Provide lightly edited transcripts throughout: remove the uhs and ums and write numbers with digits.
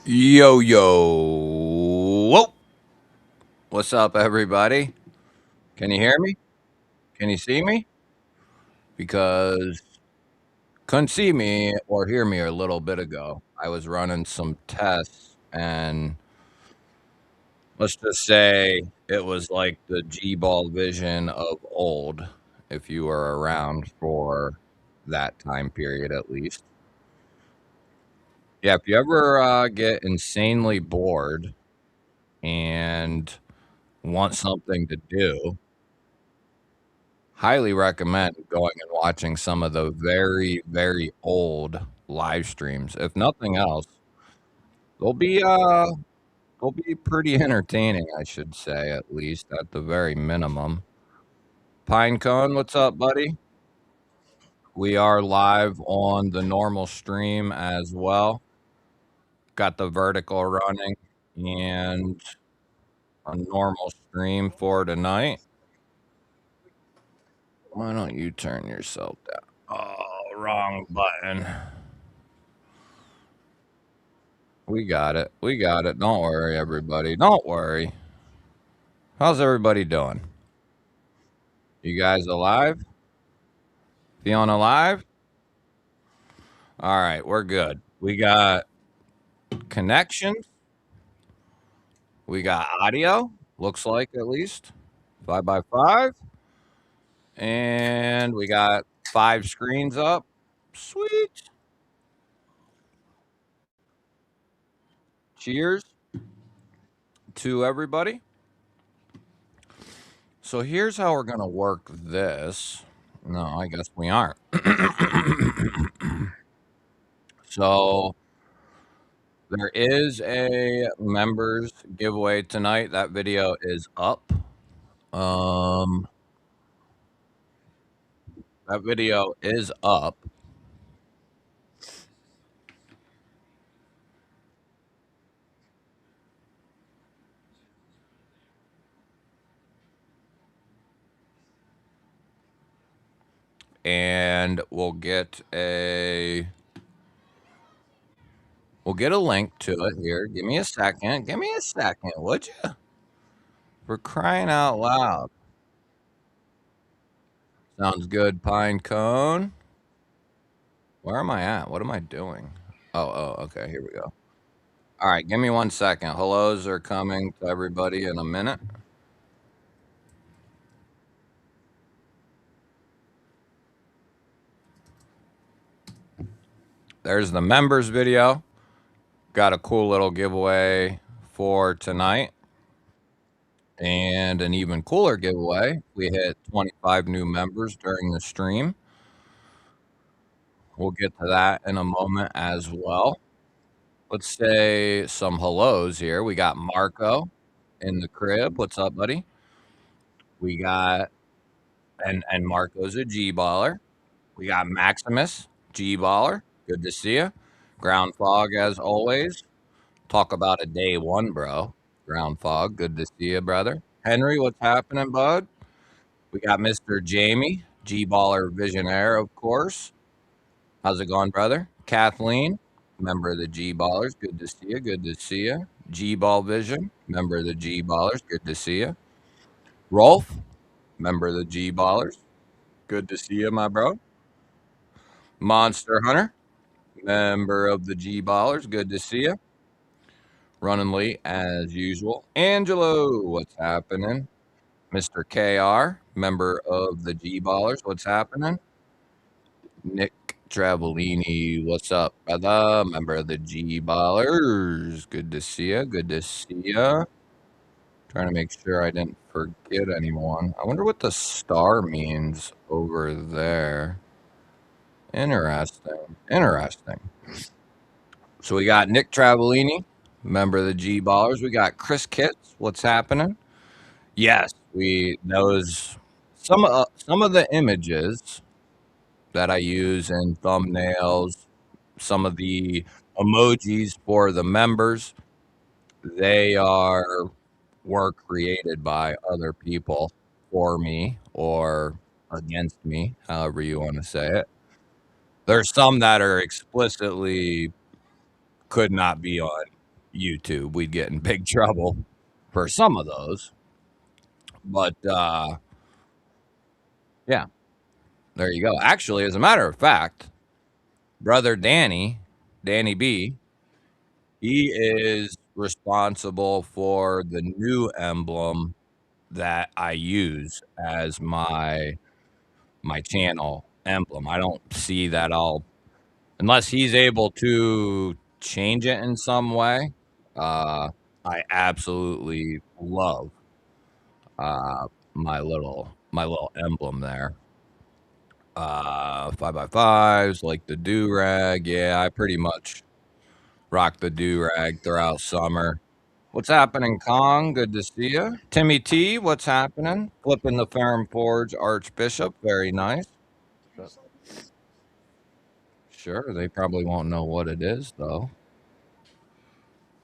Yo, yo. Whoa. What's up, everybody? Can you hear me? Can you see me? Because couldn't see me or hear me a little bit ago. I was running some tests, and let's just say it was like the GBall Vision of old, if you were around for that time period at least. Yeah, if you ever get insanely bored and want something to do, highly recommend going and watching some of the very, very old live streams. If nothing else, they'll be uh they'll be pretty entertaining, I should say, at least at the very minimum. Pinecone, what's up, buddy? We are live on the normal stream as well. Got the vertical running and a normal stream for tonight. Why don't you turn yourself down? Oh, wrong button. We got it. We got it. Don't worry, everybody. Don't worry. How's everybody doing? You guys alive? Feeling alive? All right, we're good. We got connections. We got audio. Looks like at least 5x5. And we got 5 screens up. Sweet. Cheers to everybody. So here's how we're going to work this. No, I guess we aren't. So there is a members giveaway tonight. That video is up. Um, that video is up. And we'll get a link to it here. Give me a second. Give me a second, would you? For crying out loud. Sounds good, Pine Cone. Where am I at? What am I doing? Oh, okay. Here we go. All right, give me 1 second. Hellos are coming to everybody in a minute. There's the members video. Got a cool little giveaway for tonight. And an even cooler giveaway. We hit 25 new members during the stream. We'll get to that in a moment as well. Let's say some hellos here. We got Marco in the crib. What's up, buddy? We got and Marco's a G baller. We got Maximus, G baller. Good to see you. Ground Fog as always. Talk about a day one, bro. Ground Fog. Good to see you, brother. Henry, what's happening, bud? We got Mr. Jamie, G baller visionaire, of course. How's it going, brother? Kathleen, member of the G Ballers. Good to see you. Good to see you. GBall Vision, member of the G Ballers. Good to see you. Rolf, member of the G Ballers. Good to see you, my bro. Monster Hunter, member of the G Ballers. Good to see you. Running late as usual. Angelo, what's happening? Mr. KR, member of the G Ballers. What's happening? Nick Travellini, what's up, brother? Member of the G Ballers. Good to see you. Good to see you. Trying to make sure I didn't forget anyone. I wonder what the star means over there. Interesting. Interesting. So we got Nick Travellini, member of the G Ballers. We got Chris Kitts. What's happening? Yes, we those some of the images that I use in thumbnails, some of the emojis for the members, they were created by other people for me or against me, however you want to say it. There's some that are explicitly could not be on YouTube, we'd get in big trouble for some of those. But yeah, there you go. Actually, as a matter of fact, brother Danny B, he is responsible for the new emblem that I use as my channel emblem. I don't see that I'll unless he's able to change it in some way. Uh, I absolutely love uh, my little emblem there. 5x5s, like the do rag. Yeah, I pretty much rock the do rag throughout summer. What's happening, Kong? Good to see you. Timmy T, what's happening? Flipping the Ferrum Forge Archbishop. Very nice. Sure, they probably won't know what it is, though.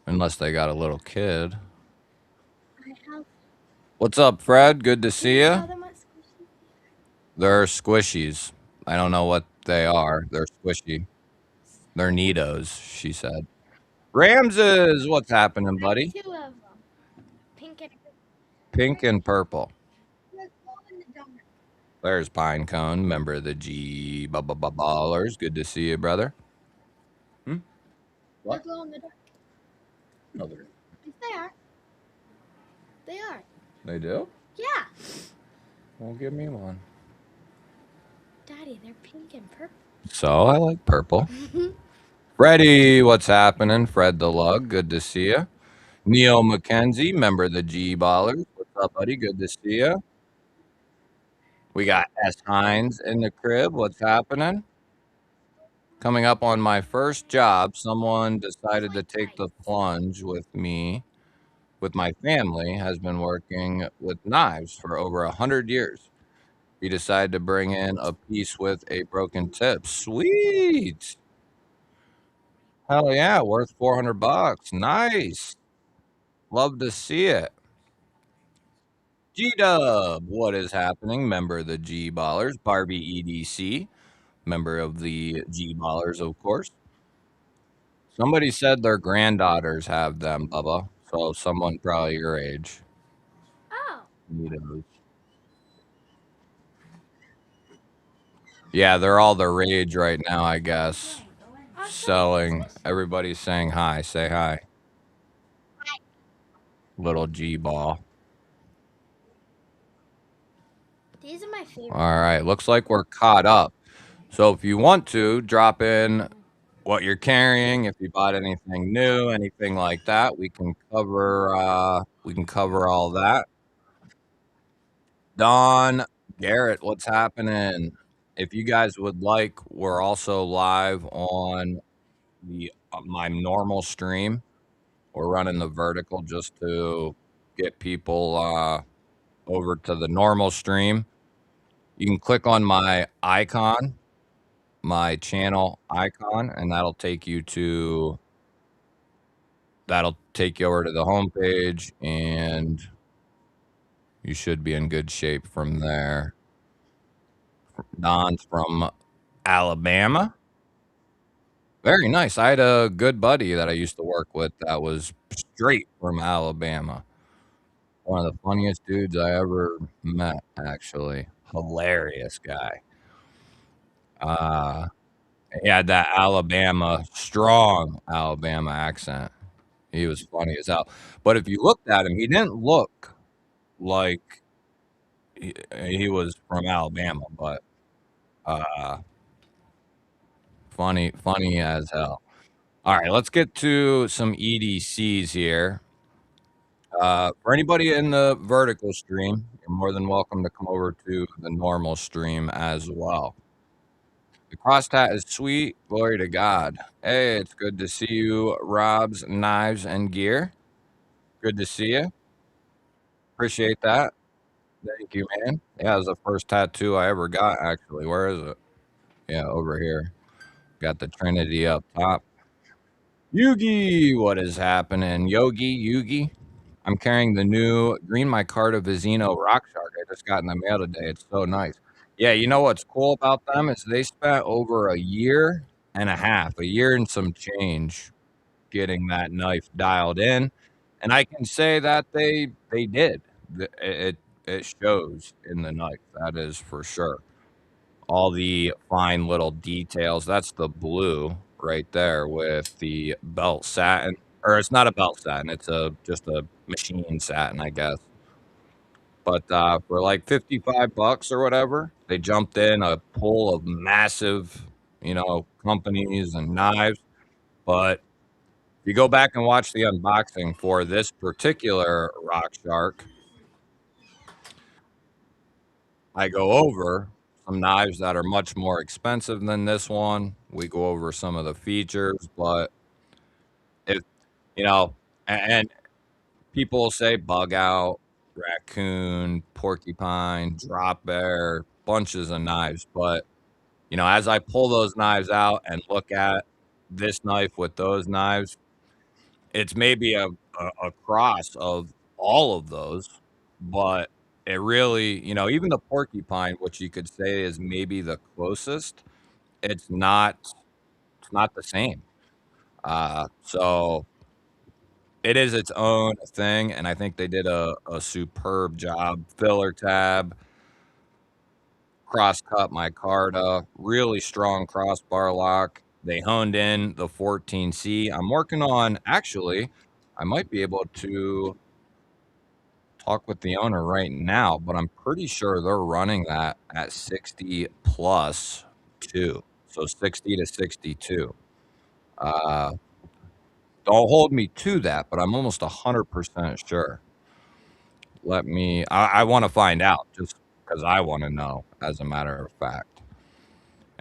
Unless they got a little kid. What's up, Fred? Good to see you. They're squishies. I don't know what they are. They're squishy. They're neatos, she said. Ramses, what's happening, buddy? Two of them. Pink and purple. There's Pinecone, member of the Ballers. Good to see you, brother. What? They're glow in the dark. No, they're Yes, they are. They are. They do? Yeah. Well, give me one. Daddy, they're pink and purple. So I like purple. Freddie, what's happening? Fred the Lug, good to see you. Neil McKenzie, member of the G Ballers. What's up, buddy? Good to see you. We got S. Hines in the crib. What's happening? Coming up on my first job, someone decided to take the plunge with me, with my family, has been working with knives for over 100 years. He decided to bring in a piece with a broken tip. Sweet. Hell yeah, worth $400. Nice. Love to see it. G-Dub, what is happening? Member of the G Ballers. Barbie EDC, member of the G Ballers, of course. Somebody said their granddaughters have them, Bubba. So someone probably your age. Oh. Neatos. Yeah, they're all the rage right now, I guess. Selling. Everybody's saying hi. Say hi. Hi. Little G ball. These are my favorite. All right. Looks like we're caught up. So if you want to drop in what you're carrying, if you bought anything new, anything like that, we can cover all that. Don Garrett, what's happening? If you guys would like, we're also live on the my normal stream. We're running the vertical just to get people over to the normal stream. You can click on my icon, my channel icon, and that'll take you over to the homepage, and you should be in good shape from there. Don's from Alabama. Very nice. I had a good buddy that I used to work with that was straight from Alabama. One of the funniest dudes I ever met, actually. Hilarious guy. He had that strong Alabama accent. He was funny as hell. But if you looked at him, he didn't look like he was from Alabama, but funny as hell. All right, let's get to some EDCs here. For anybody in the vertical stream, you're more than welcome to come over to the normal stream as well. The cross tat is sweet. Glory to God. Hey, it's good to see you, Rob's Knives and Gear. Good to see you. Appreciate that. Thank you, man. Yeah, it was the first tattoo I ever got, actually. Where is it? Yeah, over here. Got the Trinity up top. Yugi, what is happening? Yugi. I'm carrying the new Green Micarta Vizino Rock Shark. I just got in the mail today. It's so nice. Yeah, you know what's cool about them is they spent over a year and a half, a year and some change, getting that knife dialed in, and I can say that they did. It shows in the knife, that is for sure. All the fine little details. That's the blue right there with the belt satin, or it's not a belt satin, it's just a machine satin, I guess. But, for like 55 bucks or whatever, they jumped in a pool of massive, companies and knives. But if you go back and watch the unboxing for this particular Rock Shark, I go over some knives that are much more expensive than this one. We go over some of the features, but if you know, and people will say bug out, raccoon, porcupine, drop bear, bunches of knives. But, as I pull those knives out and look at this knife with those knives, it's maybe a cross of all of those, but it really, even the porcupine, which you could say is maybe the closest, it's not, it's not the same. So it is its own thing, and I think they did a superb job. Filler tab, cross-cut micarta, really strong crossbar lock. They honed in the 14C. I'm working on actually, I might be able to talk with the owner right now, but I'm pretty sure they're running that at 60 plus 2. So 60 to 62. Uh, don't hold me to that, but I'm almost 100% sure. I want to find out just because I want to know, as a matter of fact.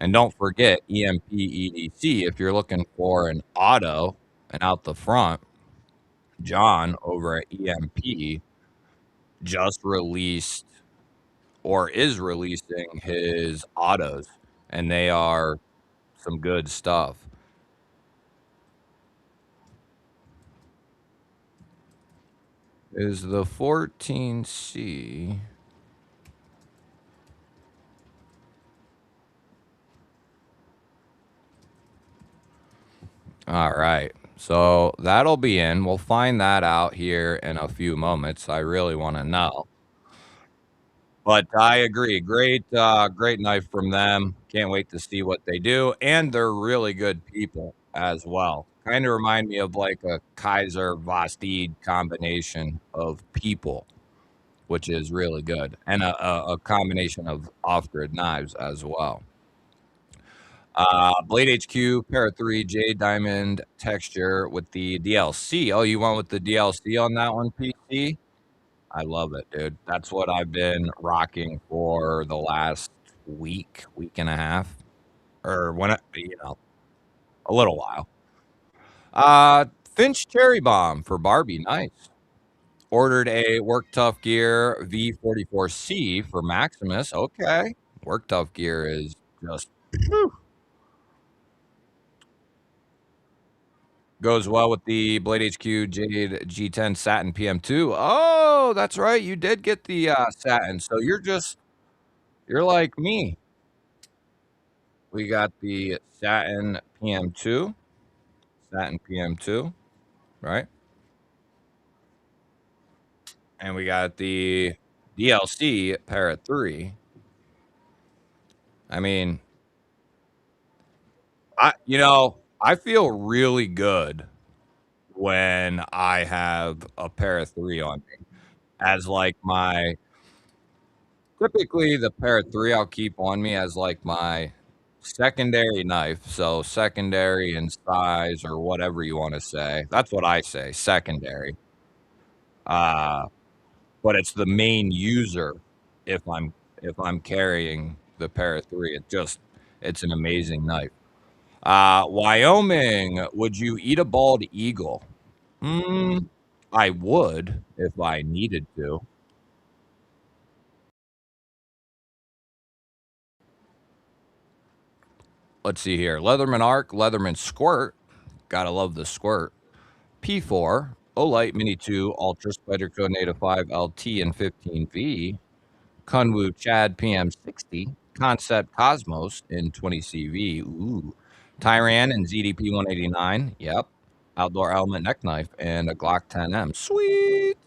And don't forget EMP EDC if you're looking for an auto and out the front. John over at EMP just released or is releasing his autos, and they are some good stuff. Is the 14C? All right. So that'll be in. We'll find that out here in a few moments. I really want to know. But I agree. Great knife from them. Can't wait to see what they do. And they're really good people as well. Kind of remind me of like a Kaiser Vosteed combination of people, which is really good. And a combination of off-grid knives as well. Blade HQ, Para 3, Jade Diamond texture with the DLC. Oh, you went with the DLC on that one, PC? I love it, dude. That's what I've been rocking for the last week and a half, or a little while. Finch Cherry Bomb for Barbie. Nice. Ordered a Work Tough Gear V44C for Maximus. Okay. Work Tough Gear is just goes well with the Blade HQ Jade G10 Satin PM2. Oh, that's right. You did get the satin. So you're like me. We got the Satin PM2, right? And we got the DLC Parrot 3. I mean, I feel really good when I have a Parrot 3 on me as like my typically the Parrot 3 I'll keep on me as like my secondary knife. So secondary in size or whatever you want to say. That's what I say, secondary. Uh but it's the main user if I'm carrying the Para 3. It's an amazing knife. Wyoming, would you eat a bald eagle? Mm, I would if I needed to. Let's see here. Leatherman Arc, Leatherman Squirt. Gotta love the squirt. P4, Olight Mini 2, Ultra Spyderco Native 5 LT and 15V. Kunwu Chad PM60, Concept Cosmos in 20 CV. Ooh. Tyran and ZDP 189. Yep. outdoor element neck knife, and a Glock 10M. Sweet.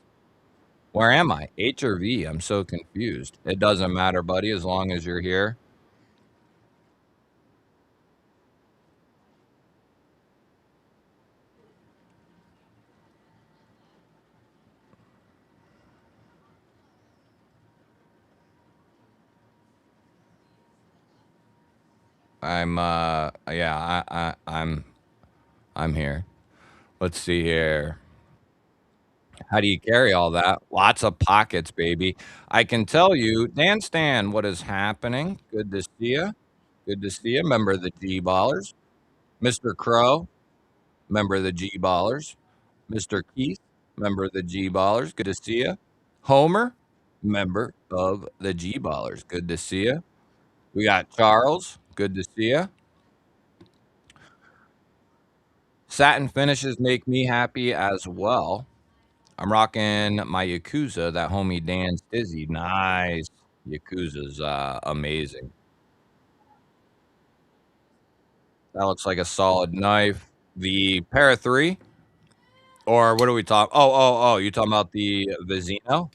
Where am I? H or V? I'm so confused. It doesn't matter, buddy, as long as you're here. Yeah, I'm here. Let's see here. How do you carry all that? Lots of pockets, baby. I can tell you, Dan Stan, what is happening? Good to see you. Good to see you. Member of the G Ballers. Mr. Crow, member of the G Ballers. Mr. Keith, member of the G Ballers. Good to see you. Homer, member of the G Ballers. Good to see you. We got Charles. Good to see you. Satin finishes make me happy as well. I'm rocking my Yakuza, that homie Dan's Dizzy. Nice. Yakuza's amazing. That looks like a solid knife. The Para 3, or what are we talking? Oh, you talking about the Vizino?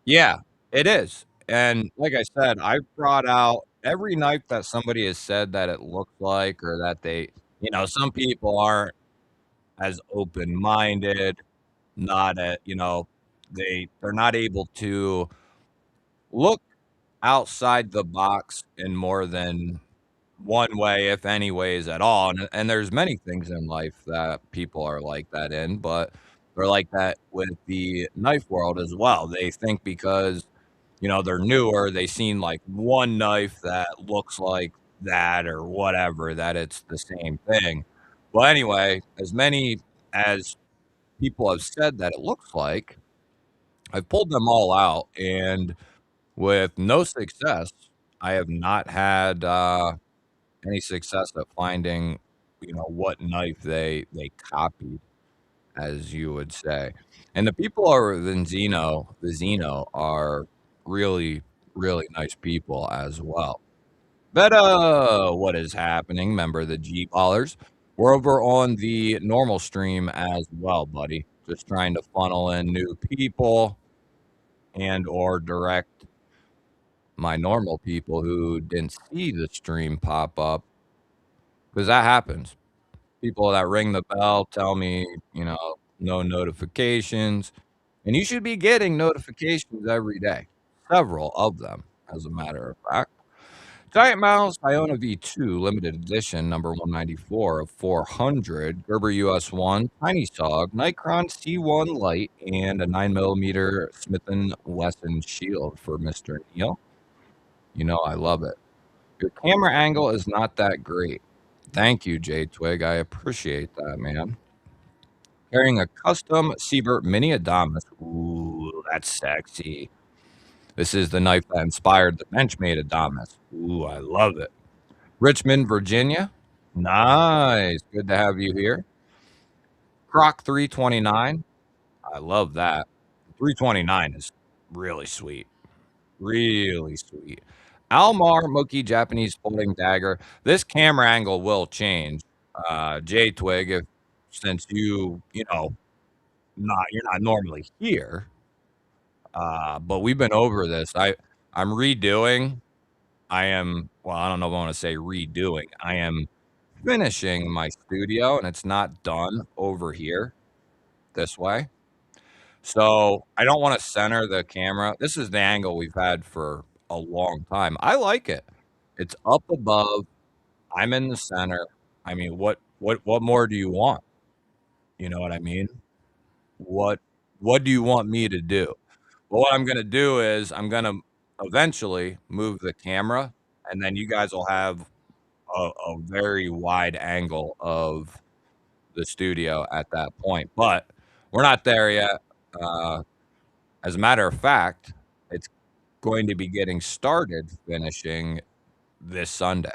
Yeah, it is. And like I said, I've brought out every knife that somebody has said that it looks like, or that they, some people aren't as open-minded, not at, they're not able to look outside the box in more than one way, if any ways at all. And there's many things in life that people are like that in, but they're like that with the knife world as well. They think because, they're newer, they seen like one knife that looks like that or whatever, that it's the same thing. Well, anyway, as many as people have said that it looks like, I've pulled them all out, and with no success, I have not had any success at finding, what knife they copied, as you would say. And the people are the Zeno are really, really nice people as well. But what is happening? Member of the G Ballers. We're over on the normal stream as well, buddy. Just trying to funnel in new people and or direct my normal people who didn't see the stream pop up, because that happens. People that ring the bell tell me, no notifications, and you should be getting notifications every day, several of them, as a matter of fact. Giant Mouse Iona V2 limited edition number 194 of 400, Gerber US1, Tiny Sog, Nikon C1 Light, and a 9mm Smith & Wesson shield for Mr. Neil. I love it. Your camera angle is not that great. Thank you, J Twig. I appreciate that, man. Carrying a custom Siebert Mini Adamas. Ooh, that's sexy. This is the knife that inspired the Benchmade Adamas. Ooh, I love it. Richmond, Virginia. Nice. Good to have you here. Croc 329. I love that. 329 is really sweet. Really sweet. Almar Mookie Japanese folding dagger. This camera angle will change. J Twig, if since you're not normally here. But we've been over this. I'm redoing. I don't know if I want to say redoing. I am finishing my studio, and it's not done over here this way. So I don't want to center the camera. This is the angle we've had for a long time. I like it. It's up above. I'm in the center. I mean, what more do you want? You know what I mean? What what do you want me to do? Well, what I'm gonna do is I'm gonna eventually move the camera, and then you guys will have a very wide angle of the studio at that point. But we're not there yet. Uh, as a matter of fact, it's going to be getting started finishing this Sunday.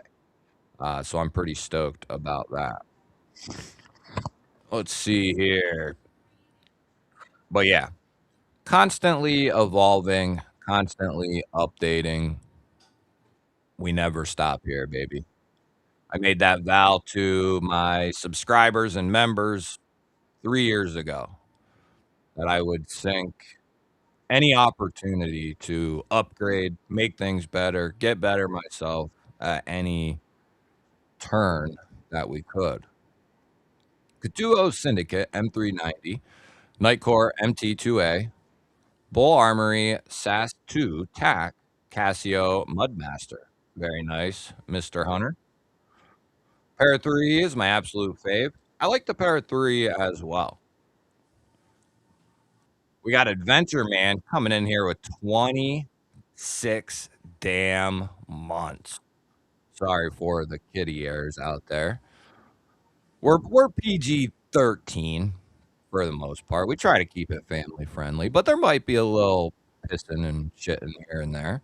So I'm pretty stoked about that. Let's see here. But yeah, constantly evolving, constantly updating. We never stop here, baby. I made that vow to my subscribers and members 3 years ago that I would sink any opportunity to upgrade, make things better, get better myself at any turn that we could. Katuo Syndicate M390, Nightcore MT2A, Bull Armory SAS 2 TAC, Casio Mudmaster. Very nice, Mr. Hunter. Para 3 is my absolute fave. I like the Para 3 as well. We got Adventure Man coming in here with 26 damn months. Sorry for the kitty ears out there. We're PG-13 for the most part. We try to keep it family friendly, but there might be a little pissing and shitting here and there.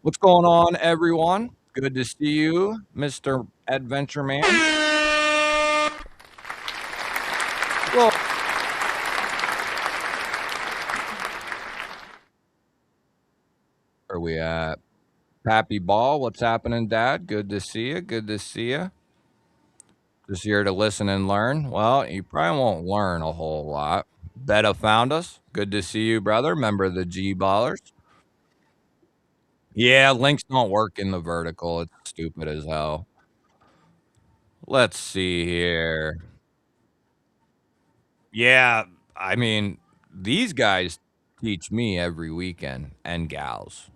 What's going on, everyone? Good to see you, Mr. Adventure Man. Well, where are we at? Pappy Ball, what's happening, Dad? Good to see you. Good to see you. Just here to listen and learn. Well, you probably won't learn a whole lot. Betta found us. Good to see you, brother. Member of the G Ballers. Yeah, links don't work in the vertical. It's stupid as hell. Let's see here. Yeah, I mean, these guys teach me every weekend and gals.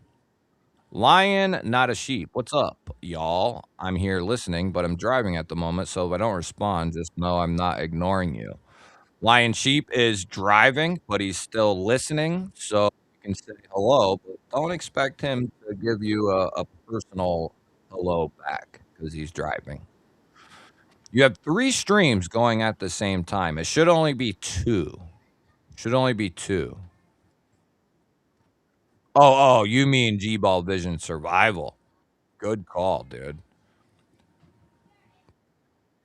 Lion, not a sheep. What's up, y'all? I'm here listening, but I'm driving at the moment, so if I don't respond, just know I'm not ignoring you. Lion Sheep is driving, but he's still listening, so you can say hello, but don't expect him to give you a personal hello back because he's driving. You have 3 streams going at the same time. It should only be 2. Should only be 2. Oh, you mean GBall Vision Survival. Good call, dude.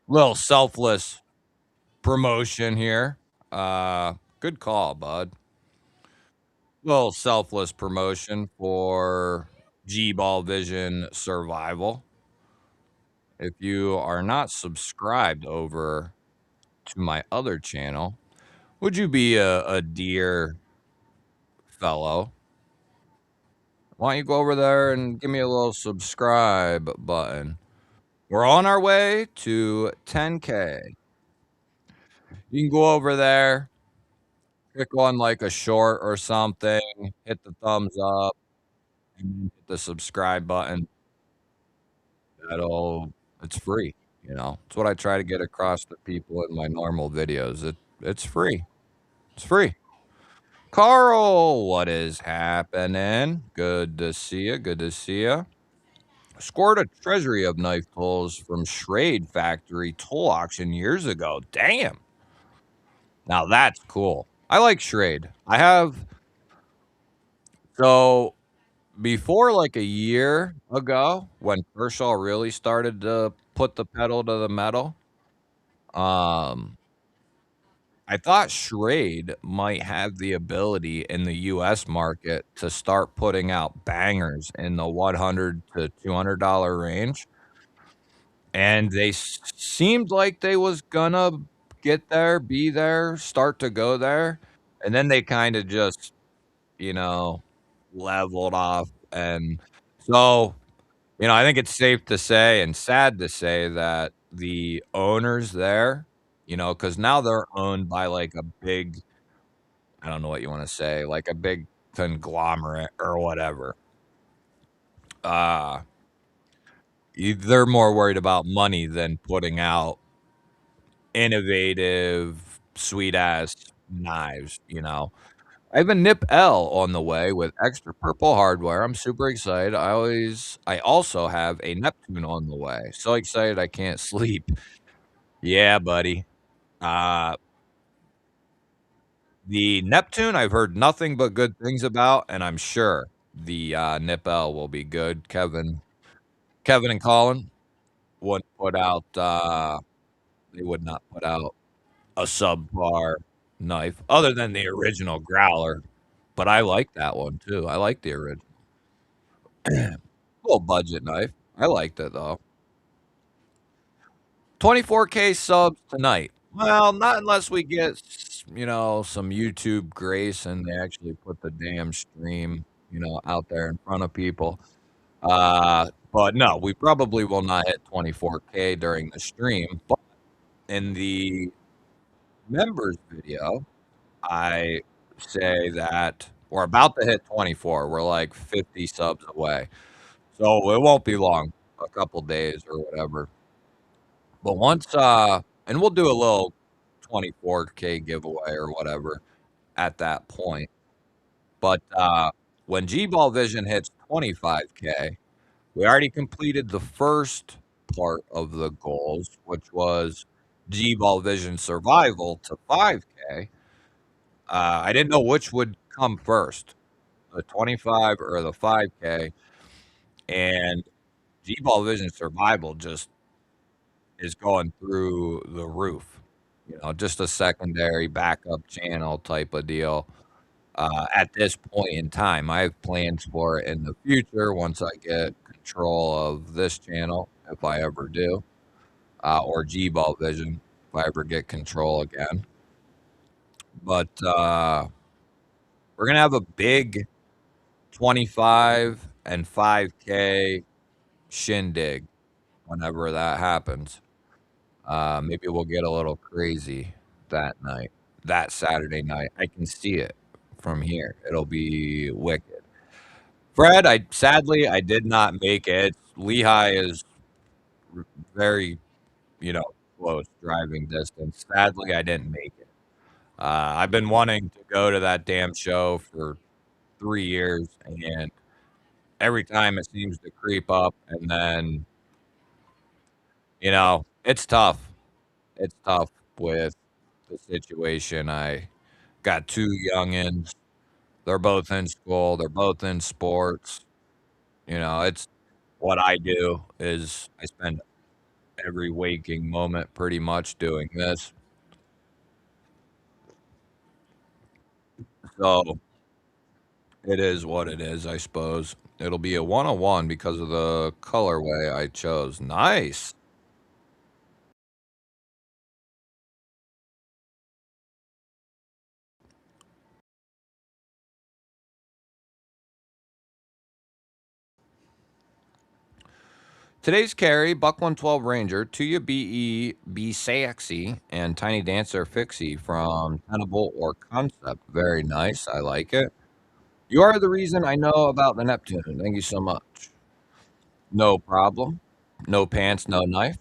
Little selfless promotion here. Good call, bud. Little selfless promotion for GBall Vision Survival. If you are not subscribed over to my other channel, would you be a dear fellow? Why don't you go over there and give me a little subscribe button? We're on our way to 10K. You can go over there, click on like a short or something, hit the thumbs up, and hit the subscribe button. It's free. It's what I try to get across to people in my normal videos. It's free. It's free. Carl, what is happening? Good to see you. Good to see you. Scored a treasury of knife tools from Schrade Factory tool auction years ago. Damn. Now that's cool. I like Schrade. So before like a year ago, when Kershaw really started to put the pedal to the metal, um, I thought Schrade might have the ability in the US market to start putting out bangers in the $100 to $200 range. And they seemed like they was gonna get there, be there, start to go there. And then they kind of just, you know, leveled off. And so, I think it's safe to say and sad to say that the owners there, because now they're owned by like a big, I don't know what you want to say, like a big conglomerate or whatever. Uh, they're more worried about money than putting out innovative, sweet ass knives. I have a Nip L on the way with extra purple hardware. I'm super excited. I also have a Neptune on the way. So excited I can't sleep. Yeah, buddy. Uh, the Neptune I've heard nothing but good things about, and I'm sure the Nip L will be good. Kevin and Colin wouldn't put out. They would not put out a subpar knife other than the original Growler. But I like that one too. I like the original. Little budget knife. I liked it though. 24K subs tonight. Well, not unless we get some YouTube grace and they actually put the damn stream, out there in front of people. But no, we probably will not hit 24K during the stream. But in the members video, I say that we're about to hit 24. We're like 50 subs away. So it won't be long, a couple days or whatever. But and we'll do a little 24K giveaway or whatever at that point. But when GBall Vision hits 25K, we already completed the first part of the goals, which was GBall Vision Survival to 5K. I didn't know which would come first, the 25 or the 5K. And GBall Vision Survival just is going through the roof. Just a secondary backup channel type of deal. At this point in time, I have plans for it in the future once I get control of this channel, if I ever do, or G-Ball Vision, if I ever get control again. But we're going to have a big 25 and 5K shindig whenever that happens. Maybe we'll get a little crazy that night, that Saturday night. I can see it from here. It'll be wicked. Fred, I did not make it. Lehigh is very, close driving distance. Sadly, I didn't make it. I've been wanting to go to that damn show for 3 years, and every time it seems to creep up, and then it's tough. It's tough with the situation. I got two youngins. They're both in school. They're both in sports. It's what I do is I spend every waking moment pretty much doing this. So it is what it is, I suppose. It'll be a 101 because of the colorway I chose. Nice. Today's carry, Buck 112 Ranger, Tuya BE, Be Sexy, and Tiny Dancer Fixie from Tenable or Concept. Very nice. I like it. You are the reason I know about the Neptune. Thank you so much. No problem. No pants, no knife.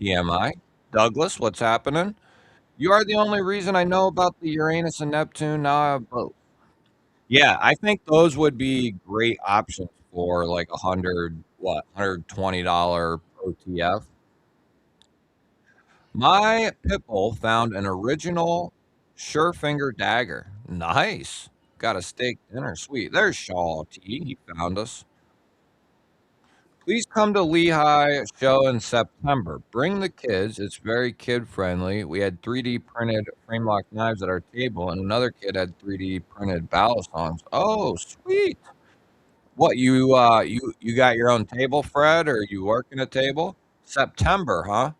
TMI. Douglas, what's happening? You are the only reason I know about the Uranus and Neptune. Now I have both. Yeah, I think those would be great options for like $120 OTF. My Pipple found an original Surefinger dagger. Nice. Got a steak dinner. Sweet. There's Shaw T. He found us. Please come to Lehigh show in September. Bring the kids. It's very kid friendly. We had 3D printed frame lock knives at our table, and another kid had 3D printed battle songs. Oh, sweet. What you got your own table, Fred, or you working a table? September, huh?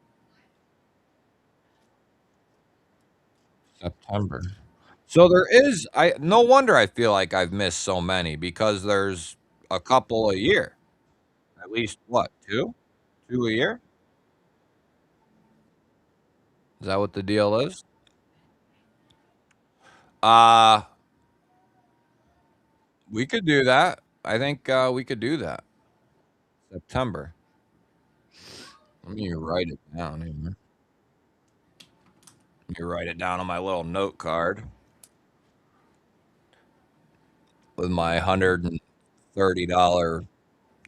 September. So there is I no wonder I feel like I've missed so many because there's a couple a year. At least what, two? Two a year? Is that what the deal is? Uh we could do that. I think we could do that. September. Let me write it down here. Let me write it down on my little note card with my $130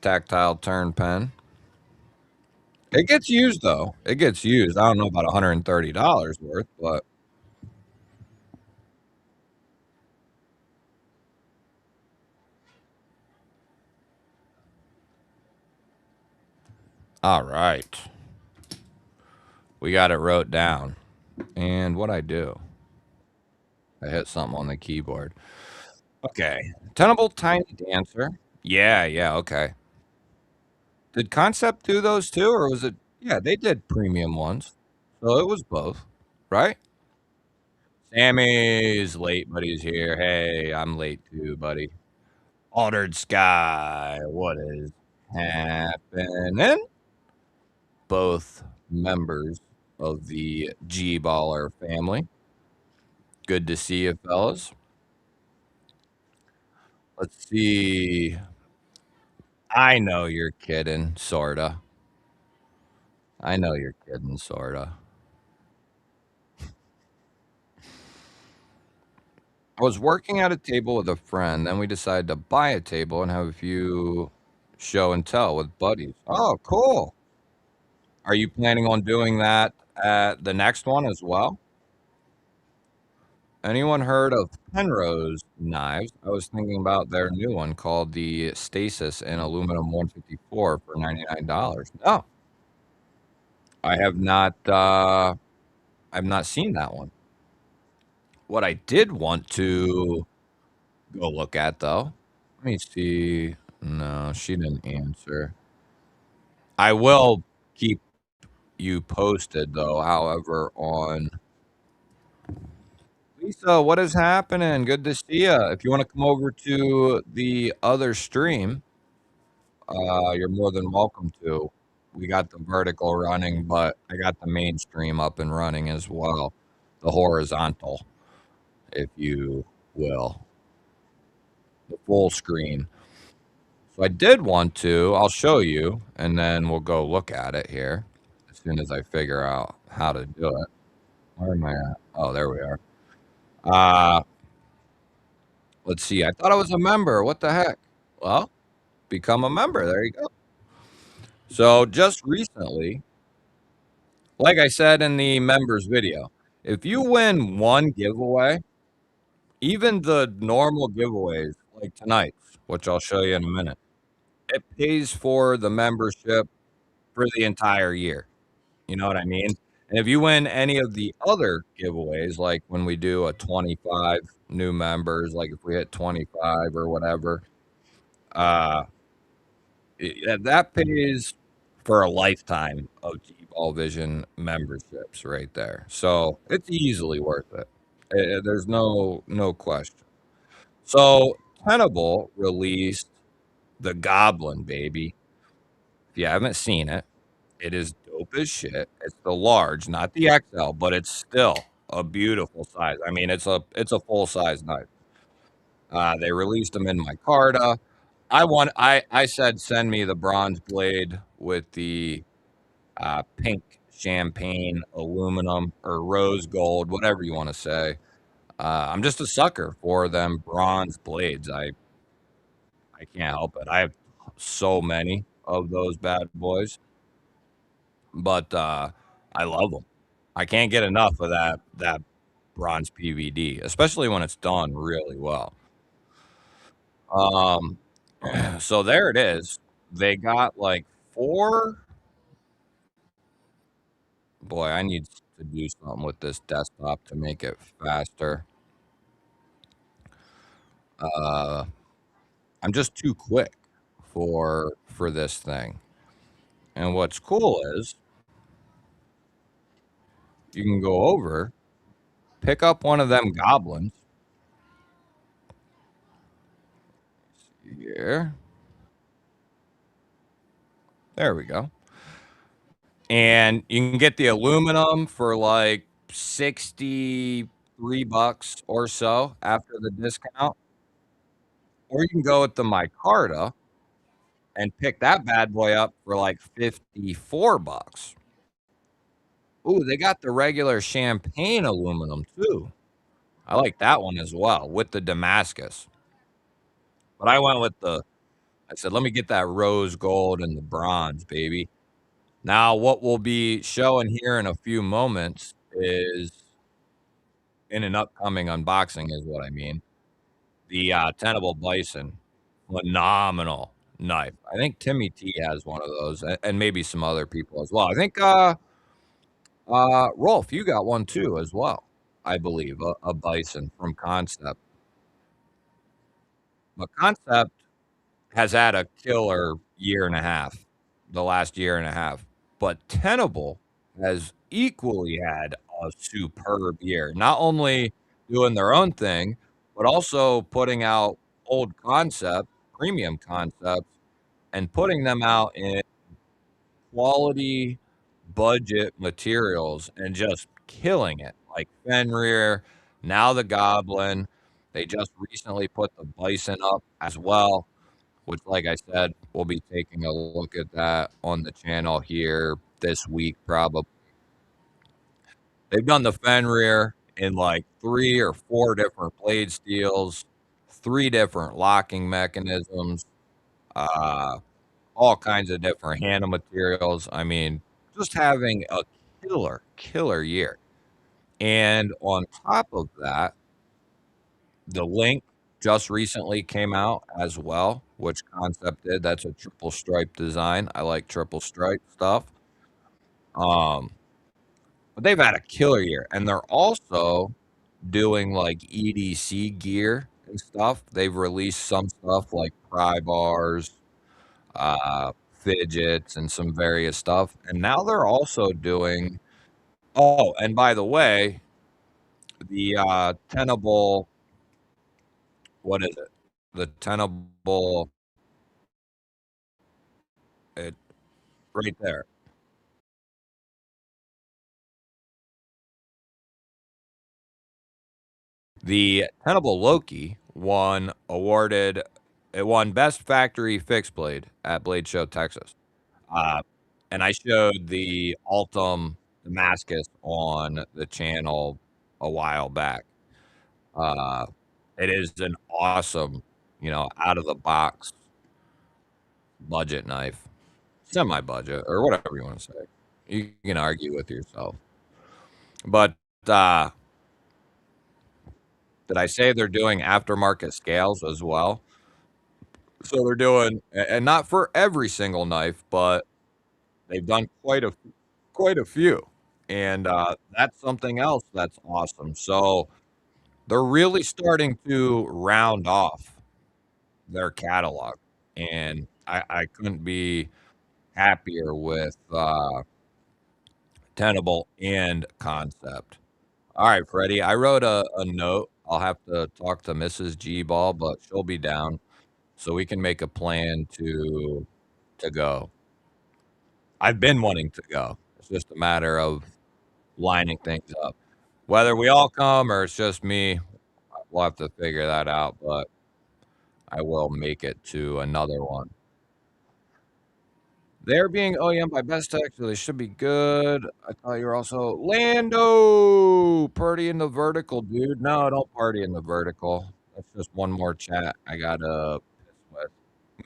tactile turn pen. It gets used though. It gets used. I don't know about $130 worth, but all right. We got it wrote down. And what I do? I hit something on the keyboard. Okay. Tenable Tiny Dancer. Yeah, yeah, okay. Did Concept do those too, or was it? Yeah, they did premium ones. So it was both. right? Sammy's late, but he's here. Hey, I'm late too, buddy. Altered Sky, what is happening? Both members of the G-Baller family. Good to see you, fellas. Let's see. I know you're kidding, sorta. I know you're kidding, sorta. I was working at a table with a friend, then we decided to buy a table and have a few show and tell with buddies. Oh, cool. Are you planning on doing that at the next one as well? Anyone heard of Penrose knives? I was thinking about their new one called the Stasis in aluminum 154 for $99. No, I have not. I've not seen that one. What I did want to go look at though. Let me see. No, she didn't answer. I will keep you posted though. However, on Lisa, what is happening? Good to see you. If you want to come over to the other stream, you're more than welcome to. We got the vertical running, but I got the main stream up and running as well. The horizontal, if you will, the full screen. So I did want to, I'll show you, and then we'll go look at it here as soon as I figure out how to do it. Where am I at? Oh, there we are. Uh, let's see. I thought I was a member. What the heck? Well, become a member. There you go. So just recently, like I said in the members video, if you win one giveaway, even the normal giveaways like tonight's, which I'll show you in a minute, it pays for the membership for the entire year. You know what I mean? And if you win any of the other giveaways, like when we do a 25 new members, like if we hit 25 or whatever, uh, that pays for a lifetime of GBall Vision memberships right there. So it's easily worth it. There's no question. So Tenable released the Goblin, baby. If you haven't seen it, it is dope as shit. It's the large, not the XL, but it's still a beautiful size. I mean, it's a full size knife. They released them in micarta. I said send me the bronze blade with the pink champagne aluminum or rose gold, whatever you want to say. I'm just a sucker for them bronze blades. I can't help it. I have so many of those bad boys, but I love them. I can't get enough of that bronze PVD, especially when it's done really well. Um, so there it is. They got like four. Boy, I need to do something with this desktop to make it faster. Uh, I'm just too quick for this thing. And what's cool is you can go over, pick up one of them goblins here. There we go. And you can get the aluminum for like 63 bucks or so after the discount. Or you can go with the micarta and pick that bad boy up for like 54 bucks. Ooh, they got the regular champagne aluminum too. I like that one as well with the Damascus. But I said, let me get that rose gold and the bronze, baby. Now, what we'll be showing here in a few moments is in an upcoming unboxing, is what I mean. The Tenable Bison, phenomenal knife. I think Timmy T has one of those, and maybe some other people as well. I think Rolf, you got one too as well. I believe a Bison from Concept. But Concept has had a killer year and a half, the last year and a half. But Tenable has equally had a superb year. Not only doing their own thing, but also putting out old concepts, premium concepts, and putting them out in quality budget materials and just killing it, like Fenrir, now the Goblin. They just recently put the Bison up as well, which, like I said, we'll be taking a look at that on the channel here this week, probably. They've done the Fenrir in like 3 or 4 different blade steels, 3 different locking mechanisms, uh, all kinds of different handle materials. I mean, just having a killer year. And on top of that, the Link just recently came out as well, which Concept did. That's a triple stripe design. I like triple stripe stuff. Um, but they've had a killer year, and they're also doing like EDC gear and stuff. They've released some stuff like pry bars, fidgets, and some various stuff. And now they're also doing. Oh, and by the way, the tenable. What is it? The tenable. It right there. The tenable Loki won awarded. It won best factory fixed blade at Blade Show Texas. Uh, and I showed the Altum Damascus on the channel a while back. Uh, it is an awesome, out of the box budget knife, semi budget, or whatever you want to say. You can argue with yourself. But did I say they're doing aftermarket scales as well? So they're doing, and not for every single knife, but they've done quite a few, and that's something else that's awesome. So they're really starting to round off their catalog, and I couldn't be happier with Tenable and Concept. All right, Freddie, I wrote a note. I'll have to talk to Mrs. G Ball, but she'll be down, so we can make a plan to go. I've been wanting to go. It's just a matter of lining things up. Whether we all come or it's just me, we'll have to figure that out, but I will make it to another one. They're being OEM by Best Tech, so they should be good. I thought you were also Lando party in the vertical, dude. No, don't party in the vertical. That's just one more chat I gotta piss with.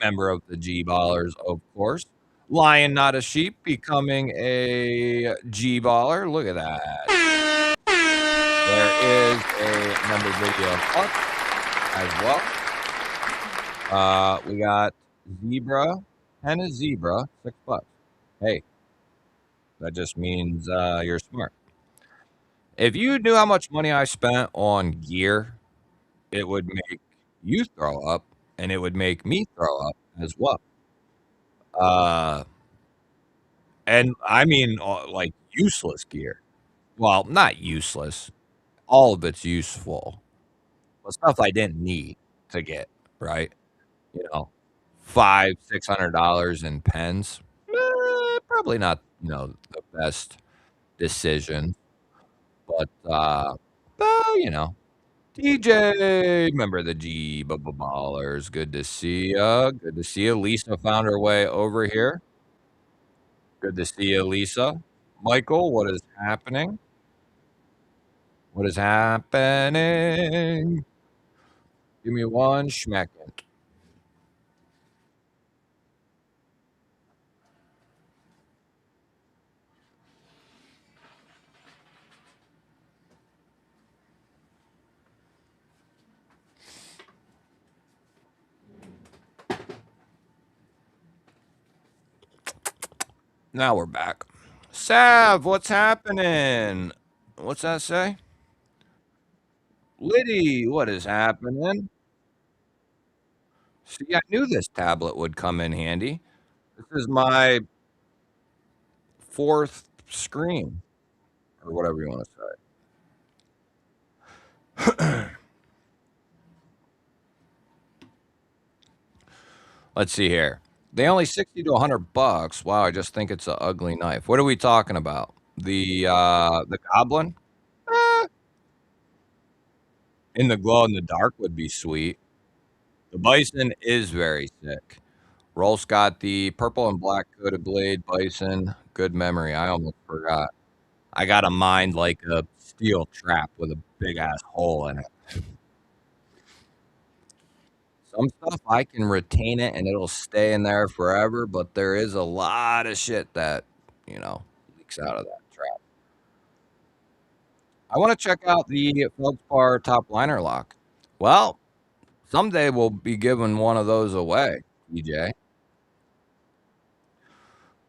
Member of the G Ballers, of course. Lion, not a sheep, becoming a G Baller. Look at that. There is a member video plus as well. We got Zebra and a Zebra, $6. Hey, that just means you're smart. If you knew how much money I spent on gear, it would make you throw up, and it would make me throw up as well. Uh, and I mean, like useless gear. Well, not useless. All of it's useful, but stuff I didn't need to get, right? You know, $500-$600 in pens. Probably not, the best decision, but well, DJ, remember the G Ballers. Good to see ya. Good to see you. Lisa found her way over here. Good to see you, Lisa. Michael, what is happening? What is happening? Give me one schmeckin'. Now we're back. Sav, what's happening? What's that say? Liddy, what is happening? See, I knew this tablet would come in handy. This is my fourth screen, or whatever you want to say. Let's see here. They only 60 to $100. Wow, I just think it's an ugly knife. What are we talking about? The goblin? Eh, in the glow in the dark would be sweet. The bison is very sick. Rolf's got the purple and black coated blade bison. Good memory. I almost forgot. I got a mind like a steel trap with a big ass hole in it. Some stuff I can retain it and it'll stay in there forever, but there is a lot of shit that, you know, leaks out of that trap. I want to check out the Feldspar top liner lock. Well, someday we'll be giving one of those away, TJ.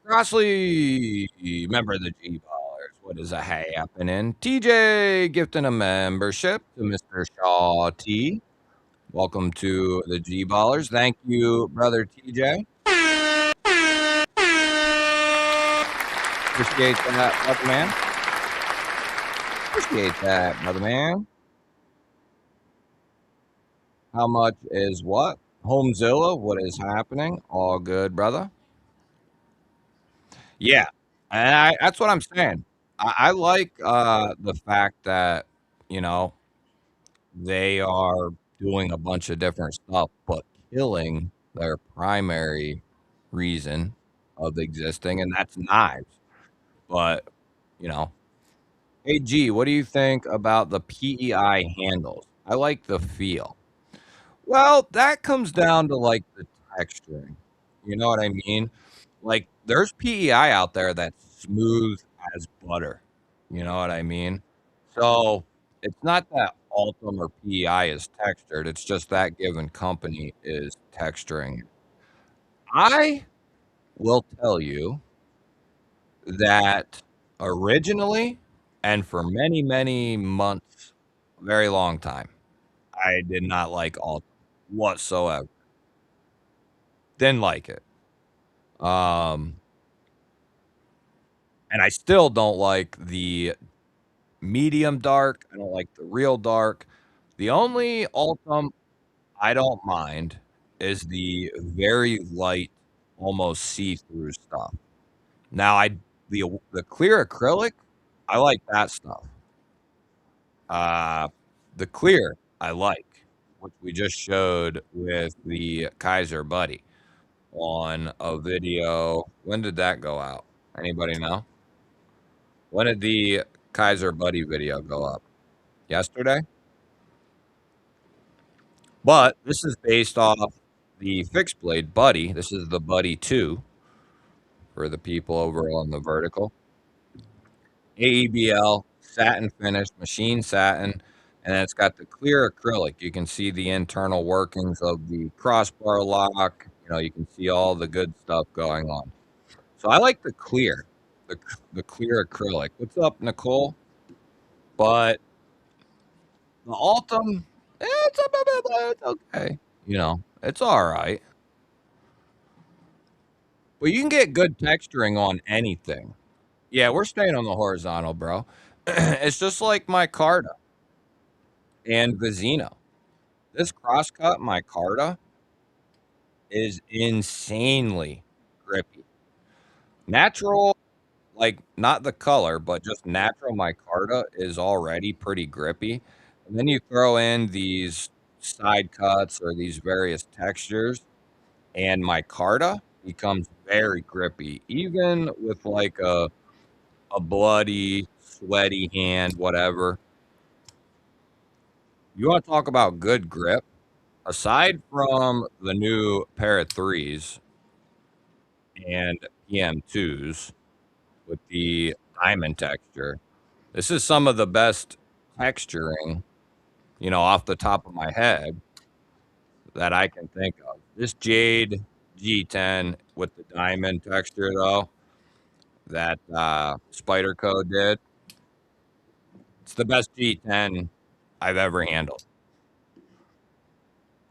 Crossley, member of the G Ballers. What is a happening? TJ gifting a membership to Mr. Shaw T. Welcome to the G Ballers. Thank you, brother TJ. Appreciate that, brother man. Appreciate that, brother man. How much is what? Homezilla, what is happening? All good, brother. Yeah, and that's what I'm saying. I like the fact that, you know, they are doing a bunch of different stuff, but killing their primary reason of existing, and that's knives. But, you know, hey, G, what do you think about the PEI handles? I like the feel. Well, that comes down to like the texturing. You know what I mean? Like, there's PEI out there that's smooth as butter. You know what I mean? So it's not that Altum or PEI is textured. It's just that given company is texturing. I will tell you that originally and for many, many months, very long time, I did not like Altum whatsoever. Didn't like it. Um, and I still don't like the medium dark. I don't like the real dark. The only Altum I don't mind is the very light, almost see-through stuff. Now, the clear acrylic, I like that stuff. Uh, the clear I like, which we just showed with the Kaiser Buddy on a video. When did that go out? Anybody know? When did the Kaiser Buddy video go up? Yesterday? But this is based off the fixed blade Buddy. This is the Buddy 2 for the people over on the vertical. AEBL, satin finish, machine satin, and then it's got the clear acrylic. You can see the internal workings of the crossbar lock. You know, you can see all the good stuff going on. So I like the clear, the, the clear acrylic. What's up, Nicole? But the Altum, it's okay. You know, it's all right. But you can get good texturing on anything. Yeah, we're staying on the horizontal, bro. It's just like my Carta and Vizino. This crosscut micarta is insanely grippy. Natural, like not the color, but just natural micarta is already pretty grippy. And then you throw in these side cuts or these various textures, and micarta becomes very grippy, even with like a bloody, sweaty hand, whatever. You want to talk about good grip? Aside from the new pair of threes and PM2s with the diamond texture, this is some of the best texturing, you know, off the top of my head that I can think of. This Jade G10 with the diamond texture, though, that Spyderco did, it's the best G10 I've ever handled.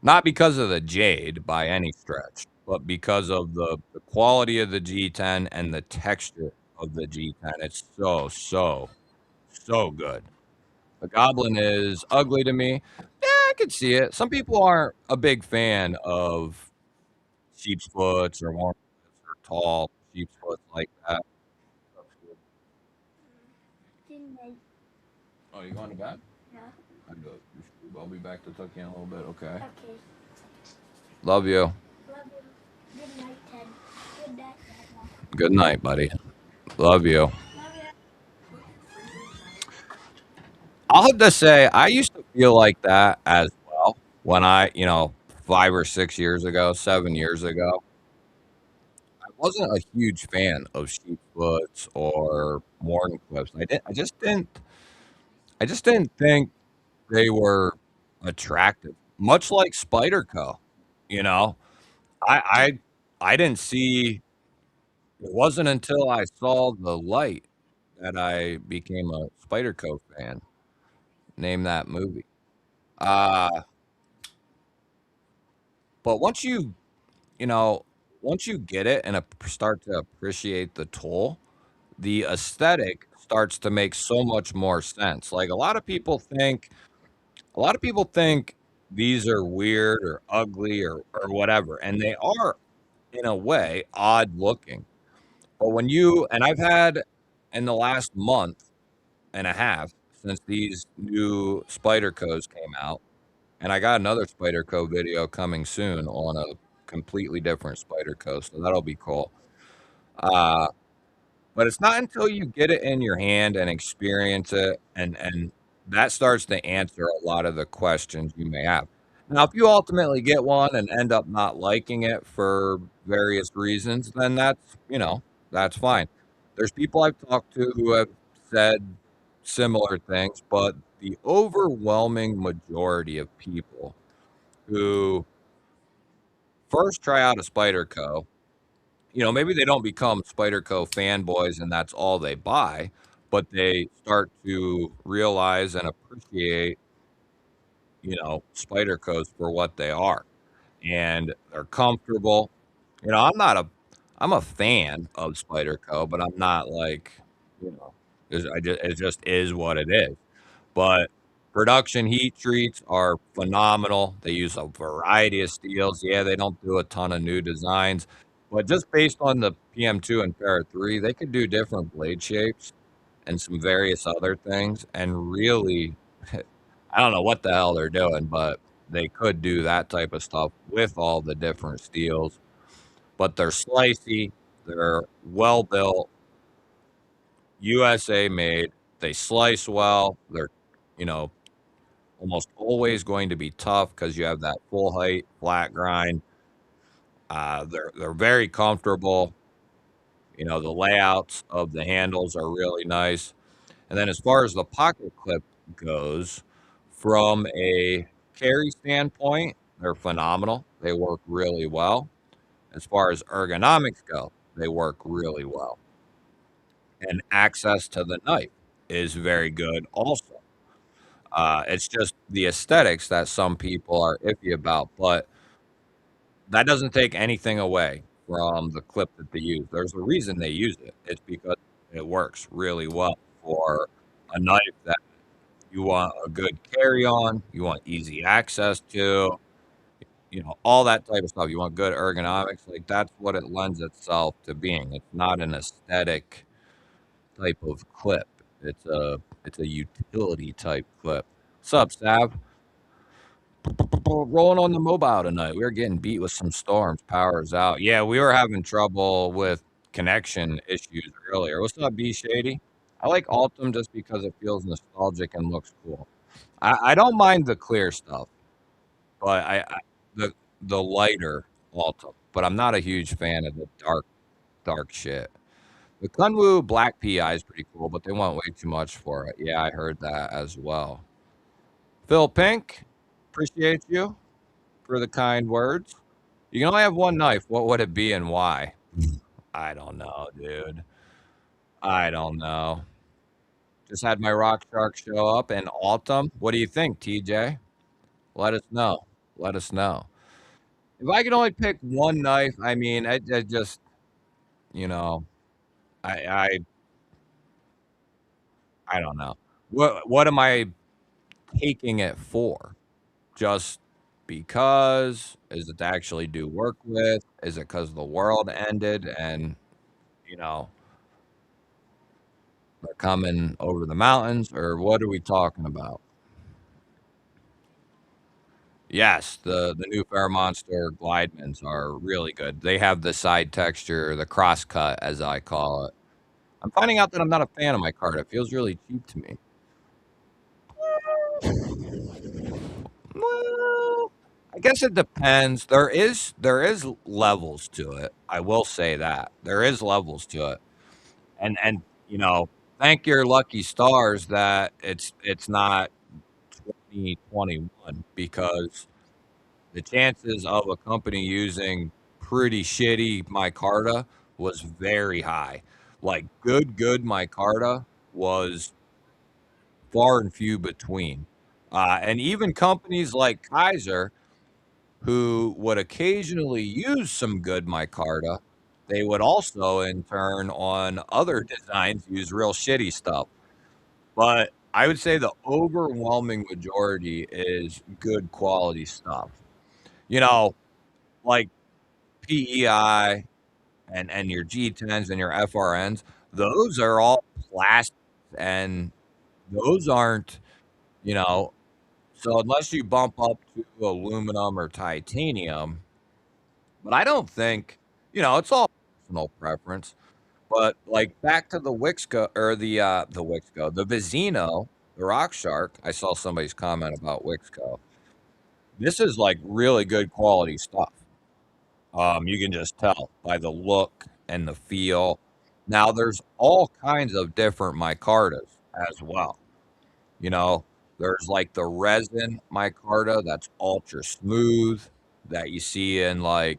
Not because of the Jade by any stretch, but because of the quality of the G10 and the texture of the G10. It's so, so so good. The Goblin is ugly to me. Yeah, I could see it. Some people aren't a big fan of sheep's foots or walnuts or tall sheep's foots like that. Oh, you going to bed? Yeah. I go. I'll be back to tuck you in a little bit. Okay. Okay. Love you. Love you. Good night, Ted. Good night, Grandma. Good night, buddy. Love you. I'll have to say, I used to feel like that as well when I 5 or 6 years ago, 7 years ago. I wasn't a huge fan of sheepfoots or morning clips. I just didn't think they were attractive. Much like Spyderco, you know. I I didn't see it wasn't until I saw the light that I became a Spyderco fan. Name that movie. Uh, but you know, once you get it and start to appreciate the tool, the aesthetic starts to make so much more sense. Like a lot of people think these are weird or ugly or whatever, and they are in a way odd looking. But and I've had in the last month and a half since these new Spydercos came out, and I got another Spyderco video coming soon on a completely different Spyderco, so that'll be cool. Uh, but it's not until you get it in your hand and experience it, and that starts to answer a lot of the questions you may have. Now, if you ultimately get one and end up not liking it for various reasons, then that's fine. There's people I've talked to who have said similar things, but the overwhelming majority of people who first try out a Spyderco, maybe they don't become Spyderco fanboys and that's all they buy, but they start to realize and appreciate, Spydercos for what they are. And they're comfortable. I'm a fan of Spyderco, but I'm not like, you know, it just is what it is. But production heat treats are phenomenal. They use a variety of steels. Yeah, they don't do a ton of new designs, but just based on the PM2 and Para 3, they could do different blade shapes and some various other things. And really, I don't know what the hell they're doing, but they could do that type of stuff with all the different steels. But they're slicey, they're well built, USA made. They slice well. They're, you know, almost always going to be tough because you have that full height flat grind. They're very comfortable. The layouts of the handles are really nice. And then as far as the pocket clip goes, from a carry standpoint, they're phenomenal. They work really well. As far as ergonomics go, they work really well. And access to the knife is very good also. It's just the aesthetics that some people are iffy about, but that doesn't take anything away from the clip that they use. There's a reason they use it. It's because it works really well for a knife that you want a good carry on, you want easy access to, all that type of stuff. You want good ergonomics. Like that's what it lends itself to being. It's not an aesthetic type of clip. It's a utility type clip. What's up, Sav? Rolling on the mobile tonight. We were getting beat with some storms. Power's out. Yeah, we were having trouble with connection issues earlier. What's up, B Shady? I like Altum just because it feels nostalgic and looks cool. I don't mind the clear stuff, but the the lighter Altum. But I'm not a huge fan of the dark shit. The Kunwu Black PI is pretty cool, but they want way too much for it. Yeah, I heard that as well. Phil Pink, appreciate you for the kind words. You can only have one knife. What would it be and why? I don't know, dude. I don't know. Just had my Rock Shark show up in Autumn. What do you think, TJ? Let us know. Let us know. If I could only pick one knife, I mean, I just, you know, I, I, I don't know. What am I taking it for? Just because? Is it to actually do work with? Is it 'cause the world ended and, you know, they're coming over the mountains, or what are we talking about? Yes, the new Fairmonster Glidemans are really good. They have the side texture, the cross cut, as I call it. I'm finding out that I'm not a fan of my card. It feels really cheap to me. Well, I guess it depends. There is levels to it. I will say that. There is levels to it. And you know, thank your lucky stars that it's not 2021 because the chances of a company using pretty shitty micarta was very high. Like good micarta was far and few between. And even companies like Kaiser, who would occasionally use some good micarta, they would also, in turn, on other designs, use real shitty stuff. But I would say the overwhelming majority is good quality stuff. You know, like PEI and your G10s and your FRNs, those are all plastic, and those aren't, you know, so unless you bump up to aluminum or titanium, but I don't think, it's all personal preference. But like back to the WixCo or the WixCo, the Vizino, the Rock Shark. I saw somebody's comment about WixCo. This is like really good quality stuff. You can just tell by the look and the feel. Now there's all kinds of different micartas as well. You know, there's like the resin micarta that's ultra smooth that you see in like,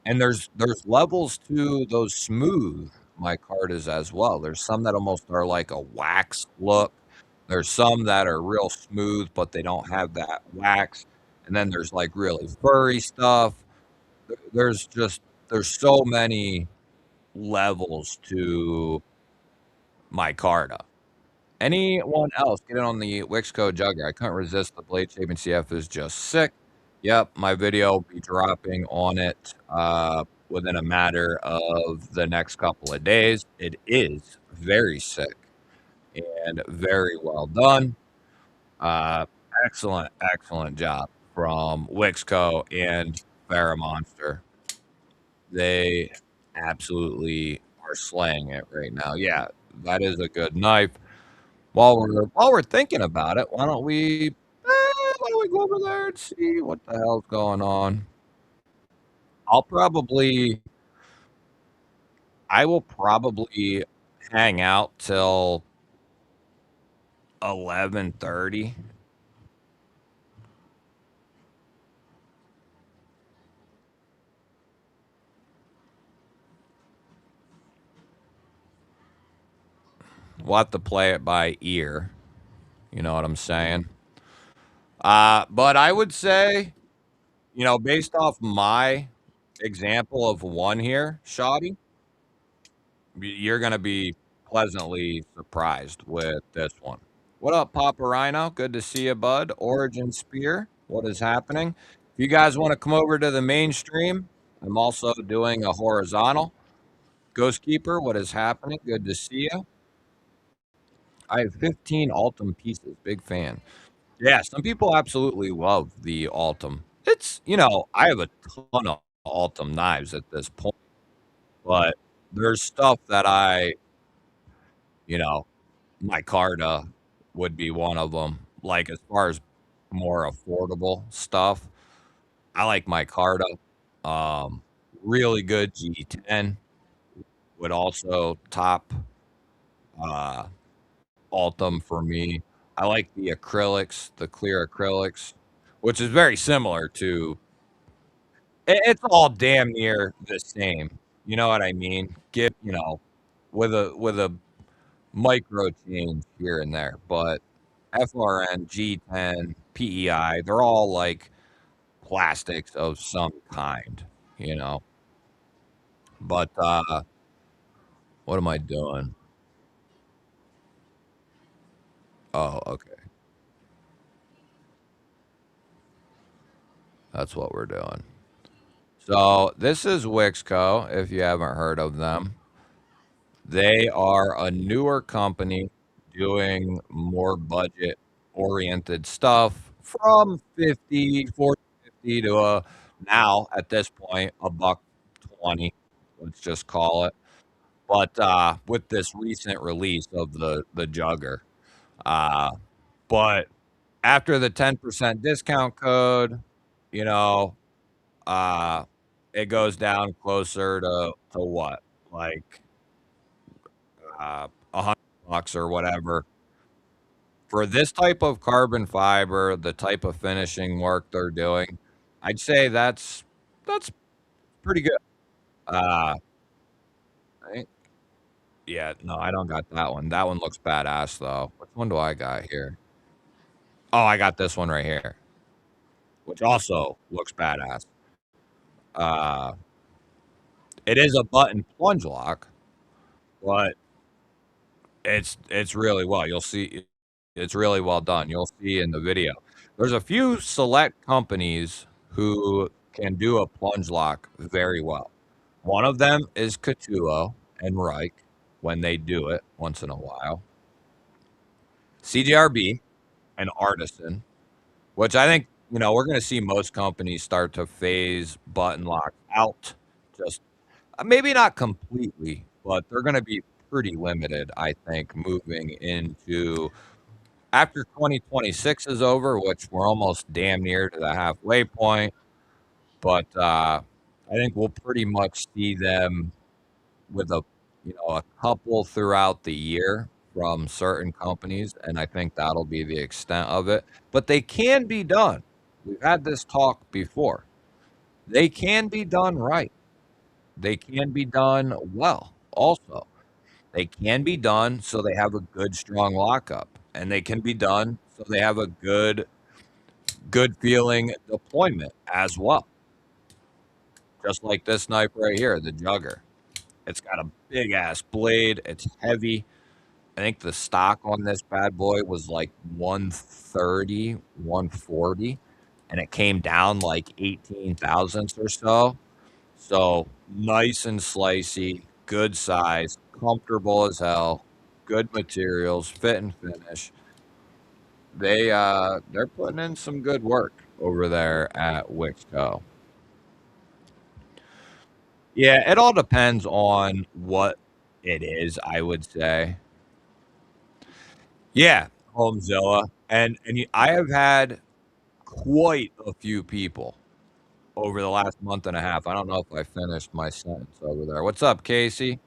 and there's levels to those smooth micartas as well. There's some that almost are like a wax look. There's some that are real smooth, but they don't have that wax. And then there's like really furry stuff. There's just there's so many levels to micarta. Anyone else get in on the WixCo Jugger? I couldn't resist the blade shaping CF is just sick. Yep, my video will be dropping on it within a matter of the next couple of days. It is very sick and very well done. Uh, excellent job from WixCo and Monster. They absolutely are slaying it right now. Yeah, that is a good knife. While we're thinking about it, why don't we go over there and see what the hell's going on? I'll probably I will probably hang out till 11:30. We'll have to play it by ear. You know what I'm saying? But I would say, based off my example of one here, Shoddy, you're gonna be pleasantly surprised with this one. What up, Papa Rhino? Good to see you, bud. Origin Spear, what is happening? If you guys want to come over to the mainstream, I'm also doing a horizontal. Ghost Keeper, what is happening? Good to see you. I have 15 Altum pieces. Big fan. Yeah, some people absolutely love the Altum. I have a ton of Altum knives at this point, but there's stuff that you know, micarta would be one of them. Like, as far as more affordable stuff, I like micarta. Um, Really good G10 would also top, uh, Altum for me. I like the acrylics, the clear acrylics, which is very similar to it's all damn near the same, you know what I mean? With a micro change here and there, but FRN, G10, PEI, they're all like plastics of some kind, you know. But what am I doing? Oh, okay. That's what we're doing. So this is WixCo, if you haven't heard of them. They are a newer company doing more budget oriented stuff from 50, 40, 50 to a now at this point a buck 20, let's just call it. But with this recent release of the jugger. Uh but after the 10% discount code, you know, uh it goes down closer to what? Like 100 bucks or whatever. For this type of carbon fiber, the type of finishing work they're doing, I'd say that's pretty good. Uh, I think yeah, no, I don't got that one. That one looks badass though. Which one do I got here? Oh, I got this one right here, which also looks badass. Uh, it is a button plunge lock, but it's really well. You'll see it's really well done. You'll see in the video. There's a few select companies who can do a plunge lock very well. One of them is Katuo and Reich when they do it once in a while. CGRB and Artisan, which I think, we're going to see most companies start to phase button locks out. Just maybe not completely, but they're going to be pretty limited, I think, moving into after 2026 is over, which we're almost damn near to the halfway point. But I think we'll pretty much see them with a couple throughout the year from certain companies, and I think that'll be the extent of it. But they can be done. We've had this talk before. They can be done right. They can be done well. Also, they can be done so they have a good, strong lockup, and they can be done so they have a good feeling deployment as well. Just like this knife right here, the jugger. It's got a big ass blade. It's heavy. I think the stock on this bad boy was like 130, 140, and it came down like 18 thousandths or so. So nice and slicey, good size, comfortable as hell, good materials, fit and finish. They're putting in some good work over there at WixCo. Yeah, it all depends on what it is, I would say. Yeah, Homezilla, and I have had quite a few people over the last month and a half. I don't know if I finished my sentence over there. What's up, Casey?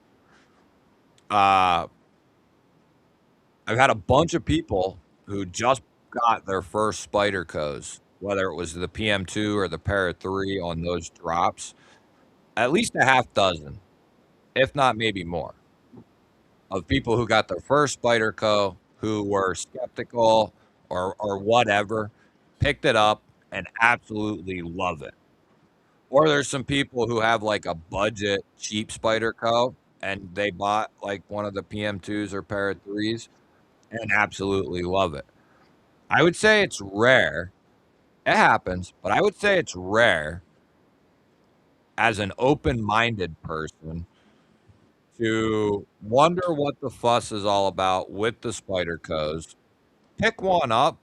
Uh, I've had a bunch of people who just got their first Spydercos, whether it was the PM2 or the Para 3 on those drops. At least a half dozen, if not maybe more, of people who got their first Spyderco who were skeptical or whatever, picked it up and absolutely love it. Or there's some people who have like a budget cheap Spyderco and they bought like one of the PM2s or Para 3s and absolutely love it. I would say it's rare. It happens, but I would say it's rare as an open-minded person to wonder what the fuss is all about with the Spydercos. Pick one up.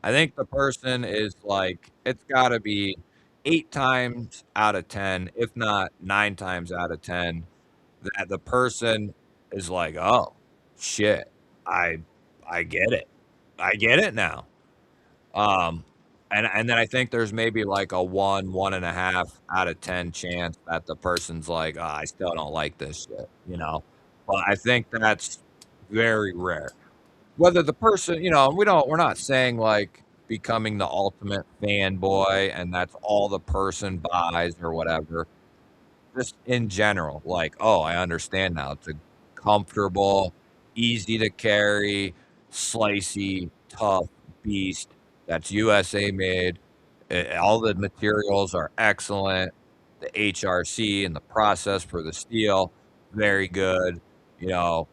I think the person is like, it's got to be 8 times out of 10, if not 9 times out of 10, that the person is like, oh, shit, I, I get it. I get it now. Um, and then I think there's maybe like a 1.5 out of 10 chance that the person's like, oh, I still don't like this shit. But I think that's very rare. Whether the person, we're not saying like becoming the ultimate fanboy and that's all the person buys or whatever. Just in general, like, oh, I understand now. It's a comfortable, easy to carry, slicey, tough beast that's USA made. All the materials are excellent. The HRC and the process for the steel, very good. You know,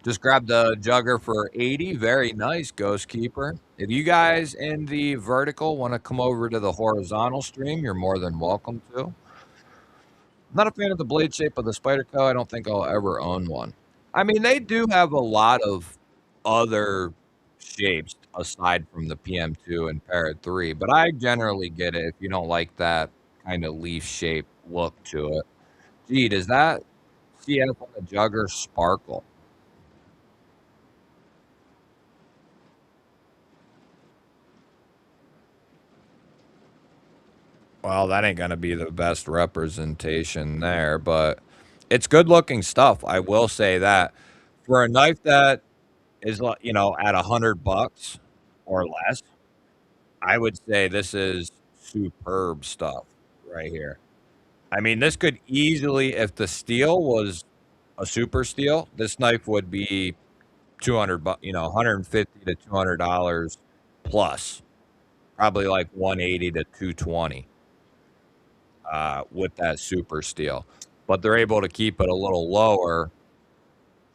Just grab the jugger for 80. Very nice, Ghost Keeper. If you guys in the vertical want to come over to the horizontal stream, you're more than welcome to. I'm not a fan of the blade shape of the Spyderco. I don't think I'll ever own one. I mean, they do have a lot of other shapes aside from the PM2 and Parrot 3, but I generally get it if you don't like that kind of leaf shape look to it. Gee, does that CF on the jugger sparkle? Well, that ain't gonna be the best representation there, but it's good looking stuff. I will say that for a knife that is, at $100 or less, I would say this is superb stuff right here. I mean, this could easily, if the steel was a super steel, this knife would be 200 bucks, 150 to $200 plus, probably like 180 to 220 with that super steel. But they're able to keep it a little lower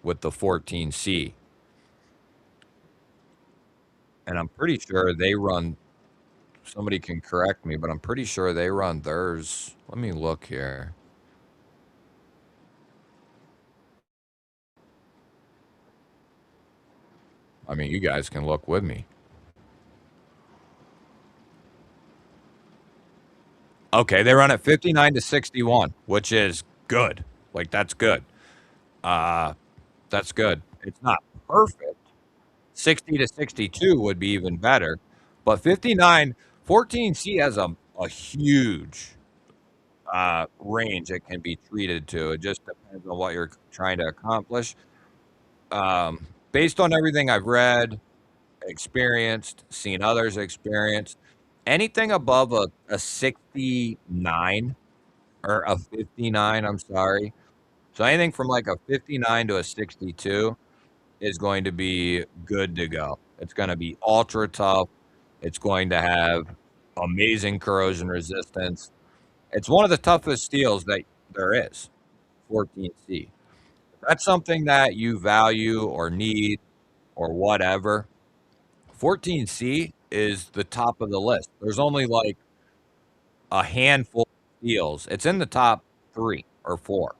with the 14C. And I'm pretty sure they run, somebody can correct me, but I'm pretty sure they run theirs. Let me look here. I mean, you guys can look with me. Okay, they run at 59 to 61, which is good. Like, that's good. Uh, that's good. It's not perfect. 60 to 62 would be even better. But 59, 14C has a huge range it can be treated to. It just depends on what you're trying to accomplish. Based on everything I've read, experienced, seen others experience, anything above a 69 or a 59, I'm sorry. So anything from like a 59 to a 62 is going to be good to go. It's going to be ultra tough. It's going to have amazing corrosion resistance. It's one of the toughest steels that there is, 14C. If that's something that you value or need or whatever, 14C is the top of the list. There's only like a handful of steels. It's in the top 3 or 4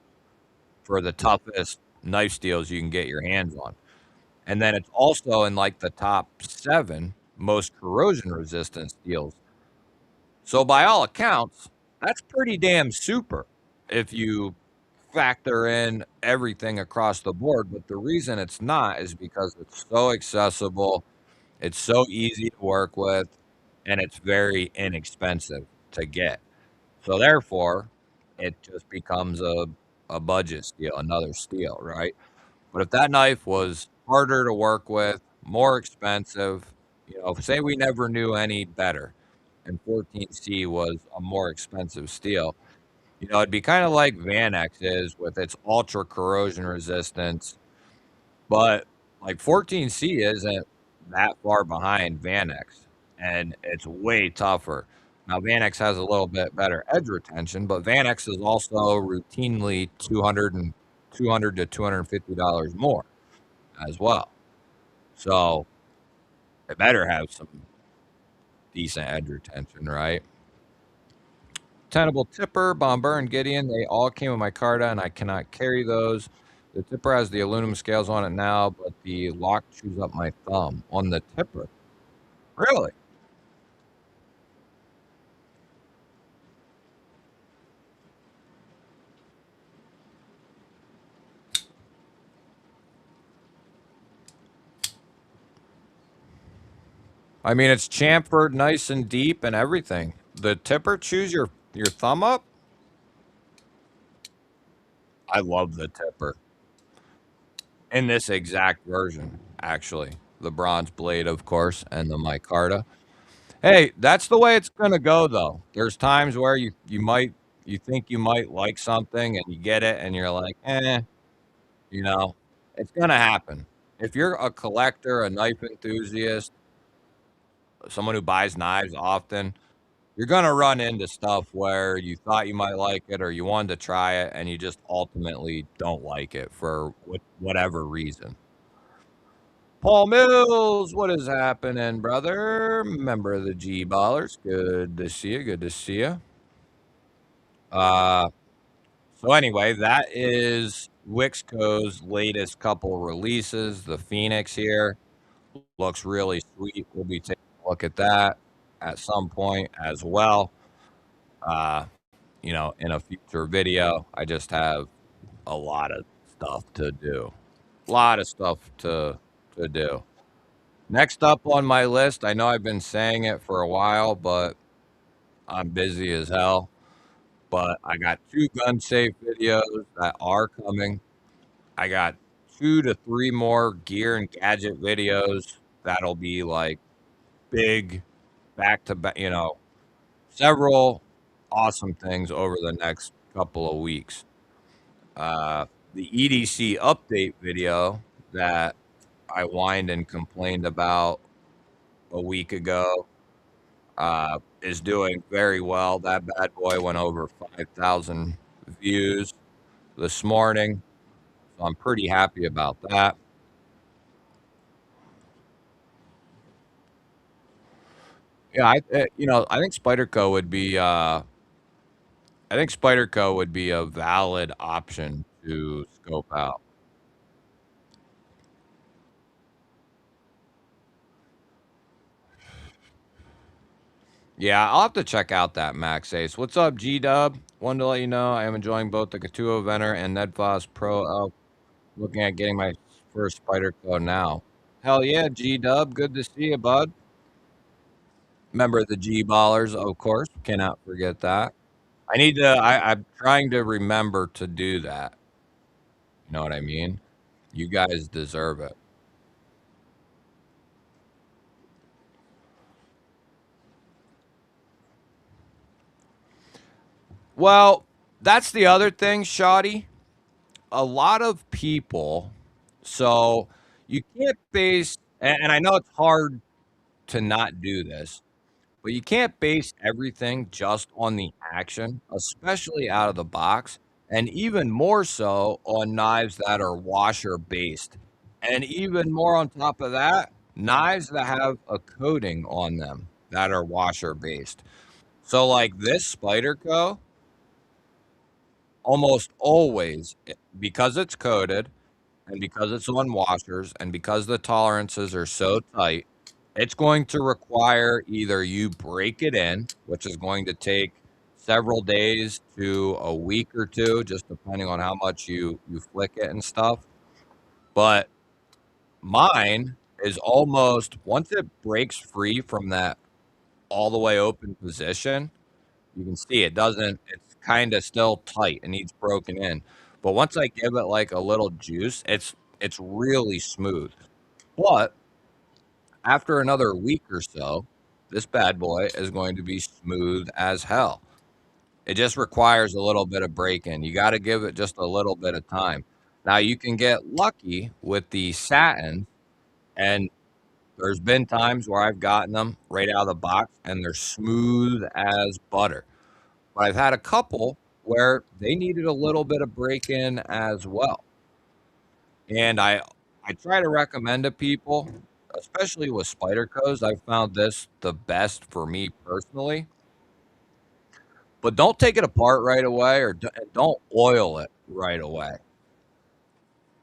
for the toughest knife steels you can get your hands on. And then it's also in like the top 7 most corrosion resistant steels. So by all accounts, that's pretty damn super if you factor in everything across the board. But the reason it's not is because it's so accessible, it's so easy to work with, and it's very inexpensive to get. So therefore, it just becomes a budget steel, another steel, right? But if that knife was harder to work with, more expensive, say we never knew any better, and 14C was a more expensive steel, it'd be kind of like Vanex is with its ultra corrosion resistance, but like 14C isn't that far behind Vanex, and it's way tougher. Now, Vanex has a little bit better edge retention, but Vanex is also routinely 200 to $250 more as well. So it better have some decent edge retention, right? Tenable tipper, bomber, and Gideon, they all came with my Carta, and I cannot carry those. The tipper has the aluminum scales on it now, but the lock chews up my thumb on the tipper. Really? I mean, it's chamfered nice and deep and everything. The tipper chews your thumb up? I love the tipper. In this exact version, actually. The bronze blade, of course, and the micarta. Hey, that's the way it's gonna go though. There's times where you think you might like something and you get it and you're like, you know, it's gonna happen. If you're a collector, a knife enthusiast, someone who buys knives often, you're gonna run into stuff where you thought you might like it or you wanted to try it and you just ultimately don't like it for whatever reason. Paul Mills, what is happening, brother? Member of the G Ballers. Good to see you. Good to see you. Uh, so anyway, that is WixCo's latest couple releases. The Phoenix here looks really sweet. We'll be taking a look at that at some point as well. Uh, in a future video. I just have a lot of stuff to do. A lot of stuff to do. Next up on my list, I know I've been saying it for a while, but I'm busy as hell. But I got 2 gun safe videos that are coming. I got 2 to 3 more gear and gadget videos that'll be like big back to back, several awesome things over the next couple of weeks. Uh, the EDC update video that I whined and complained about a week ago is doing very well. That bad boy went over 5,000 views this morning, so I'm pretty happy about that. Yeah, I think Spyderco would be. I think Spyderco would be a valid option to scope out. Yeah, I'll have to check out that Max Ace. What's up, G Dub? Wanted to let you know I am enjoying both the Katuo Venner and Nedfos Pro Elk. Looking at getting my first Spyderco now. Hell yeah, G Dub. Good to see you, bud. Member of the G Ballers, of course. Cannot forget that. I'm trying to remember to do that. You know what I mean? You guys deserve it. Well, that's the other thing, Shoddy. A lot of people, so you can't base, and I know it's hard to not do this, but you can't base everything just on the action, especially out of the box, and even more so on knives that are washer based. And even more on top of that, knives that have a coating on them that are washer based. So, like this Spyderco, almost always, because it's coated and because it's on washers and because the tolerances are so tight, it's going to require either you break it in, which is going to take several days to a week or two, just depending on how much you flick it and stuff. But mine is almost once it breaks free from that all the way open position, you can see it doesn't, it's kind of still tight and needs broken in. But once I give it like a little juice, it's really smooth. But after another week or so, this bad boy is going to be smooth as hell. It just requires a little bit of break in. You got to give it just a little bit of time. Now you can get lucky with the satin, and there's been times where I've gotten them right out of the box and they're smooth as butter. But I've had a couple where they needed a little bit of break in as well. And I try to recommend to people, especially with Spydercos, I found this the best for me personally. But don't take it apart right away or don't oil it right away.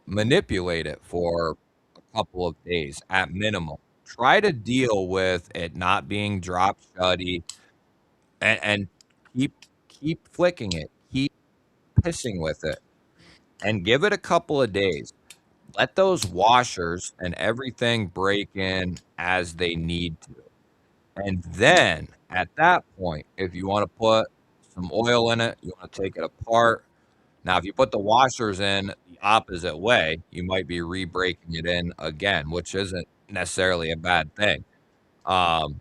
Manipulate it for a couple of days at minimum. Try to deal with it not being drop shutty and keep flicking it. Keep pissing with it and give it a couple of days. Let those washers and everything break in as they need to. And then at that point, if you want to put some oil in it, you want to take it apart. Now, if you put the washers in the opposite way, you might be re-breaking it in again, which isn't necessarily a bad thing. Um,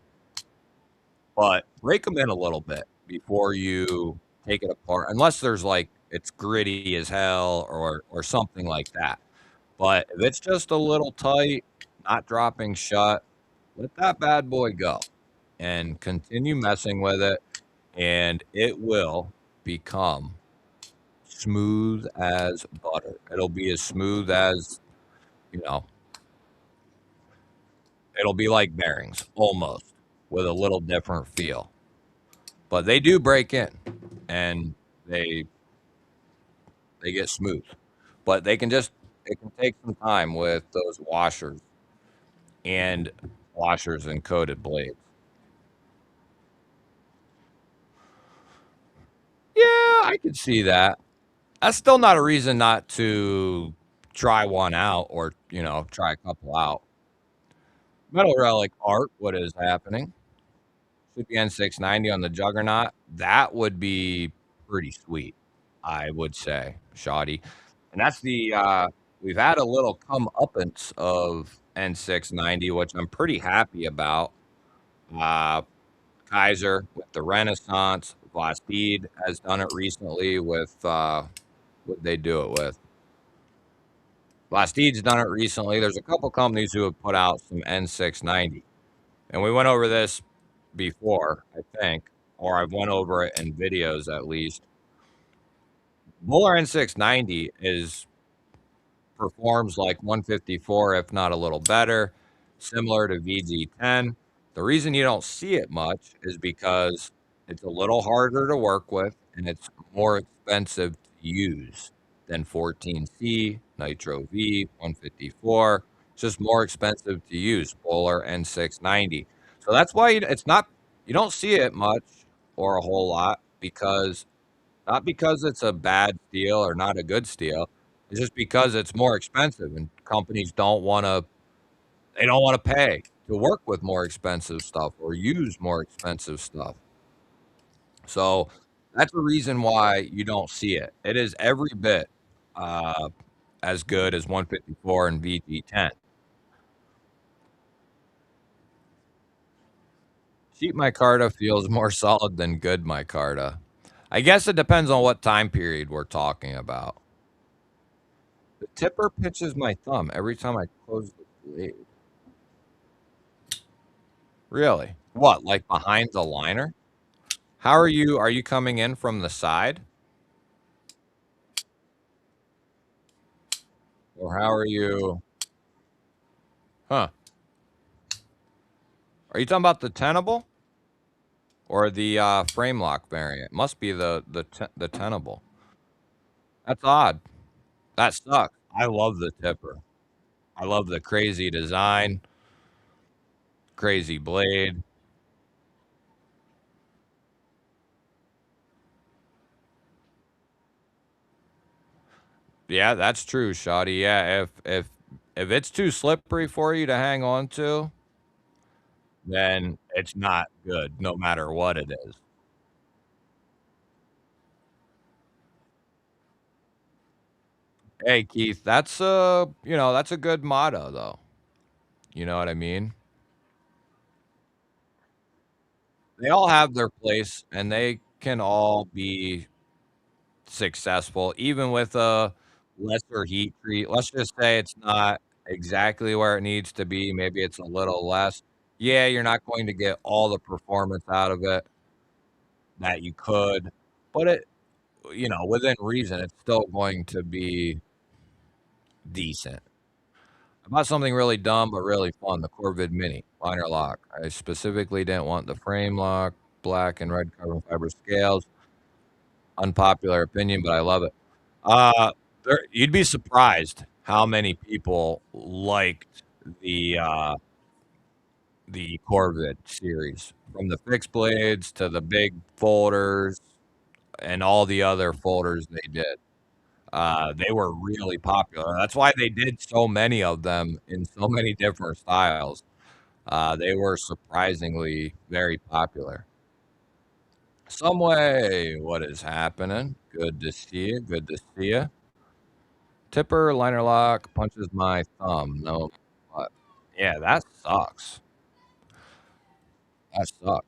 but break them in a little bit before you take it apart, unless there's like it's gritty as hell or something like that. But if it's just a little tight, not dropping shut, let that bad boy go and continue messing with it, and it will become smooth as butter. It'll be as smooth as, you know, It'll be like bearings, almost, with a little different feel. But they do break in, and they they get smooth. But they can just it can take some time with those and washers and coated blades. Yeah, I could see that. That's still not a reason not to try one out or, try a couple out. Metal Relic Art, what is happening? Should be N690 on the Juggernaut. That would be pretty sweet, I would say, shoddy. And that's we've had a little comeuppance of N690, which I'm pretty happy about. Uh, Kaiser with the Renaissance. Vlasteed has done it recently with, what they do it with? Vlasteed's done it recently. There's a couple companies who have put out some N690. And we went over this before, I think, or I've went over it in videos at least. Bowler N690 is performs like 154, if not a little better, similar to VG10. The reason you don't see it much is because it's a little harder to work with and it's more expensive to use than 14C, Nitro V, 154. It's just more expensive to use, Bowler N690. So that's why you don't see it much or a whole lot because not because it's a bad steel or not a good steel. It's just because it's more expensive and companies they don't wanna pay to work with more expensive stuff or use more expensive stuff. So, that's the reason why you don't see it. It is every bit, uh, as good as 154 and VG10. Cheap micarta feels more solid than good micarta. I guess it depends on what time period we're talking about. The tipper pinches my thumb every time I close the blade. Really? What, like behind the liner? Are you coming in from the side? Or how are you Huh. Are you talking about the tenable or the, frame lock variant? Must be the tenable. That's odd. That sucks. I love the tipper. I love the crazy design, crazy blade. Yeah, that's true, Shoddy. Yeah, if it's too slippery for you to hang on to, then it's not good no matter what it is. Hey, Keith, that's a good motto though. You know what I mean? They all have their place and they can all be successful even with a lesser heat treat. Let's just say it's not exactly where it needs to be, maybe it's a little less. Yeah, you're not going to get all the performance out of it that you could, but within reason, it's still going to be decent. I bought something really dumb but really fun, the Corvid Mini liner lock. I specifically didn't want the frame lock, black and red carbon fiber scales. Unpopular opinion, but I love it. Uh, you'd be surprised how many people liked the uh, the Corvid series, from the fixed blades to the big folders and all the other folders they did. They were really popular. That's why they did so many of them in so many different styles. They were surprisingly very popular. Some way, what is happening? Good to see you. Good to see you. Tipper liner lock punches my thumb. No, what? Yeah, that sucks. That sucks.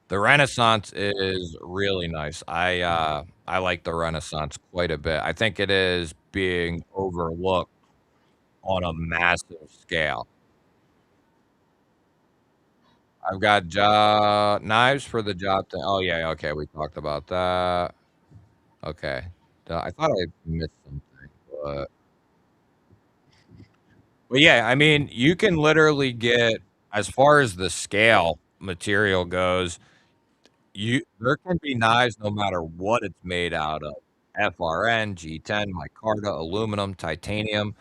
The Renaissance is really nice. I like the Renaissance quite a bit. I think it is being overlooked on a massive scale. I've got knives for the job thing. Oh yeah, okay, we talked about that. Okay. I thought I missed something, but But yeah, I mean, you can literally get as far as the scale material goes, you there can be knives no matter what it's made out of. FRN, G10, micarta, aluminum, titanium,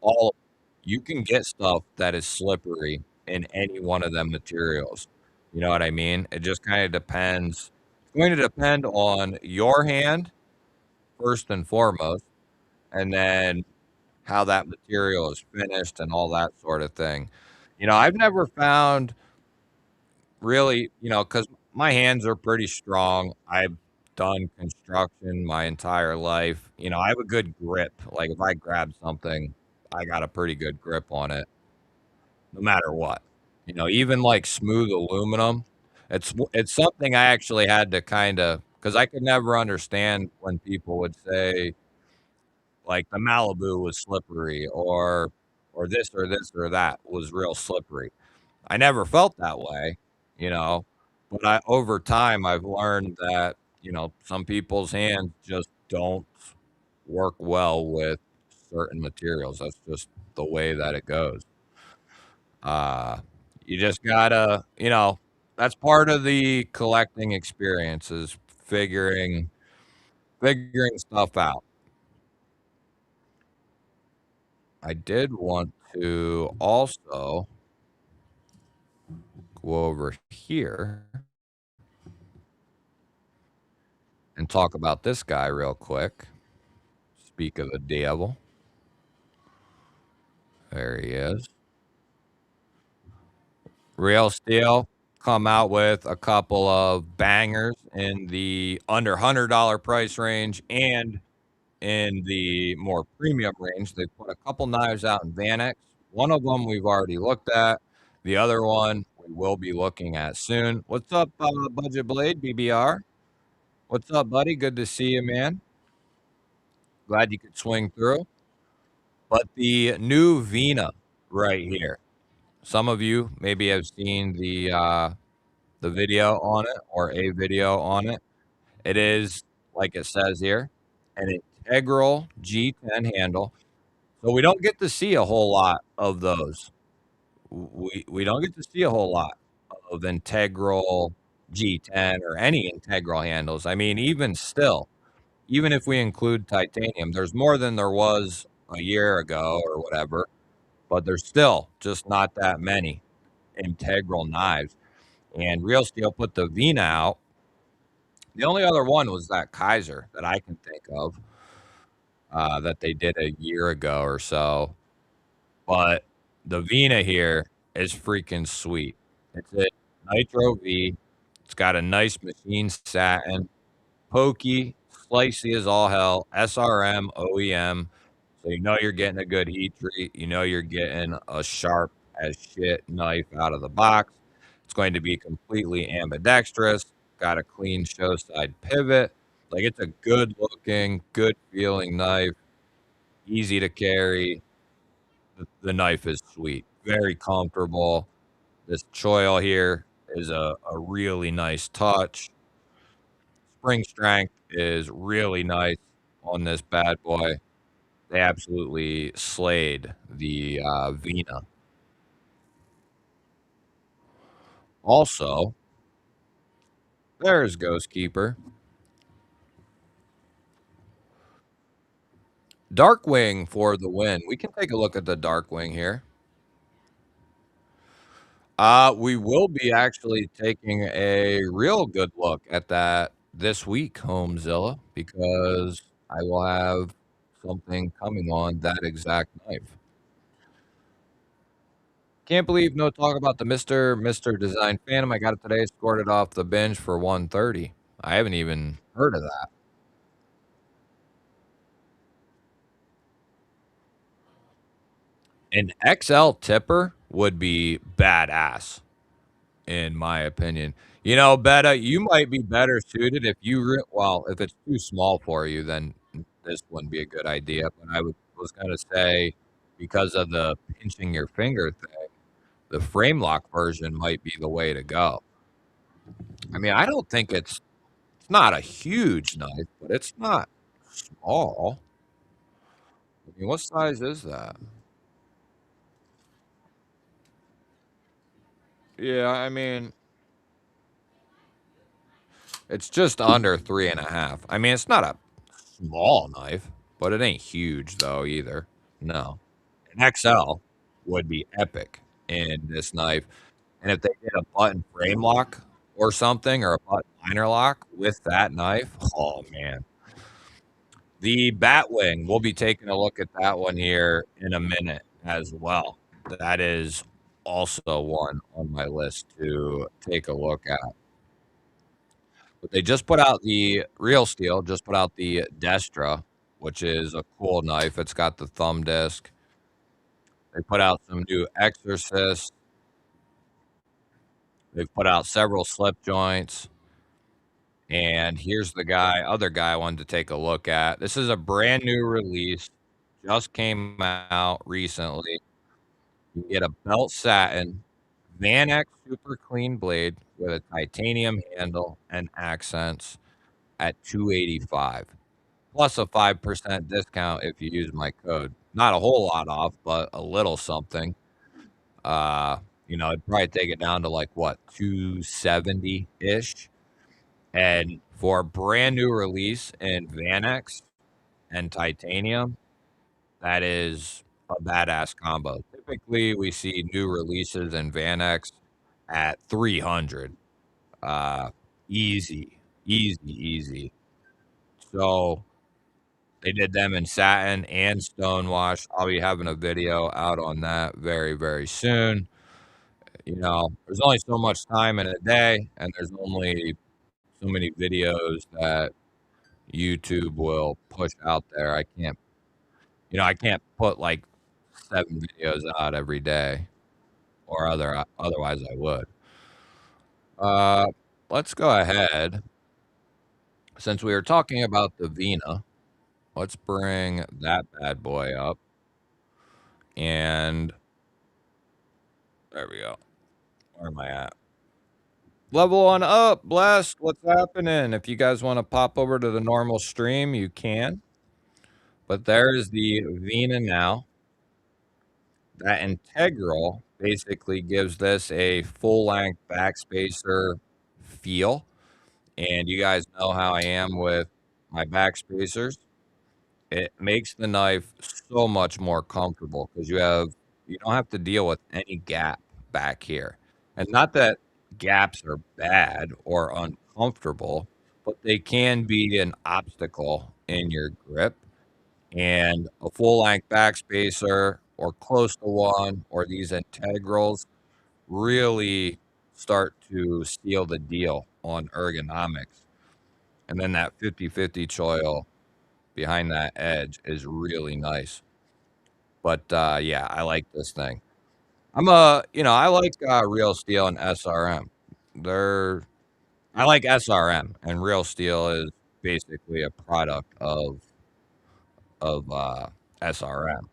all you can get stuff that is slippery in any one of them materials. You know what I mean? It just kind of depends. It's going to depend on your hand first and foremost, and then how that material is finished and all that sort of thing. I've never found really, because my hands are pretty strong. I've done construction my entire life. I have a good grip. Like if I grab something, I got a pretty good grip on it, no matter what. Even like smooth aluminum. It's something I actually had to kind of because I could never understand when people would say like the Malibu was slippery or this or that was real slippery. I never felt that way, you know, but over time I've learned that, some people's hands just don't work well with certain materials. That's just the way that it goes. Uh, you just gotta, that's part of the collecting experience is figuring stuff out. I did want to also go over here and talk about this guy real quick. Speak of the devil. There he is. Real Steel come out with a couple of bangers in the under $100 price range and in the more premium range. They put a couple knives out in Vanex. One of them we've already looked at. The other one we will be looking at soon. What's up, Budget Blade BBR? What's up, buddy? Good to see you, man. Glad you could swing through. But the new Vina right here. Some of you maybe have seen the video on it or a video on it. It is like it says here, an integral G10 handle. So we don't get to see a whole lot of those. We don't get to see a whole lot of integral G10 or any integral handles. I mean, even still, even if we include titanium, there's more than there was a year ago or whatever, but there's still just not that many integral knives. And Real Steel put the Vina out. The only other one was that Kaiser that I can think of that they did a year ago or so. But the Vina here is freaking sweet. It's a Nitro V. It's got a nice machine satin, pokey, slicey as all hell, SRM, OEM. So you know you're getting a good heat treat. You know you're getting a sharp as shit knife out of the box. It's going to be completely ambidextrous. Got a clean show side pivot. Like it's a good looking, good feeling knife. Easy to carry. The knife is sweet. Very comfortable. This choil here is a really nice touch. Spring strength is really nice on this bad boy. They absolutely slayed the Vina. Also, there's Ghost Keeper. Darkwing for the win. We can take a look at the Darkwing here. We will be actually taking a real good look at that this week, Homezilla, because I will have something coming on that exact knife. Can't believe no talk about the Mr. Design Phantom. I got it today, scored it off the bench for 130. I haven't even heard of that. An XL tipper would be badass, in my opinion. Betta, you might be better suited if well, if it's too small for you, then this wouldn't be a good idea. But was gonna say because of the pinching your finger thing, the frame lock version might be the way to go. I mean, I don't think it's not a huge knife, but it's not small. I mean, what size is that? Yeah, I mean, it's just under 3.5. I mean, it's not a small knife, but it ain't huge though either. No. An XL would be epic in this knife. And if they did a button frame lock or something, or a button liner lock with that knife, oh man. The Batwing, we'll be taking a look at that one here in a minute as well. That is also one on my list to take a look at. But they just put out the Real Steel, just put out the Destra, which is a cool knife. It's got the thumb disc. They put out some new Exorcists. They've put out several slip joints. And here's the other guy I wanted to take a look at. This is a brand new release, just came out recently. You get a belt satin Van X super clean blade with a titanium handle and accents at 285 plus a 5% discount if you use my code. Not a whole lot off, but a little something. Uh, I'd probably take it down to like what, 270 ish. And for a brand new release in Vanex and titanium, that is a badass combo. Typically, we see new releases in Vanex at 300. Uh, easy, easy, easy. So they did them in satin and stonewash. I'll be having a video out on that very, very soon. There's only so much time in a day, and there's only so many videos that YouTube will push out there. I can't put like 7 videos out every day, or otherwise I would. Uh, let's go ahead. Since we were talking about the Vina, let's bring that bad boy up. And there we go. Where am I at? Level on up, blessed. What's happening? If you guys want to pop over to the normal stream, you can. But there's the Vina now. That integral basically gives this a full length backspacer feel. And you guys know how I am with my backspacers. It makes the knife so much more comfortable because you don't have to deal with any gap back here. And not that gaps are bad or uncomfortable, but they can be an obstacle in your grip. And a full length backspacer or close to one or these integrals really start to seal the deal on ergonomics. And then that 50/50 choil behind that edge is really nice. But yeah, I like this thing. I like Real Steel and SRM. They're I like SRM, and Real Steel is basically a product of SRM.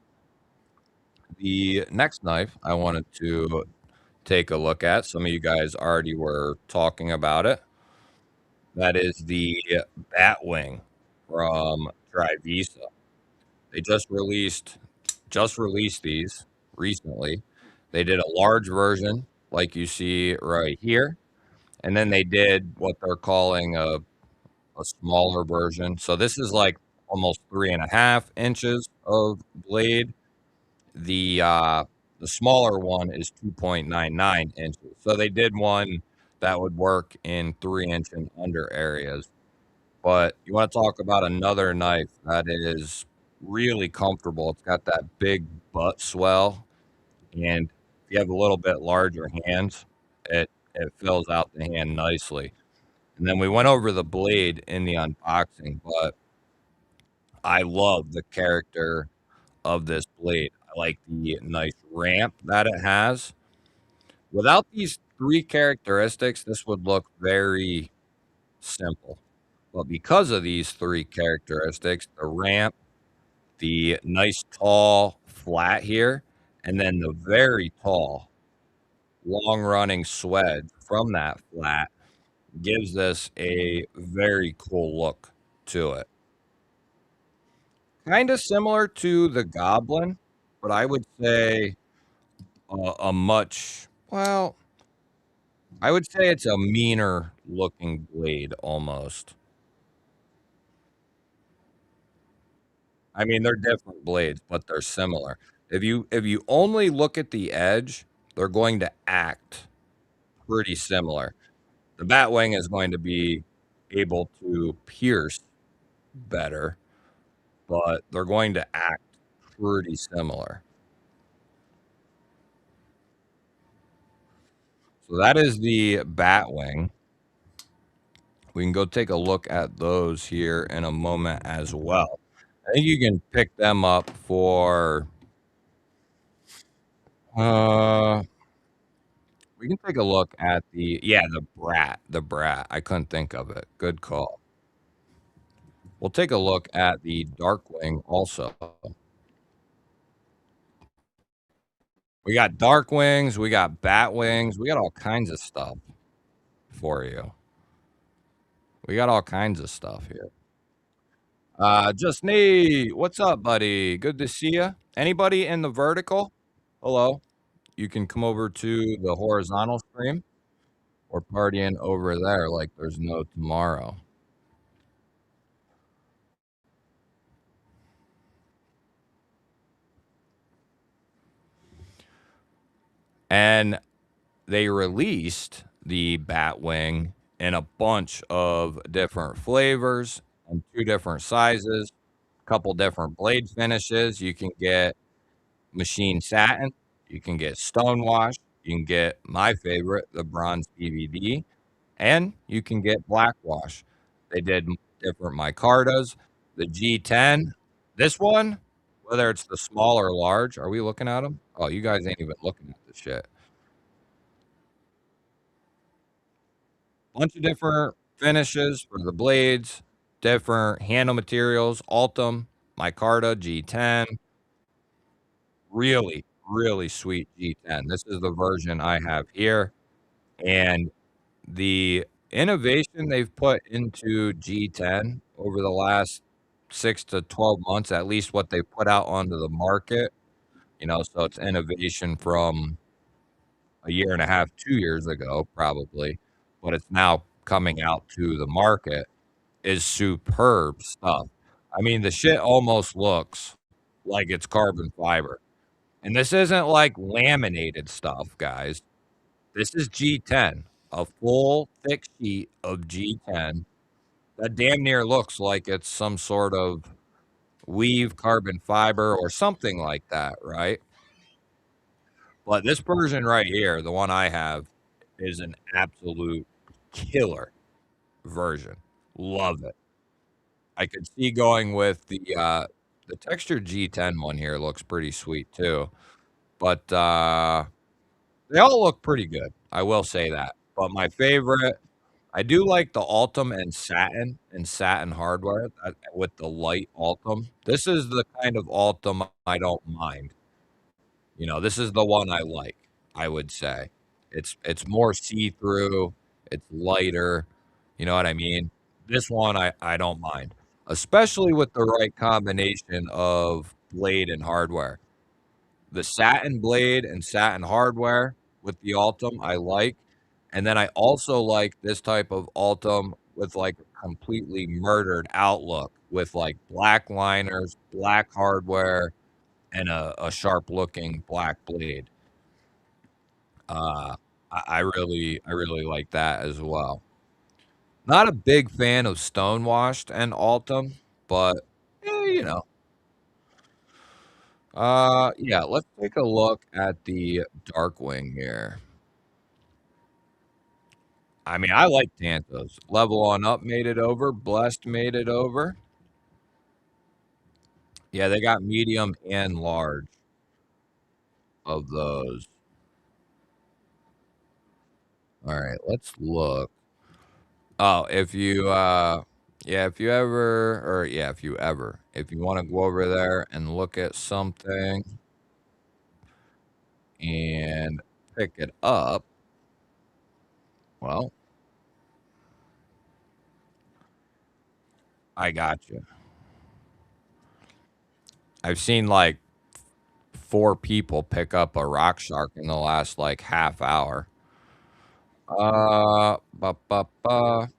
The next knife I wanted to take a look at. Some of you guys already were talking about it. That is the Batwing from Trivisa. They just released these recently. They did a large version, like you see right here, and then they did what they're calling a smaller version. So this is like almost 3.5 inches of blade. The smaller one is 2.99 inches. So they did one that would work in 3 inch and under areas. But you want to talk about another knife that is really comfortable. It's got that big butt swell, and if you have a little bit larger hands, it fills out the hand nicely. And then we went over the blade in the unboxing, but I love the character of this blade. I like the nice ramp that it has. Without these three characteristics, this would look very simple. But because of these three characteristics, the ramp, the nice tall flat here, and then the very tall long running swedge from that flat gives this a very cool look to it. Kind of similar to the Goblin, but I would say a much, well, I would say it's a meaner looking blade almost. I mean, they're different blades, but they're similar. If you only look at the edge, they're going to act pretty similar. The Batwing is going to be able to pierce better, but they're going to act pretty similar. So that is the Batwing. We can go take a look at those here in a moment as well. I think you can pick them up for uh we can take a look at the Brat. I couldn't think of it. Good call. We'll take a look at the Darkwing also. We got Darkwings, we got Batwings, we got all kinds of stuff for you. We got all kinds of stuff here. Just Nate, what's up, buddy? Good to see you. Anybody in the vertical? Hello. You can come over to the horizontal stream or partying over there like there's no tomorrow. And they released the Batwing in a bunch of different flavors and 2 different sizes, a couple different blade finishes. You can get machine satin, you can get stonewash, you can get my favorite, the bronze PVD, and you can get black wash. They did different micartas, the G10. This one, whether it's the small or large, are we looking at them? Oh, you guys ain't even looking at this shit. Bunch of different finishes for the blades, different handle materials, Altum, micarta, G10. Really, really sweet G10. This is the version I have here, and the innovation they've put into G10 over the last 6 to 12 months, at least what they put out onto the market, so it's innovation from a year and a half, 2 years ago, probably, but it's now coming out to the market, is superb stuff. I mean, the shit almost looks like it's carbon fiber. And this isn't like laminated stuff, guys. This is G10, a full thick sheet of G10 that damn near looks like it's some sort of weave carbon fiber or something like that, right? But this version right here, the one I have, is an absolute killer version. Love it. I could see going with the textured G10 one here looks pretty sweet too. But they all look pretty good. I will say that. But my favorite, I do like the Altum and satin hardware with the light Altum. This is the kind of Altum I don't mind. This is the one I like, I would say. It's more see-through, it's lighter, you know what I mean? This one I don't mind, especially with the right combination of blade and hardware. The satin blade and satin hardware with the Altum, I like, and then I also like this type of Altum with, like, a completely murdered outlook with, like, black liners, black hardware, and a sharp-looking black blade. I really like that as well. Not a big fan of stonewashed and Altum, but, you know. Yeah, let's take a look at the Darkwing here. I mean, I like Tantos. Level on Up made it over. Blessed made it over. Yeah, they got medium and large of those. All right, let's look. Oh, if you want to go over there and look at something and pick it up, well, I got you. I've seen like 4 people pick up a rock shark in the last like half hour. Ba, ba, ba.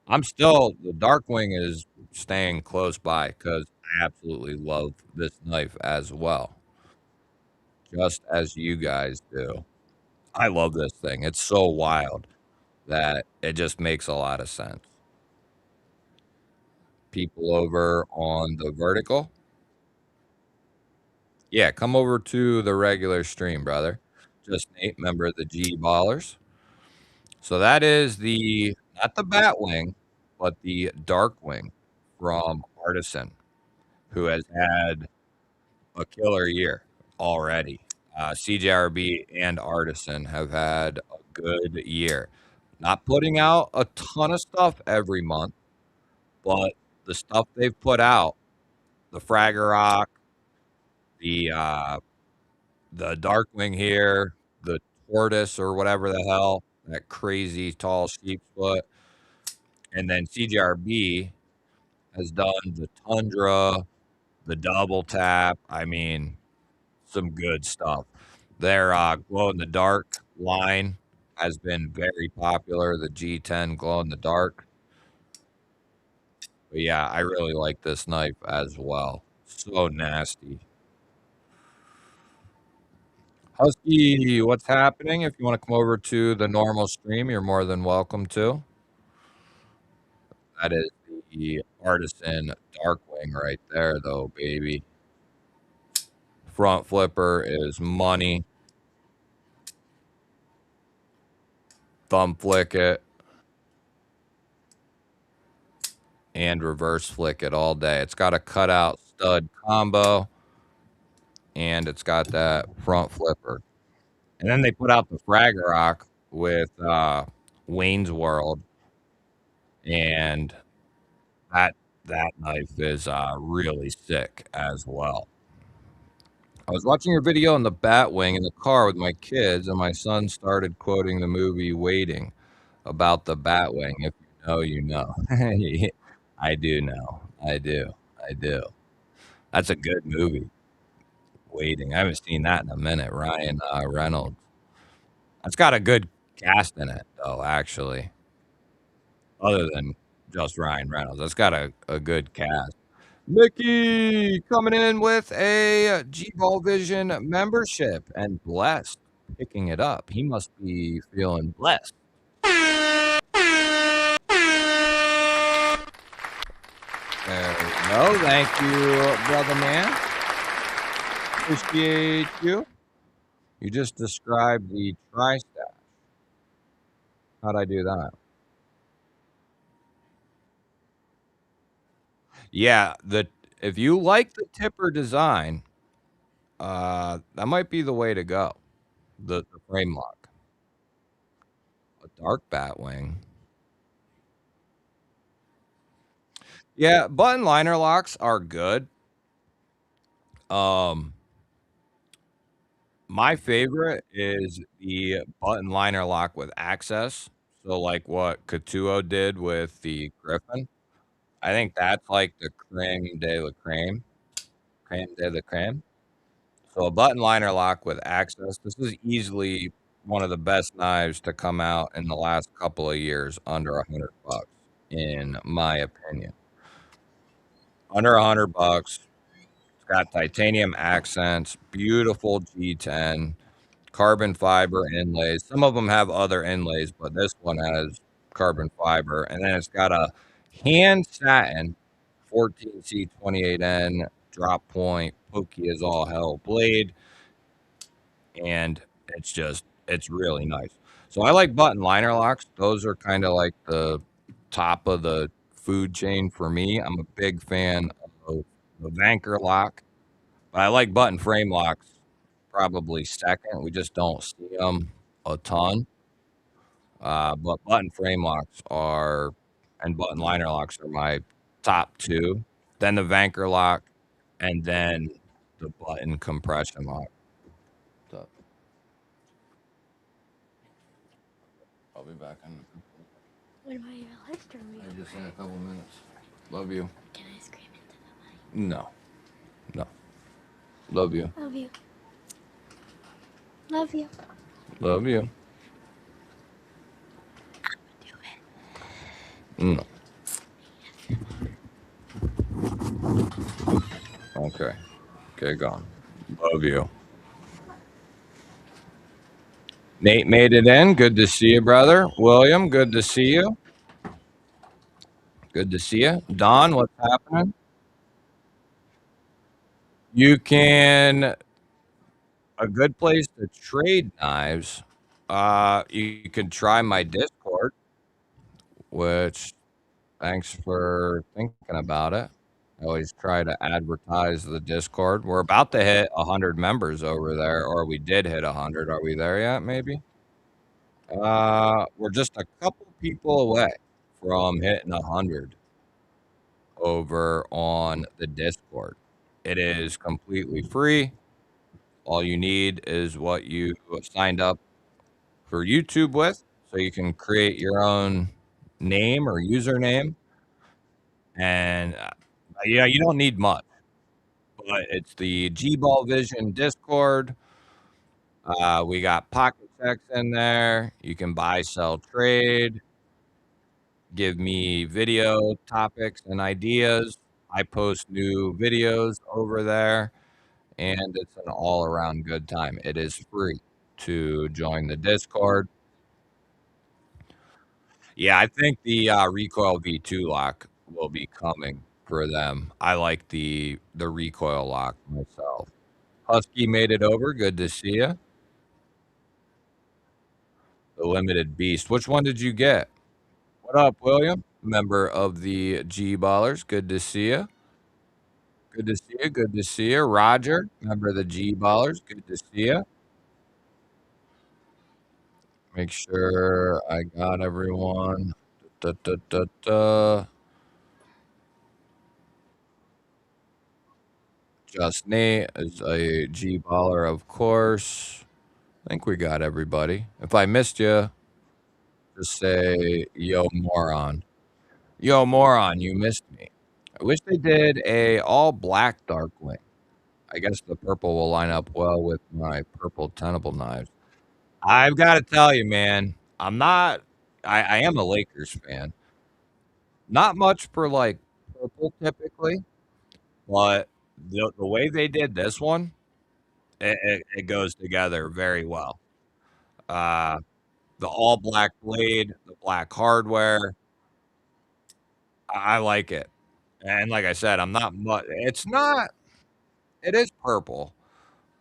I'm still the Darkwing is staying close by because I absolutely love this knife as well, just as you guys do. I love this thing. It's so wild that it just makes a lot of sense. People over on the vertical, yeah, come over to the regular stream, brother. Just Nate, member of the G Ballers. So that is the not the Batwing, but the Darkwing from Artisan, who has had a killer year already. CJRB and Artisan have had a good year. Not putting out a ton of stuff every month, but the stuff they've put out, the Fragger Rock, the uh, the Darkwing here, the Tortoise or whatever the hell, that crazy tall sheep's foot, and then CJRB has done the Tundra, the Double Tap. I mean, some good stuff. Their glow in the dark line has been very popular. The G10 glow in the dark. But yeah, I really like this knife as well. So nasty. Husky, what's happening? If you want to come over to the normal stream, you're more than welcome to. That is the Artisan Darkwing right there, though, baby. Front flipper is money. Thumb flick it and reverse flick it all day. It's got a cutout stud combo and it's got that front flipper. And then they put out the Fragger Rock with Wayne's World, and that that knife is really sick as well. I was watching your video on the Batwing in the car with my kids, and my son started quoting the movie Waiting about the Batwing. If you know, you know. I do know. I do. I do. That's a good movie. Waiting. I haven't seen that in a minute. Ryan Reynolds. That's got a good cast in it, though, actually, other than just Ryan Reynolds. That's got a good cast. Mickey coming in with a GBall Vision membership and blessed picking it up. He must be feeling blessed. There we go. Thank you, brother man. Appreciate you. You just described the tri-stack. How'd I do that? Yeah, the if you like the tipper design, that might be the way to go. The frame lock. A dark batwing. Yeah, button liner locks are good. Um, my favorite is the button liner lock with access. So like what Katuo did with the Griffin. I think that's like the creme de la creme. Creme de la creme. So a button liner lock with access. This is easily one of the best knives to come out in the last couple of years under $100, in my opinion. Under $100. It's got titanium accents, beautiful G10, carbon fiber inlays. Some of them have other inlays, but this one has carbon fiber. And then it's got a hand satin 14C28N drop point, pokey as all hell blade. And it's really nice. So I like button liner locks. Those are kind of like the top of the food chain for me. I'm a big fan of the Vanker lock. But I like button frame locks probably second. We just don't see them a ton. But button frame locks are and button liner locks are my top two. Then the Vanker lock, and then the button compression lock. So I'll be back in. What about your live stream? Just in a couple minutes. Love you. Can I scream into the mic? No. No. Love you. Love you. Love you. Love you. No. Okay. Okay, gone. Love you. Nate made it in. Good to see you, brother. William, good to see you. Good to see you. Don, what's happening? You can a good place to trade knives. You can try my Discord, which thanks for thinking about it. I always try to advertise the Discord. We're about to hit 100 members over there, or we did hit 100. Are we there yet? Maybe. We're just a couple people away from hitting 100 over on the Discord. It is completely free. All you need is what you signed up for YouTube with, so you can create your own name or username. And yeah, you don't need much, but it's the GBall Vision Discord. We got pocket checks in there. You can buy, sell, trade, give me video topics and ideas. I post new videos over there, and it's an all around good time. It is free to join the Discord. Yeah, I think the recoil V2 lock will be coming for them. I like the recoil lock myself. Husky made it over. Good to see you. The limited beast. Which one did you get? What up, William? Member of the G Ballers. Good to see you. Good to see you. Good to see you. Roger, member of the G Ballers. Good to see you. Make sure I got everyone. Da, da, da, da. Just Nate is a G baller, of course. I think we got everybody. If I missed you, just say yo moron. Yo moron, you missed me. I wish they did a all black Darkwing. I guess the purple will line up well with my purple tenable knives. I've got to tell you, man, I'm not. I am a Lakers fan. Not much for like purple typically, but the way they did this one, it goes together very well. Uh, the all black blade, the black hardware, I like it. And like I said, I'm not much. It's not. It is purple,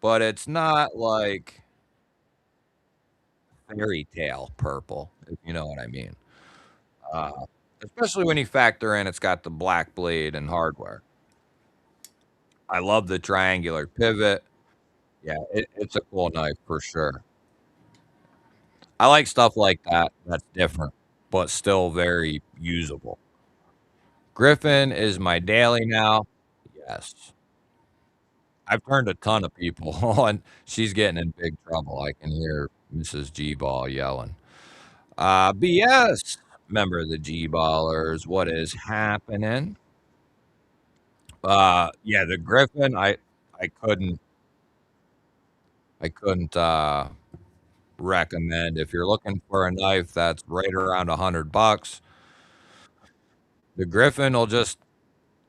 but it's not like fairy tale purple, if you know what I mean. Uh, Especially when you factor in it's got the black blade and hardware. I love the triangular pivot. Yeah, it's a cool knife for sure. I like stuff like that that's different, but still very usable. Griffin is my daily now. Yes. I've turned a ton of people on. She's getting in big trouble. I can hear Mrs. G Ball yelling. BS, member of the G Ballers. What is happening? Yeah, the Griffin. I couldn't. I couldn't recommend if you're looking for a knife that's right around $100. The Griffin will just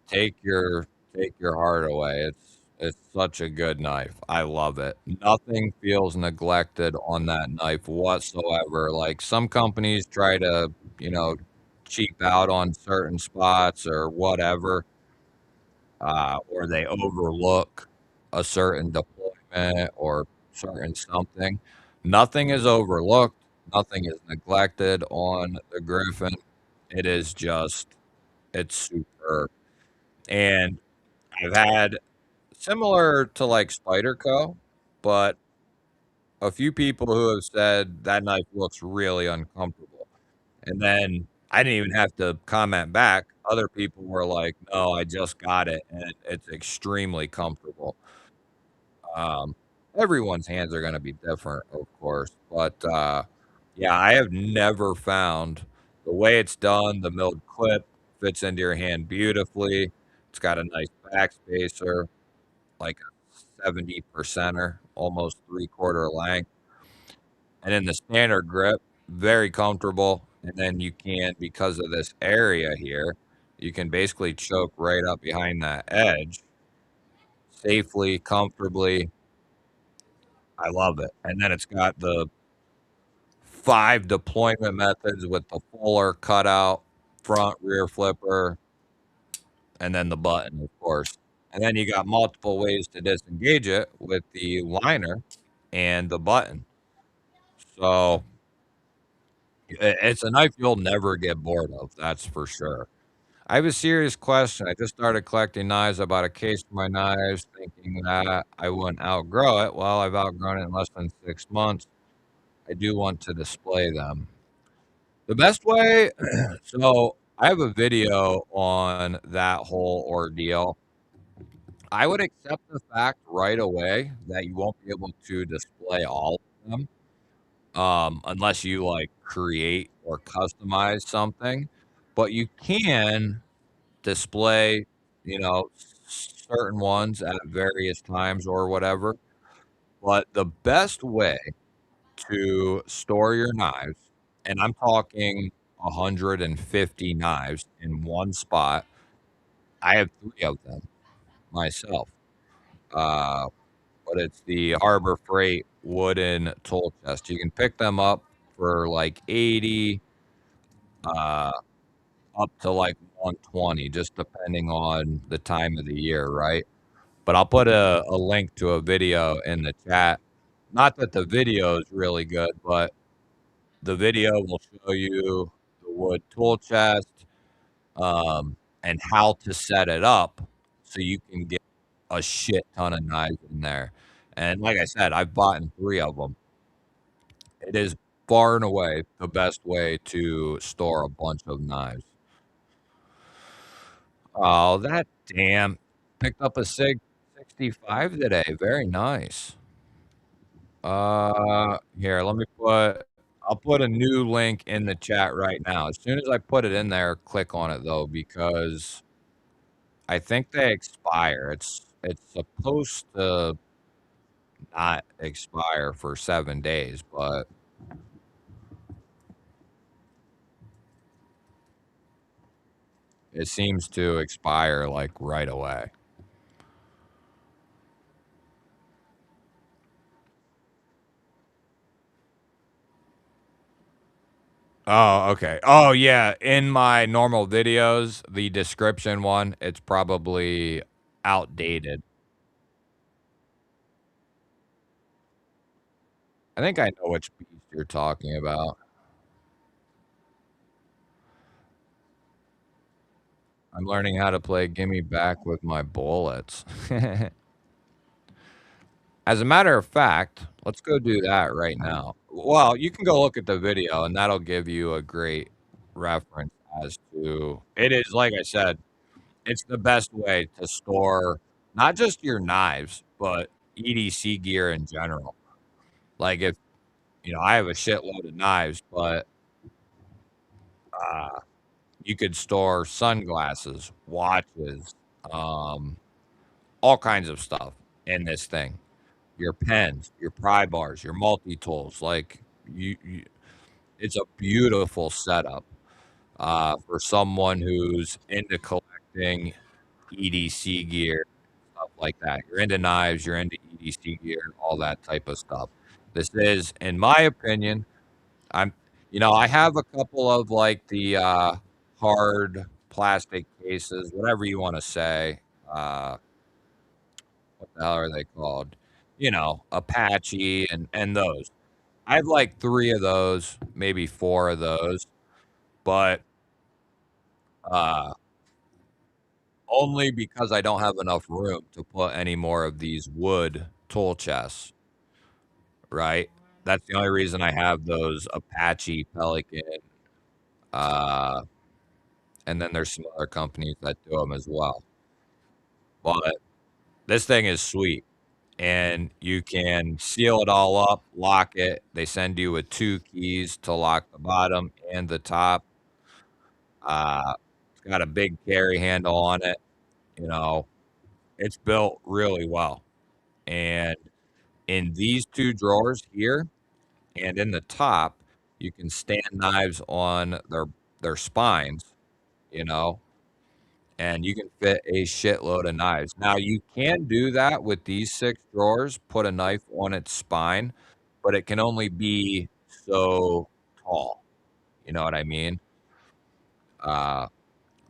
take your take your heart away. It's such a good knife. I love it. Nothing feels neglected on that knife whatsoever. Like some companies try to, you know, cheap out on certain spots or whatever, or they overlook a certain deployment or certain something. Nothing is overlooked. Nothing is neglected on the Griffin. It is just, it's superb. And I've had similar to like Spyderco, but a few people who have said that knife looks really uncomfortable. And then I didn't even have to comment back. Other people were like, "No, I just got it, and it's extremely comfortable." Um, Everyone's hands are going to be different, of course, but yeah, I have never found the way it's done. The milled clip fits into your hand beautifully. It's got a nice back spacer, like a 70 percenter, almost three-quarter length. And in the standard grip, very comfortable. and then you can, because of this area here, you can basically choke right up behind that edge safely, comfortably. I love it. And then it's got the 5 deployment methods with the fuller cutout, front, rear flipper, and then the button, of course. And then you got multiple ways to disengage it with the liner and the button. So it's a knife you'll never get bored of, that's for sure. I have a serious question. I just started collecting knives. I bought a case for my knives, thinking that I wouldn't outgrow it. Well, I've outgrown it in less than 6 months. I do want to display them. The best way, so I have a video on that whole ordeal. I would accept the fact right away that you won't be able to display all of them, unless you like create or customize something, but you can display, certain ones at various times or whatever. But the best way to store your knives, and I'm talking 150 knives in one spot. I have 3 of them myself. Uh, but it's the Harbor Freight wooden tool chest. You can pick them up for like 80, uh, up to like 120, just depending on the time of the year, right? But I'll put a link to a video in the chat. Not that the video is really good, but the video will show you the wood tool chest, and how to set it up so you can get a shit ton of knives in there. And like I said, I've bought 3 of them. It is far and away the best way to store a bunch of knives. Oh, that damn. Picked up a SIG 65 today. Very nice. Here, I'll put a new link in the chat right now. As soon as I put it in there, click on it though, because I think they expire. It's supposed to not expire for 7 days, but it seems to expire like right away. Oh, okay. Oh, yeah. In my normal videos, the description one, it's probably outdated. I think I know which beast you're talking about. I'm learning how to play Gimme Back with my bullets. As a matter of fact, let's go do that right now. Well, you can go look at the video, and that'll give you a great reference as to it is, like I said, it's the best way to store not just your knives, but EDC gear in general. Like if, I have a shitload of knives, but uh, you could store sunglasses, watches, um, all kinds of stuff in this thing. Your pens, your pry bars, your multi tools. Like you, it's a beautiful setup for someone who's into collecting EDC gear, stuff like that. You're into knives, you're into EDC gear, all that type of stuff. This is, in my opinion, I'm, I have a couple of like the hard plastic cases, whatever you want to say. Uh, what the hell are they called? Apache and those. I have like 3 of those, maybe 4 of those, but uh, only because I don't have enough room to put any more of these wood tool chests, right? That's the only reason I have those Apache Pelican, uh, and then there's some other companies that do them as well. But this thing is sweet, and you can seal it all up, lock it. They send you with 2 keys to lock the bottom and the top. It's got a big carry handle on it. You know, it's built really well. And in these 2 drawers here and in the top, you can stand knives on their spines, you know, and you can fit a shitload of knives. Now, you can do that with these 6 drawers, put a knife on its spine, but it can only be so tall, you know what I mean? Uh,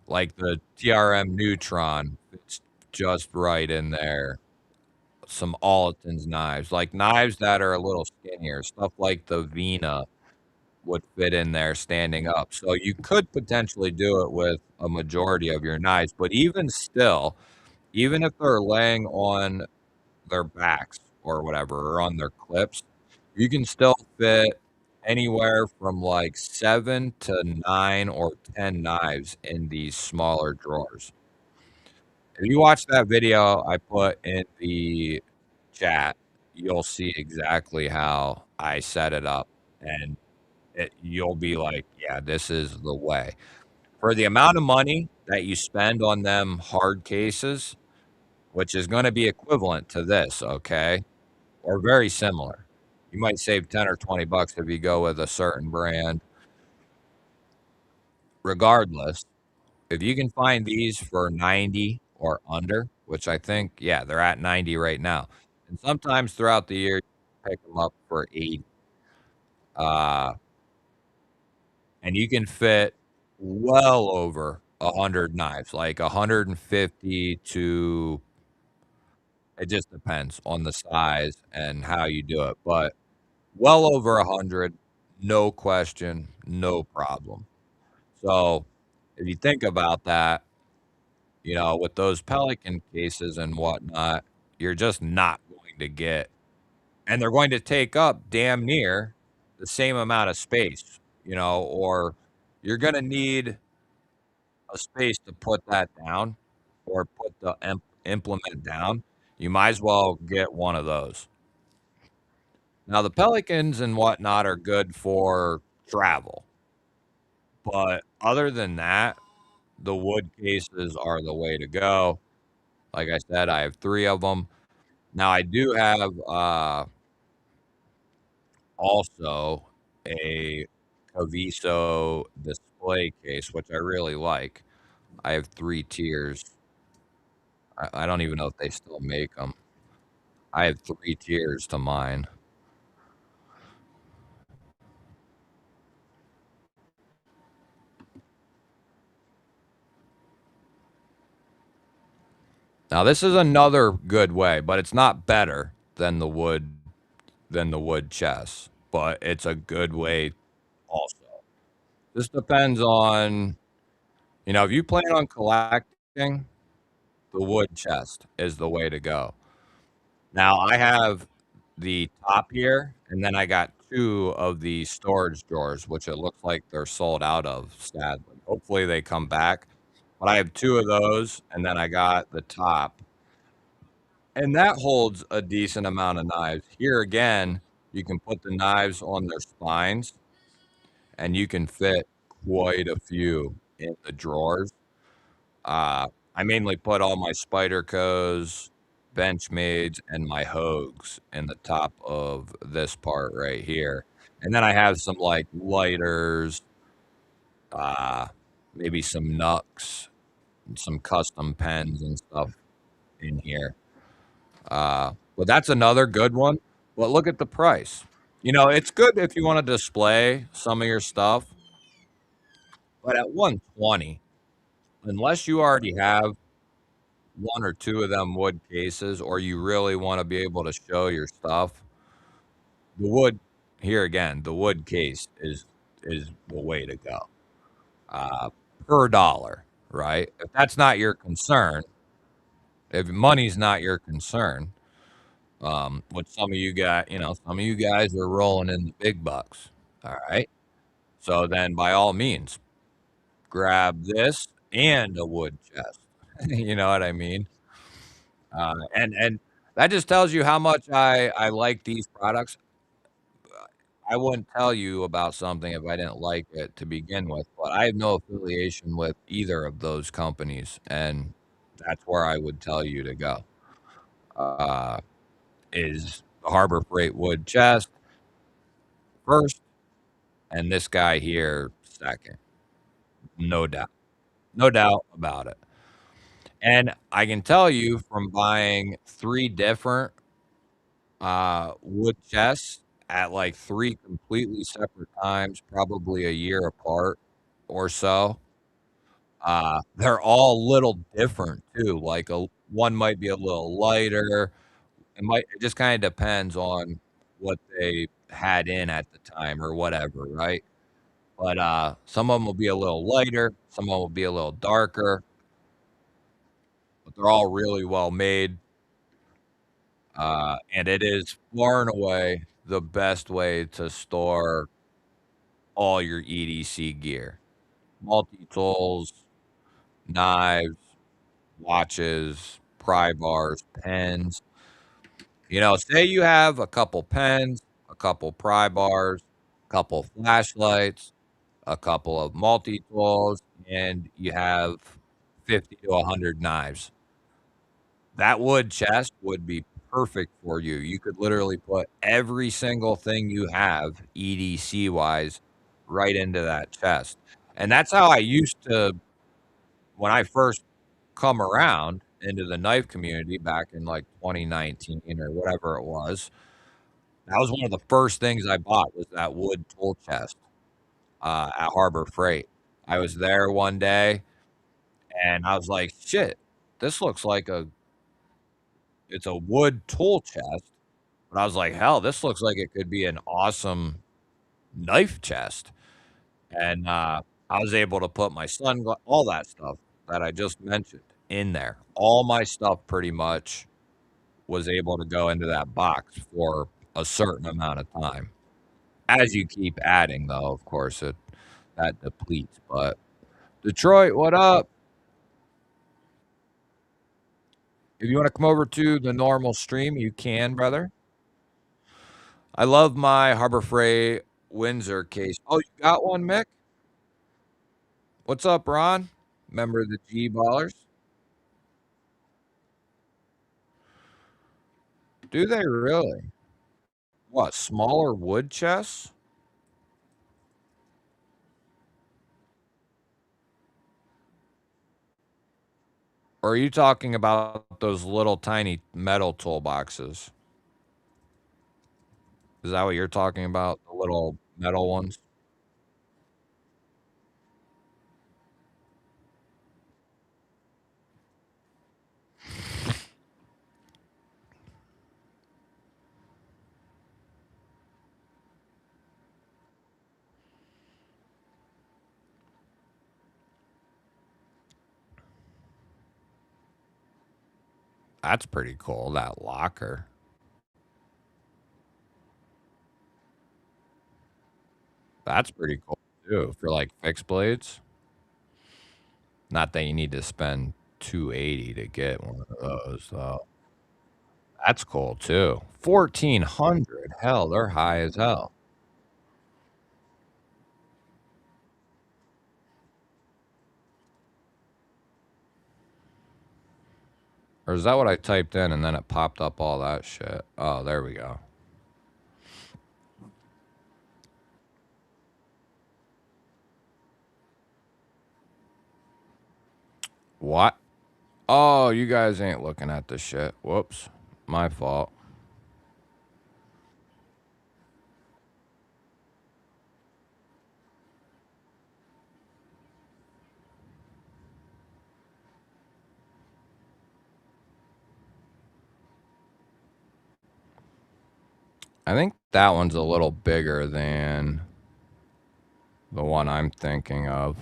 like the TRM Neutron fits just right in there. Some Alton's knives, like knives that are a little skinnier, stuff like the Vina would fit in there standing up. So you could potentially do it with a majority of your knives, but even still, even if they're laying on their backs or whatever, or on their clips, you can still fit anywhere from like 7 to 9 or 10 knives in these smaller drawers. If you watch that video I put in the chat, you'll see exactly how I set it up, and you'll be like, "Yeah, this is the way." For the amount of money that you spend on them hard cases, which is gonna be equivalent to this, okay, or very similar. You might save 10 or 20 bucks if you go with a certain brand. Regardless, if you can find these for 90 or under, which I think, yeah, they're at 90 right now, and sometimes throughout the year, you pick them up for 80, uh, and you can fit well over 100 knives, like 150 to it just depends on the size and how you do it, but well over 100, no question, no problem. So, if you think about that, you know, with those Pelican cases and whatnot, you're just not going to get and they're going to take up damn near the same amount of space, you know, or you're gonna need a space to put that down or put the implement down. You might as well get one of those. Now, the Pelicans and whatnot are good for travel, but other than that, the wood cases are the way to go. Like I said, I have 3 of them. Now I do have, also a Caviso display case, which I really like. I have 3 tiers. I don't even know if they still make them. I have 3 tiers to mine. Now this is another good way, but it's not better than the wood chest, but it's a good way also. This depends on, you know, if you plan on collecting, the wood chest is the way to go. Now I have the top here, and then I got 2 of the storage drawers, which it looks like they're sold out of, sadly. Hopefully they come back, but I have 2 of those, and then I got the top, and that holds a decent amount of knives. Here again, you can put the knives on their spines, and you can fit quite a few in the drawers. I mainly put all my Spydercos, Benchmades, and my Hogues in the top of this part right here. And then I have some like lighters, uh, maybe some Nux, and some custom pens and stuff in here. But that's another good one. But look at the price. You know, it's good if you want to display some of your stuff, but at 120, unless you already have 1 or 2 of them wood cases or you really wanna be able to show your stuff, the wood here again, the wood case is the way to go, uh, per dollar, right? If that's not your concern, if money's not your concern, which some of you got, you know, some of you guys are rolling in the big bucks, alright? So then by all means, grab this and a wood chest, you know what I mean? And that just tells you how much I like these products. I wouldn't tell you about something if I didn't like it to begin with, but I have no affiliation with either of those companies, and that's where I would tell you to go. Uh, is the Harbor Freight wood chest first, and this guy here second. No doubt. No doubt about it. And I can tell you from buying 3 different, wood chests at, like, 3 completely separate times, probably a year apart or so, they're all a little different too, like, one might be a little lighter, it just kinda depends on what they had in at the time or whatever, right? But, some of 'em will be a little lighter, some of 'em will be a little darker, but they're all really well made, and it is far and away the best way to store all your EDC gear. Multi-tools, knives, watches, pry bars, pens. You know, say you have a couple pens, a couple pry bars, a couple flashlights, a couple of multi-tools, and you have 50 to 100 knives. That wood chest would be perfect for you. You could literally put every single thing you have EDC-wise right into that chest, and that's how I used to when I first come around into the knife community back in, like, 2019 or whatever it was. That was one of the first things I bought was that wood tool chest, at Harbor Freight. I was there one day, and I was like, "Shit, this looks like it's a wood tool chest," but I was like, "Hell, this looks like it could be an awesome knife chest," and, I was able to put my all that stuff that I just mentioned in there. All my stuff pretty much was able to go into that box for a certain amount of time. As you keep adding, though, of course, that depletes, but Detroit, what up? If you wanna come over to the normal stream, you can, brother. I love my Harbor Freight Windsor case. Oh, you got one, Mick? What's up, Ron? Member of the G Ballers? Do they really? What, smaller wood chests? Or are you talking about those little tiny metal toolboxes? Is that what you're talking about? The little metal ones? That's pretty cool, that locker. That's pretty cool too for, like, fixed blades. Not that you need to spend 280 to get one of those, though. That's cool too. 1,400. Hell, they're high as hell. Or is that what I typed in and then it popped up all that shit? Oh, there we go. What? Oh, you guys ain't looking at this shit. Whoops. My fault. I think that one's a little bigger than the one I'm thinking of.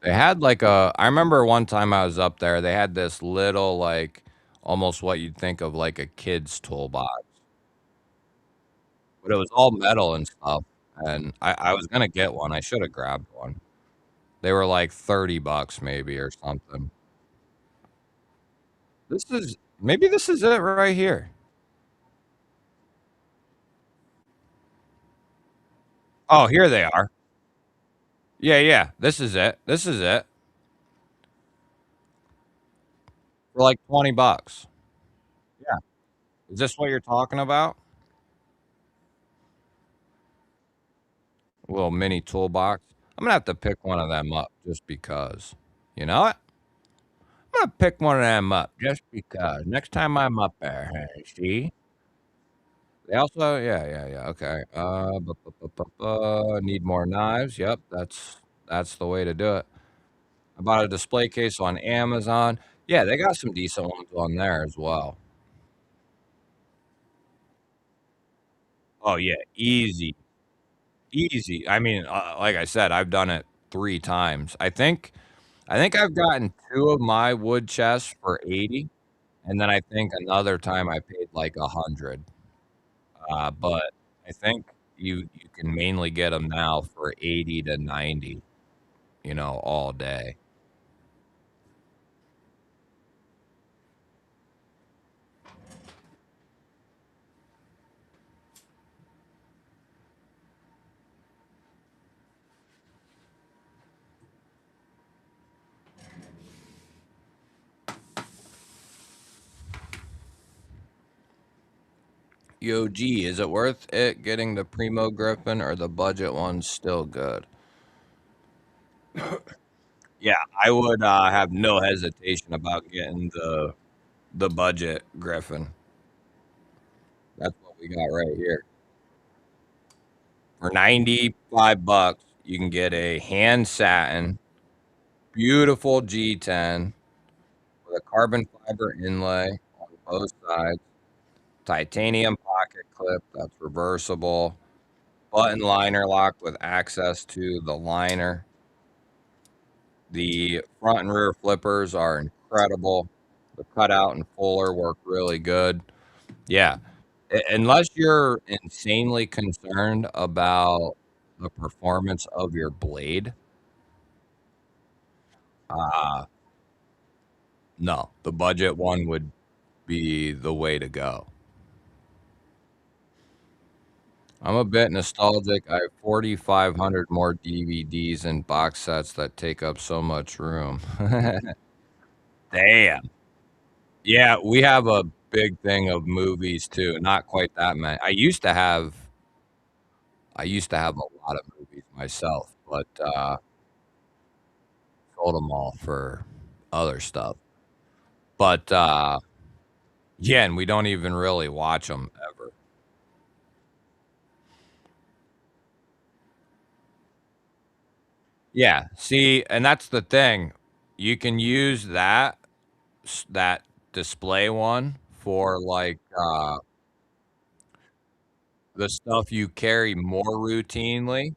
They had like I remember one time I was up there, they had this little, like, almost what you'd think of like a kid's toolbox, but it was all metal and stuff, and I was gonna get one, I shoulda grabbed one. They were like 30 bucks maybe or something. Maybe this is it right here. Oh, here they are. Yeah, yeah, this is it. This is it. For like 20 bucks. Yeah. Is this what you're talking about? A little mini toolbox. I'm gonna have to pick one of them up just because. You know what? I'm gonna pick one of them up just because. Next time I'm up there, hey, see? They also, yeah. Okay. Need more knives. Yep, that's the way to do it. I bought a display case on Amazon. Yeah, they got some decent ones on there as well. Oh yeah, easy, easy. I mean, like I said, I've done it 3 times. I think I've gotten 2 of my wood chests for 80, and then I think another time I paid like 100. But I think you can mainly get them now for 80 to 90, all day. Yo, G, is it worth it getting the Primo Griffin or the budget one's still good? Yeah, I would have no hesitation about getting the budget Griffin. That's what we got right here. For 95 bucks, you can get a hand satin, beautiful G10 with a carbon fiber inlay on both sides, titanium pocket clip that's reversible, button liner lock with access to the liner. The front and rear flippers are incredible. The cutout and fuller work really good. Yeah. Unless you're insanely concerned about the performance of your blade, uh, no, the budget one would be the way to go. I'm a bit nostalgic. I have 4,500 more DVDs and box sets that take up so much room. Damn. Yeah, we have a big thing of movies too. Not quite that many. I used to have a lot of movies myself, but sold them all for other stuff. But yeah, and we don't even really watch them ever. Yeah, see, and that's the thing. You can use that display one for like the stuff you carry more routinely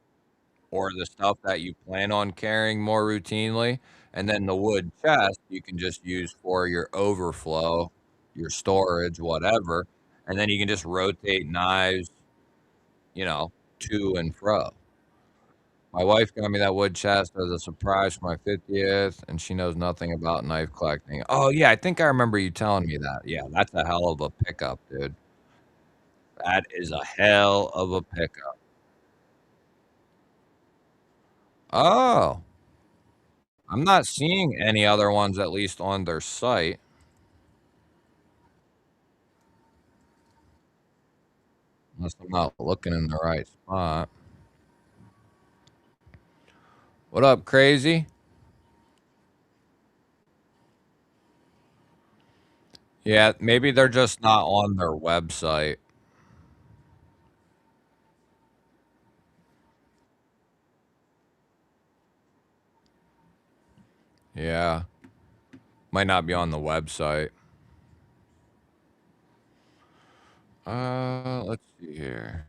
or the stuff that you plan on carrying more routinely. And then the wood chest you can just use for your overflow, your storage, whatever. And then you can just rotate knives, you know, to and fro. My wife got me that wood chest as a surprise for my 50th, and she knows nothing about knife collecting. Oh, yeah, I think I remember you telling me that. Yeah, that's a hell of a pickup, dude. That is a hell of a pickup. Oh, I'm not seeing any other ones, at least on their site, unless I'm not looking in the right spot. What up, crazy? Yeah, maybe they're just not on their website. Yeah, might not be on the website. Let's see here.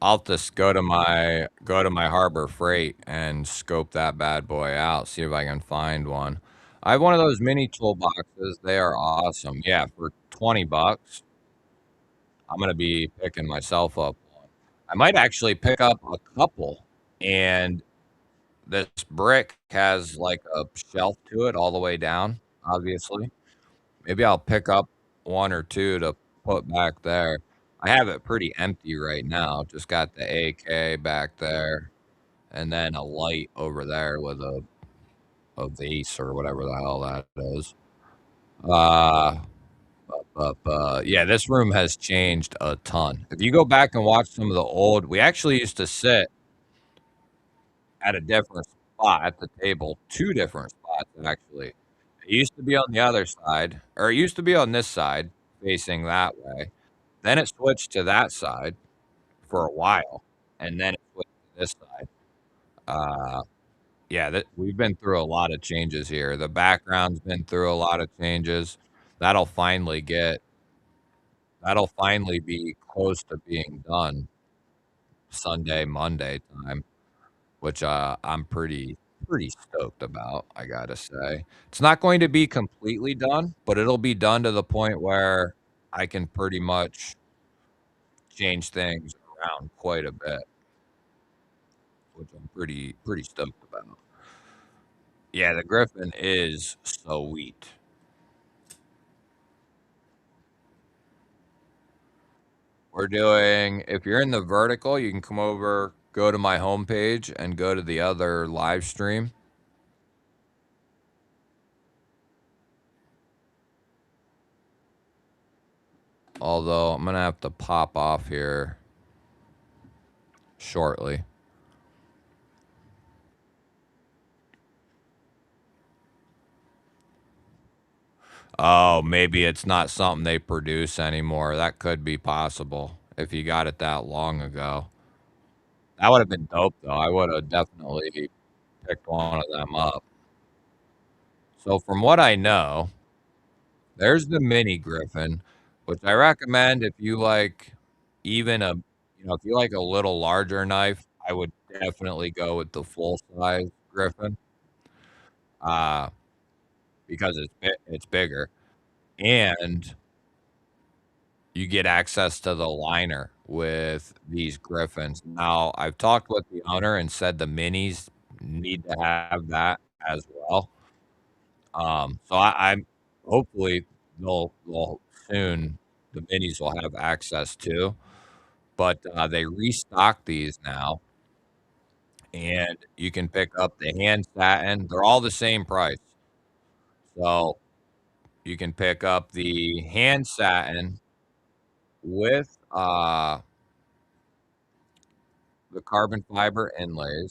I'll just go to my Harbor Freight and scope that bad boy out, see if I can find one. I have one of those mini toolboxes. They are awesome. Yeah, for 20 bucks, I'm gonna be picking myself up one. I might actually pick up a couple, and this brick has like a shelf to it all the way down, obviously. Maybe I'll pick up 1 or 2 to put back there. I have it pretty empty right now. Just got the AK back there and then a light over there with a a vase or whatever the hell that is. Uh, yeah, this room has changed a ton. If you go back and watch some of the old, we actually used to sit at a different spot at the table, 2 different spots, actually. It used to be on the other side, or it used to be on this side, facing that way. Then it switched to that side for a while, and then it switched to this side. Uh, yeah, that we've been through a lot of changes here. The background's been through a lot of changes. That'll finally get that'll finally be close to being done Sunday, Monday time, which, I'm pretty stoked about, I gotta say. It's not going to be completely done, but it'll be done to the point where I can pretty much change things around quite a bit, which I'm pretty stoked about. Yeah, the Griffin is sweet. We're doing if you're in the vertical, you can come over, go to my homepage, and go to the other live stream. Although I'm gonna have to pop off here shortly. Oh, maybe it's not something they produce anymore. That could be possible if you got it that long ago. That would have been dope, though. I would have definitely picked one of them up. So, from what I know, there's the mini Griffin, which I recommend if you like even a, if you like a little larger knife, I would definitely go with the full size Griffin, uh, because it's bigger and you get access to the liner with these Griffins. Now, I've talked with the owner and said the minis need to have that as well. So I'm hopefully they'll soon the minis will have access to, but they restock these now, and you can pick up the hand satin. They're all the same price, so you can pick up the hand satin with the carbon fiber inlays,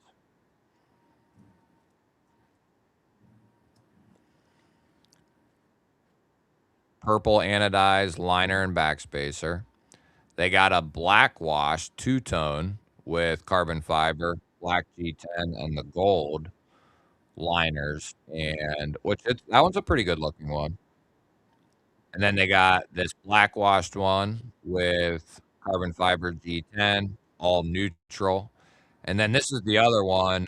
purple anodized liner and backspacer. They got a black wash two tone with carbon fiber, black G10, and the gold liners, and which that one's a pretty good looking one. And then they got this black washed one with carbon fiber G10, all neutral. And then this is the other one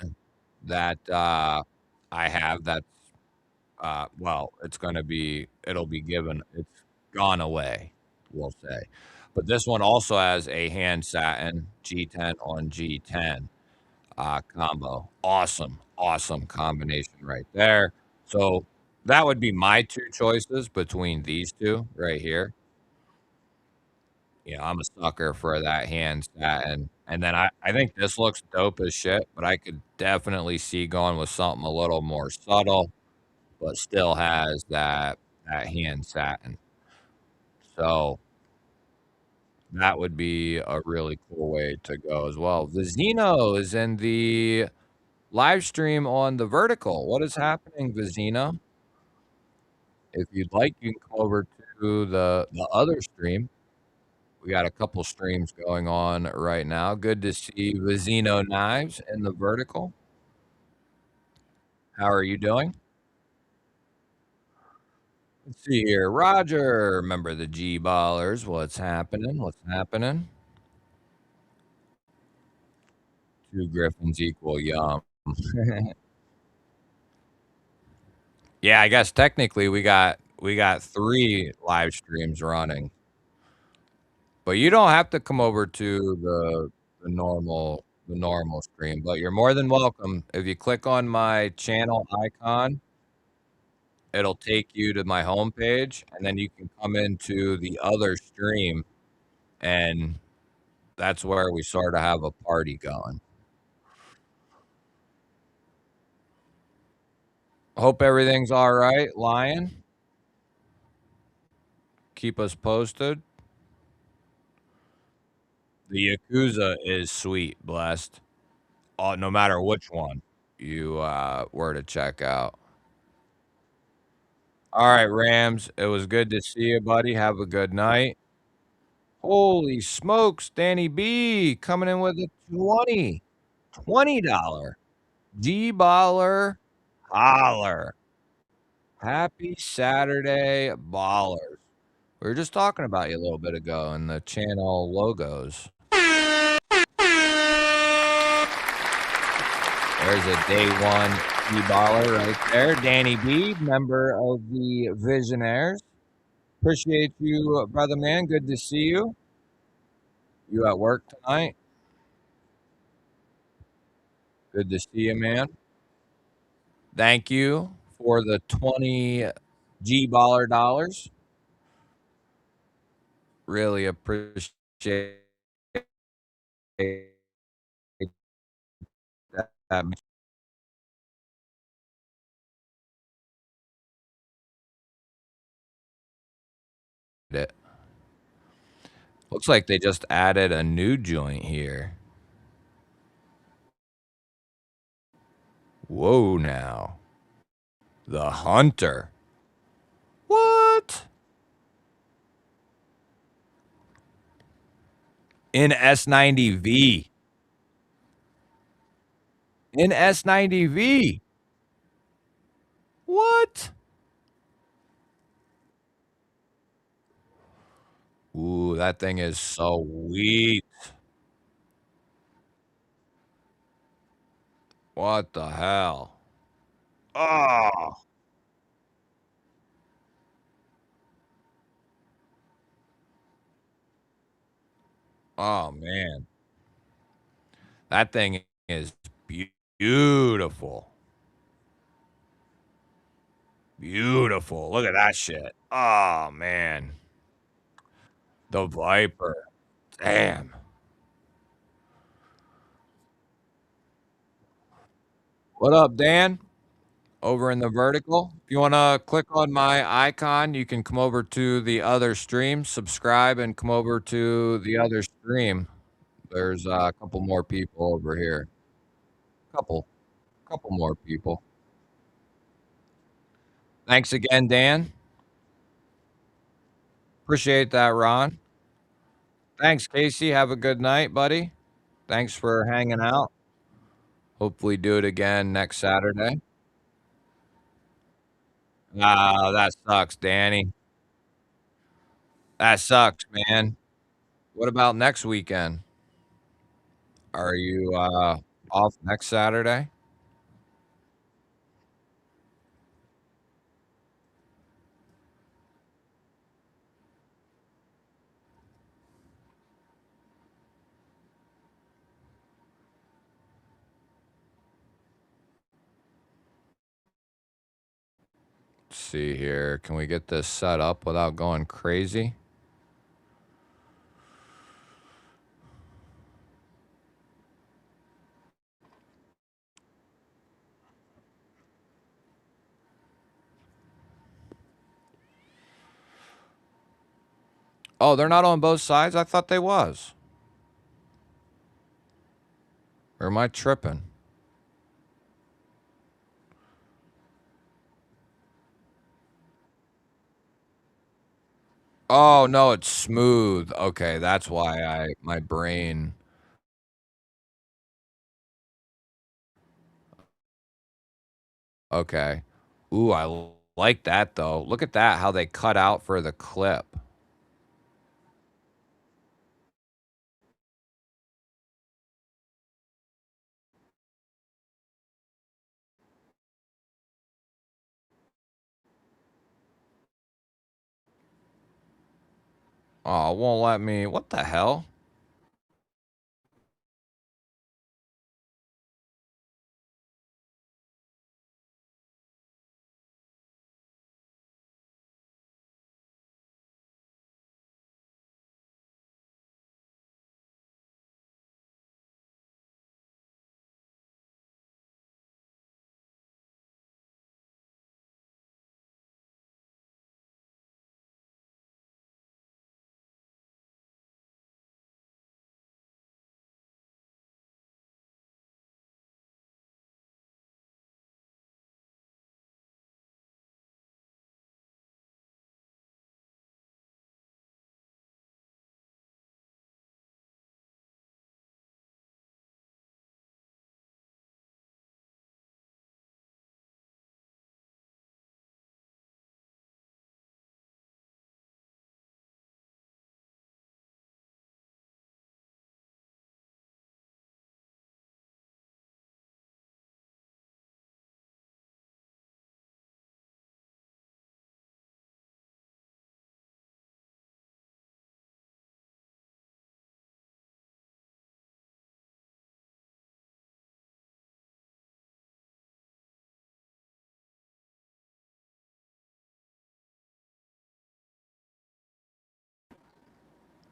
that I have that's well, it'll be given, it's gone away, we'll say. But this one also has a hand satin G10 on G10 combo. Awesome, awesome combination right there. So that would be my two choices between these two right here. I'm a sucker for that hand satin. And then I think this looks dope as shit, but I could definitely see going with something a little more subtle but still has that hand satin. So that would be a really cool way to go as well. Vizino is in the live stream on the vertical. What is happening, Vizino? If you'd like, you can come over to the other stream. We got a couple streams going on right now. Good to see Vizino Knives in the vertical. How are you doing? Let's see here. Roger, remember the G Ballers. What's happening? What's happening? Two griffins equal yum. Yeah, I guess technically we got 3 live streams running. But you don't have to come over to the normal stream, but you're more than welcome. If you click on my channel icon, it'll take you to my homepage, and then you can come into the other stream, and that's where we sorta have a party going. Hope everything's all right, Lion. Keep us posted. The Yakuza is sweet, blessed. No matter which one you were to check out. All right, Rams. It was good to see you, buddy. Have a good night. Holy smokes, Danny B coming in with a $20 G-Baller holler. Happy Saturday, ballers. We were just talking about you a little bit ago in the channel logos. There's a day one G-Baller right there. Danny B, member of the Visionaires. Appreciate you, brother man. Good to see you. You at work tonight? Good to see you, man. Thank you for the 20 G-Baller dollars. Really appreciate that. It. Looks like they just added a new joint here. Whoa, now. The Hunter. What? In S90V. In S90V. What? Ooh, that thing is so sweet. What the hell? Oh, oh man. That thing is beautiful. Beautiful. Look at that shit. Oh man. The Viper. Damn. What up, Dan? Over in the vertical. If you want to click on my icon, you can come over to the other stream, subscribe, and come over to the other stream. There's a couple more people over here. Couple, couple more people. Thanks again, Dan. Appreciate that, Ron. Thanks, Casey. Have a good night, buddy. Thanks for hanging out. Hopefully, do it again next Saturday. Ah, that sucks, Danny. That sucks, man. What about next weekend? Are you off next Saturday? Let's see here. Can we get this set up without going crazy? Oh, they're not on both sides? I thought they was. Or am I tripping? Oh, no, it's smooth. Okay, that's why my brain. Okay. Ooh, like that though. Look at that, how they cut out for the clip. Oh, it won't let me. What the hell?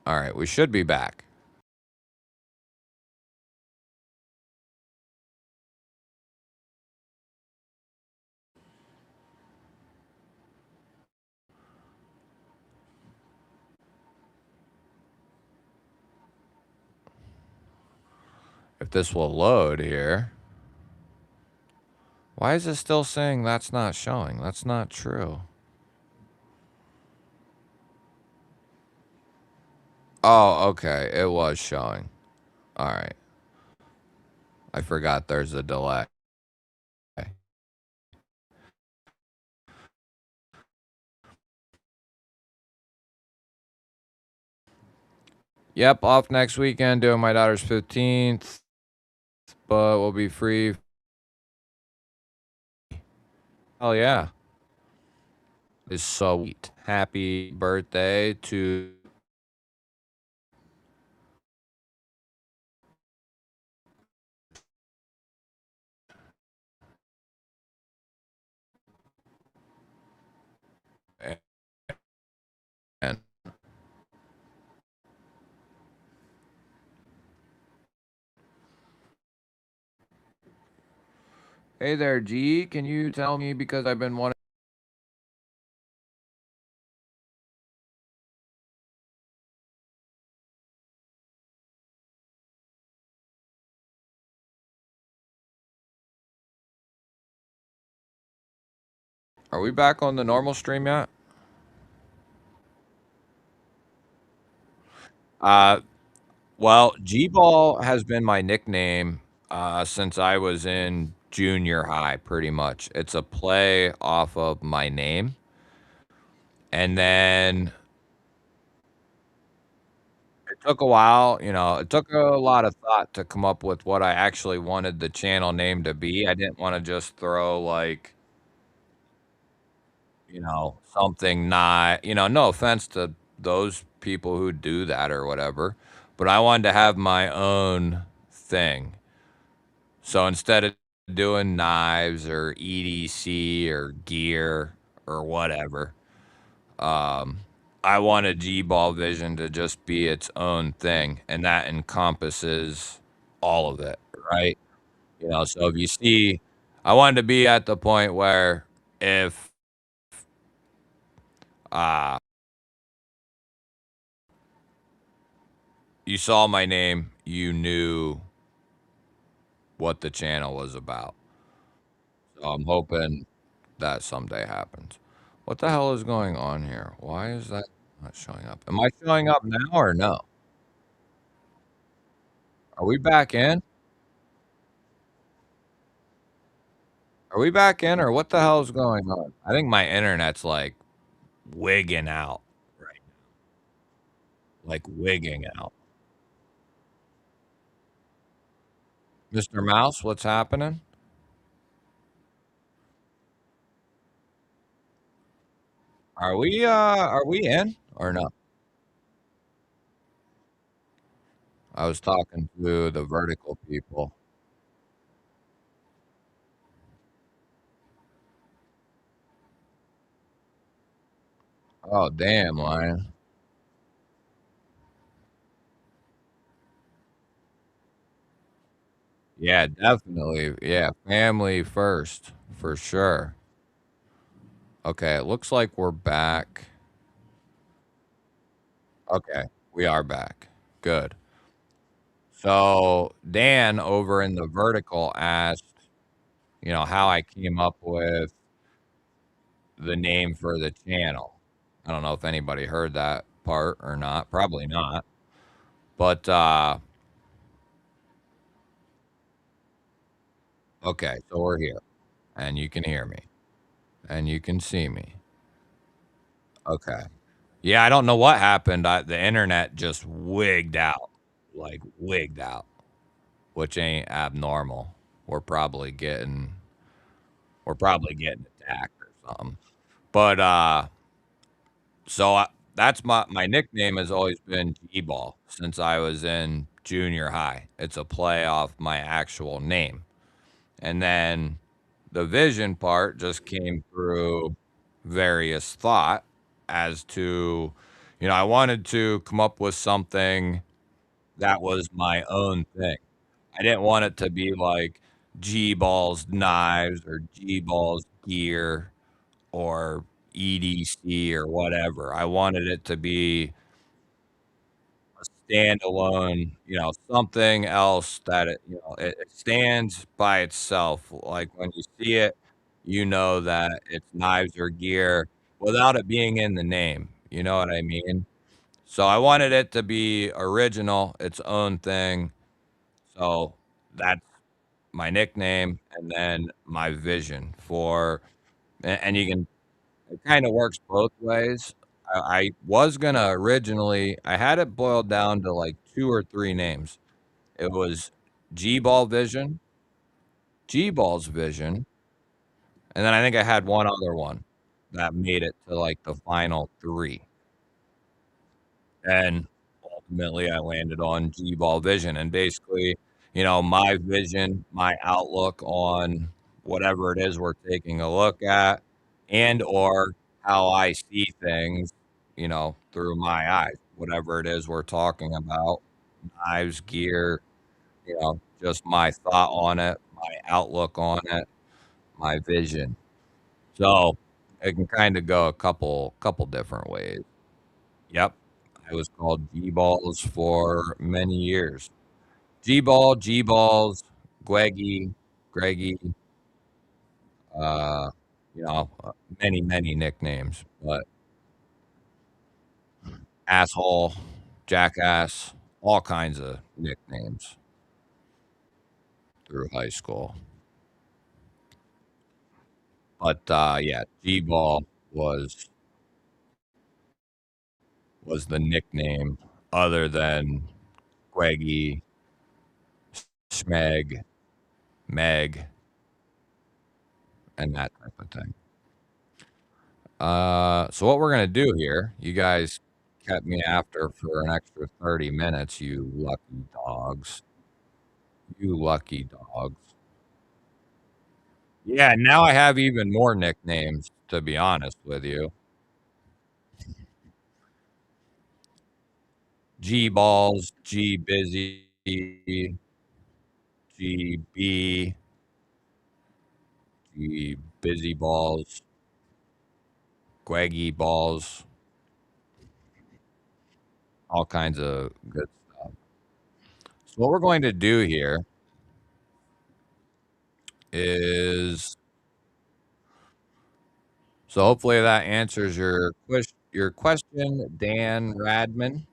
All right, we should be back. If this will load here. Why is it still saying that's not showing? That's not true. Oh, okay. It was showing. All right. I forgot there's a delay. Yep, off next weekend doing my daughter's 15th, but we'll be free. Hell yeah. It's so sweet. Happy birthday to and hey there, G. Can you tell me because I've been wanting. Are we back on the normal stream yet? Uh, well, GBall has been my nickname since I was in junior high, pretty much. It's a play off of my name. And then it took a while, it took a lot of thought to come up with what I actually wanted the channel name to be. I didn't want to just throw like, something not, no offense to those people who do that or whatever, but I wanted to have my own thing. So instead of doing knives or EDC or gear or whatever, um, I wanted GBall Vision to just be its own thing, and that encompasses all of it, right? So if you see, I wanted to be at the point where if uh, you saw my name, you knew what the channel was about. So I'm hoping that someday happens. What the hell is going on here? Why is that not showing up? Am I showing up now or no? Are we back in? Are we back in or what the hell is going on? I think my internet's like wigging out right like wigging out. Mr. Mouse, what's happening? Are we in or no? I was talking to the vertical people. Oh, damn, Lion. Yeah, definitely. Yeah, family first for sure. Okay, it looks like we're back. Okay, we are back. Good. So Dan over in the vertical asked, how I came up with the name for the channel. I don't know if anybody heard that part or not. Probably not. But okay, so we're here and you can hear me and you can see me. Okay. Yeah, I don't know what happened. The internet just wigged out, like wigged out, which ain't abnormal. We're probably getting we're probably getting attacked or something. But so that's my nickname has always been G-ball since I was in junior high. It's a play off my actual name. And then the vision part just came through various thought as to, I wanted to come up with something that was my own thing. I didn't want it to be like G-Ball's Knives or G-Ball's Gear or EDC or whatever. I wanted it to be a standalone, something else that it stands by itself. Like when you see it, you know that it's Knives or Gear without it being in the name. You know what I mean? So I wanted it to be original, its own thing. So that's my nickname and then my vision for and you can it kinda works both ways. I was gonna originally I had it boiled down to, like, 2 or 3 names. It was GBall Vision, GBall's Vision, and then I think I had one other one that made it to, like, the final 3. And ultimately, I landed on GBall Vision, and basically, my vision, my outlook on whatever it is we're taking a look at, and or how I see things, through my eyes, whatever it is we're talking about, knives, gear, just my thought on it, my outlook on it, my vision. So it can kind of go a couple different ways. Yep. I was called G-Balls for many years. G-Ball, G-Balls, Gweggy, Greggy, uh, many, many nicknames, but asshole, jackass, all kinds of nicknames through high school. But, yeah, G-Ball was was the nickname other than Gweggy, Schmeg, Meg, and that type of thing. So what we're gonna do here, you guys kept me after for an extra 30 minutes, you lucky dogs. You lucky dogs. Yeah, now I have even more nicknames, to be honest with you. G Balls, G Busy, G B, G Busy Balls, Gweggy Balls, all kinds of good stuff. So what we're going to do here is so hopefully that answers your question, Dan Radman.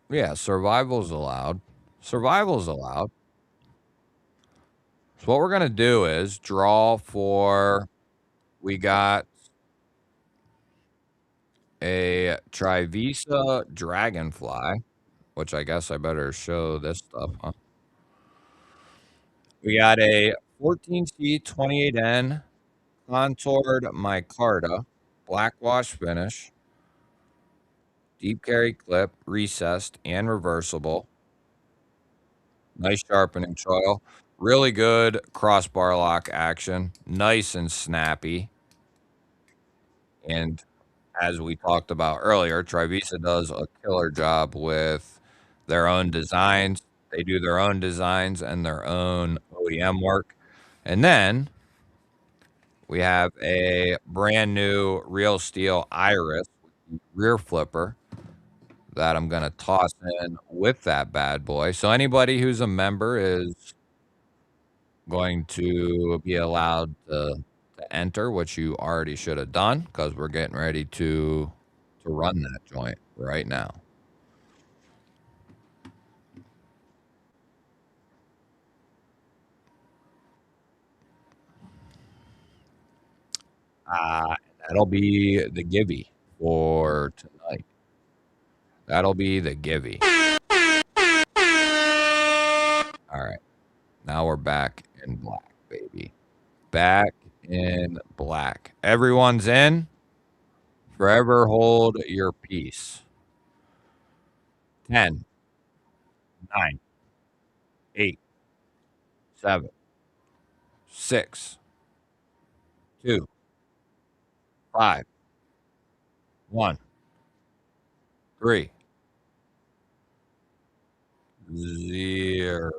Yeah, survival's allowed. Survival's allowed. So what we're gonna do is draw for we got a Trivisa Dragonfly, which I guess I better show this stuff, huh? We got a 14C 28N contoured micarta, black wash finish, deep carry clip, recessed and reversible. Nice sharpening choil. Really good crossbar lock action. Nice and snappy. And as we talked about earlier, Trivisa does a killer job with their own designs. They do their own designs and their own OEM work. And then we have a brand new real steel Iris rear flipper that I'm going to toss in with that bad boy. So anybody who's a member is going to be allowed to enter, which you already should have done because we're getting ready to run that joint right now. Uh, that'll be the givey for tonight. That'll be the givey. All right. Now we're back in black, baby. Back in black. Everyone's in. Forever hold your peace. 10, 9, 8, 7, 6, 2, 5, 1, 3, 0.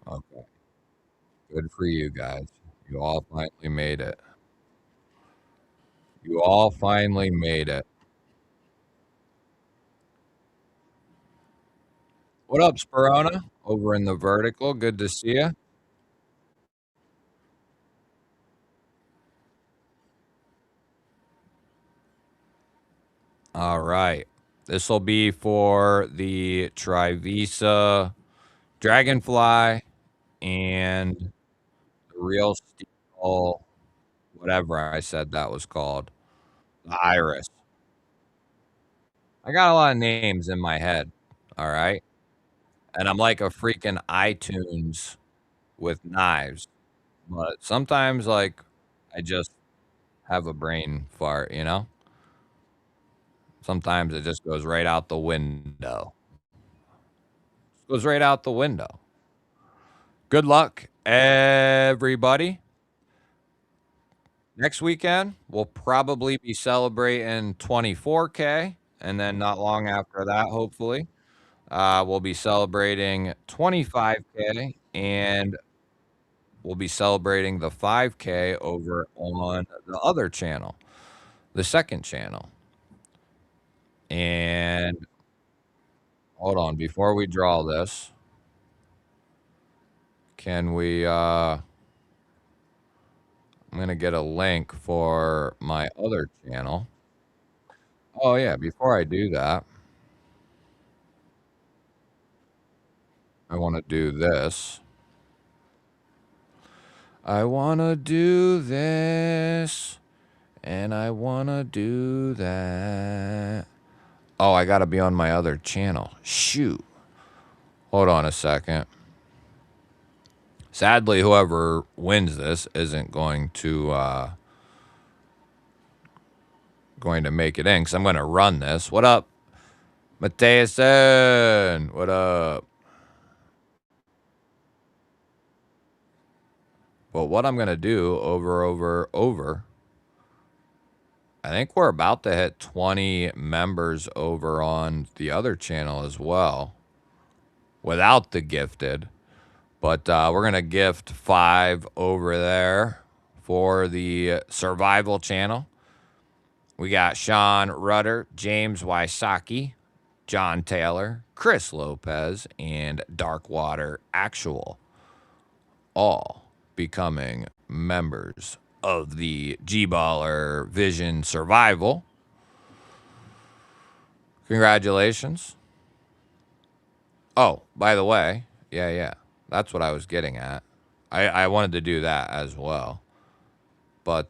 Okay. Good for you guys. You all finally made it. You all finally made it. What up, Sperona? Over in the vertical. Good to see you. All right. This will be for the Trivisa Dragonfly and the Real Steel, whatever I said that was called. The Iris. I got a lot of names in my head. All right. And I'm like a freaking iTunes with knives. But sometimes, like, I just have a brain fart, you know? Sometimes it just goes right out the window. Goes right out the window. Good luck, everybody. Next weekend, we'll probably be celebrating 24K. And then not long after that, hopefully, we'll be celebrating 25K. And we'll be celebrating the 5K over on the other channel, the second channel. And hold on, before we draw this, can we I'm gonna get a link for my other channel. Oh yeah, before I do that, I wanna do this. I wanna do this, and I wanna do that. Oh, I gotta be on my other channel. Shoot. Hold on a second. Sadly, whoever wins this isn't going to make it in because I'm going to run this. What up, Mateusen? What up? But what I'm going to do over, I think we're about to hit 20 members over on the other channel as well without the gifted. But we're going to gift 5 over there for the survival channel. We got Sean Rudder, James Wysocki, John Taylor, Chris Lopez, and Darkwater Actual, all becoming members of the GBall Vision Survival. Congratulations. Oh, by the way, yeah, that's what I was getting at. I wanted to do that as well. But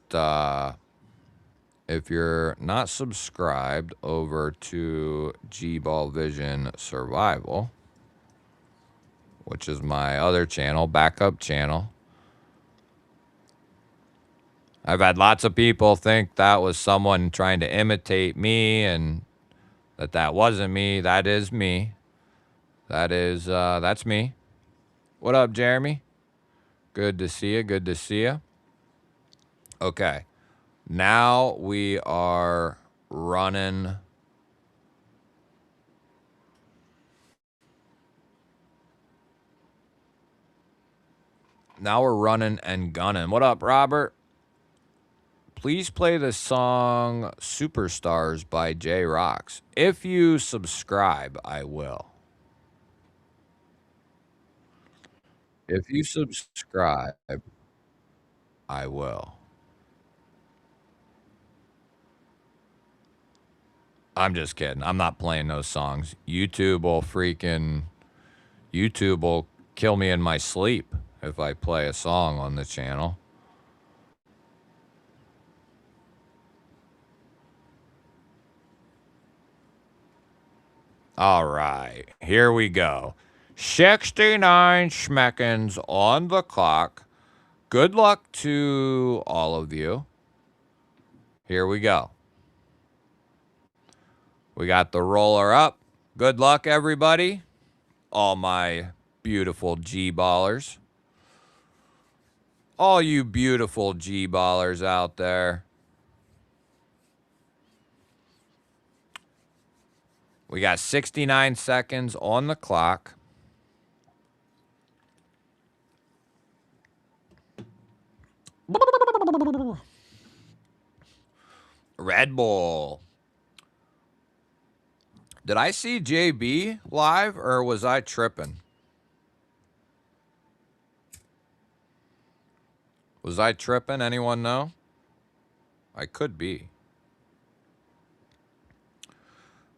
if you're not subscribed over to GBall Vision Survival, which is my other channel, backup channel, I've had lots of people think that was someone trying to imitate me and that wasn't me. That is me. That's me. What up, Jeremy? Good to see you. Good to see you. Okay. Now we are running. Now we're running and gunning. What up, Robert? Please play the song Superstars by J Rocks. If you subscribe, I will. If you subscribe, I will. I'm just kidding. I'm not playing those songs. YouTube will kill me in my sleep if I play a song on the channel. All right, here we go. 69 schmeckens on the clock. Good luck to all of you. Here we go. We got the roller up. Good luck, everybody. All my beautiful G-ballers. All you beautiful G-ballers out there. We got 69 seconds on the clock. Red Bull. Did I see JB live or was I tripping? Was I tripping? Anyone know? I could be.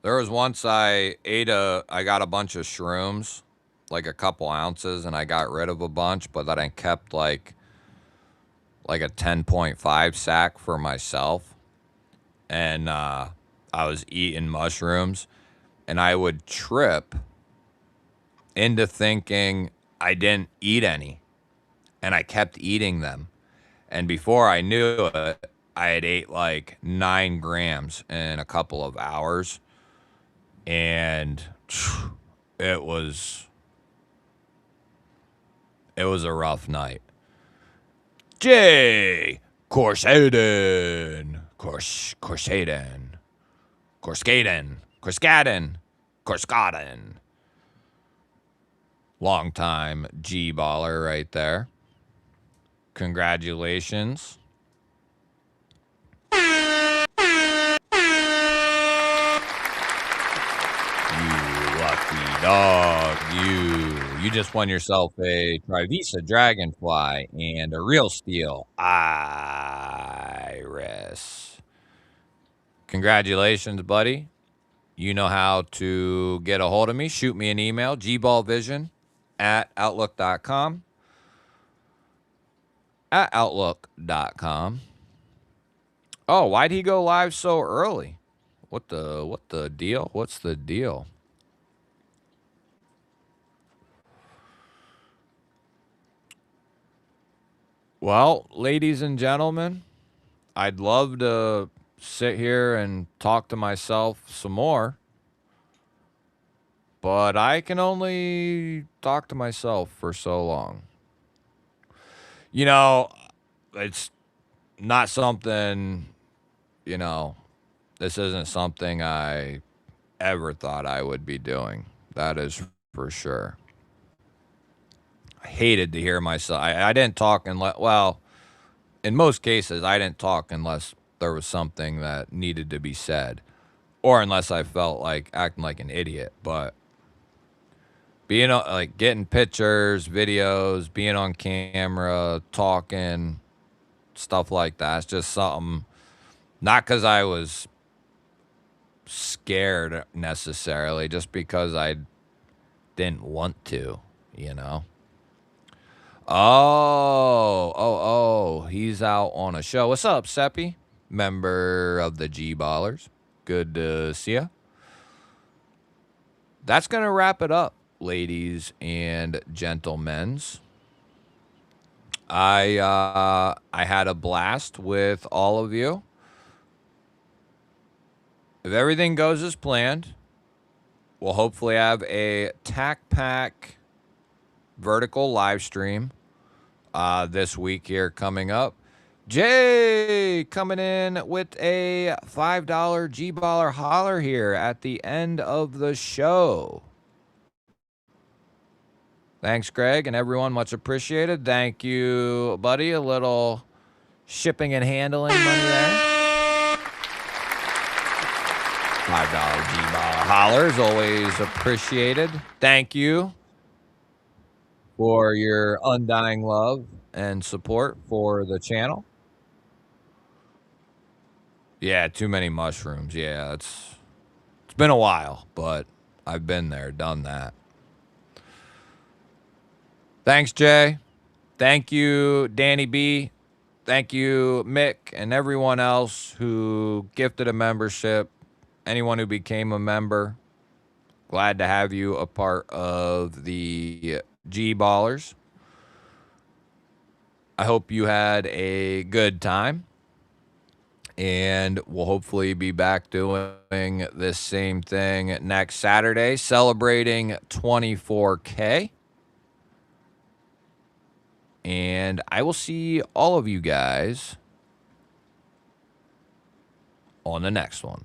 There was once I got a bunch of shrooms, like a couple ounces, and I got rid of a bunch, but then I kept like a 10.5 sack for myself. And I was eating mushrooms, and I would trip into thinking I didn't eat any, and I kept eating them. And before I knew it, I had ate like 9 grams in a couple of hours. And it was a rough night. Jay Corsaden. Corskaden. Long time G baller right there. Congratulations. Dog, you just won yourself a Trivisa Dragonfly and a Real Steel Iris. Congratulations, buddy. You know how to get a hold of me. Shoot me an email, GBall Vision at outlook.com. At outlook.com. Oh, why'd he go live so early? What the deal? What's the deal? Well, ladies and gentlemen, I'd love to sit here and talk to myself some more, but I can only talk to myself for so long. You know, it's not something, this isn't something I ever thought I would be doing. That is for sure. I hated to hear myself. I didn't talk unless, well, in most cases, I didn't talk unless there was something that needed to be said, or unless I felt like acting like an idiot. But being like getting pictures, videos, being on camera, talking, stuff like that, it's just something, not because I was scared necessarily, just because I didn't want to, Oh, he's out on a show. What's up, Seppi? Member of the G Ballers. Good to see ya. That's going to wrap it up, ladies and gentlemen. I had a blast with all of you. If everything goes as planned, we'll hopefully have a Tac Pack vertical live stream this week here coming up. Jay coming in with a $5 G-Baller holler here at the end of the show. Thanks, Greg, and everyone. Much appreciated. Thank you, buddy. A little shipping and handling money there. $5 G-Baller hollers, always appreciated. Thank you for your undying love and support for the channel. Yeah, too many mushrooms. Yeah, it's been a while, but I've been there, done that. Thanks, Jay. Thank you, Danny B. Thank you, Mick, and everyone else who gifted a membership. Anyone who became a member. Glad to have you a part of the G Ballers. I hope you had a good time. And we'll hopefully be back doing this same thing next Saturday, celebrating 24K. And I will see all of you guys on the next one.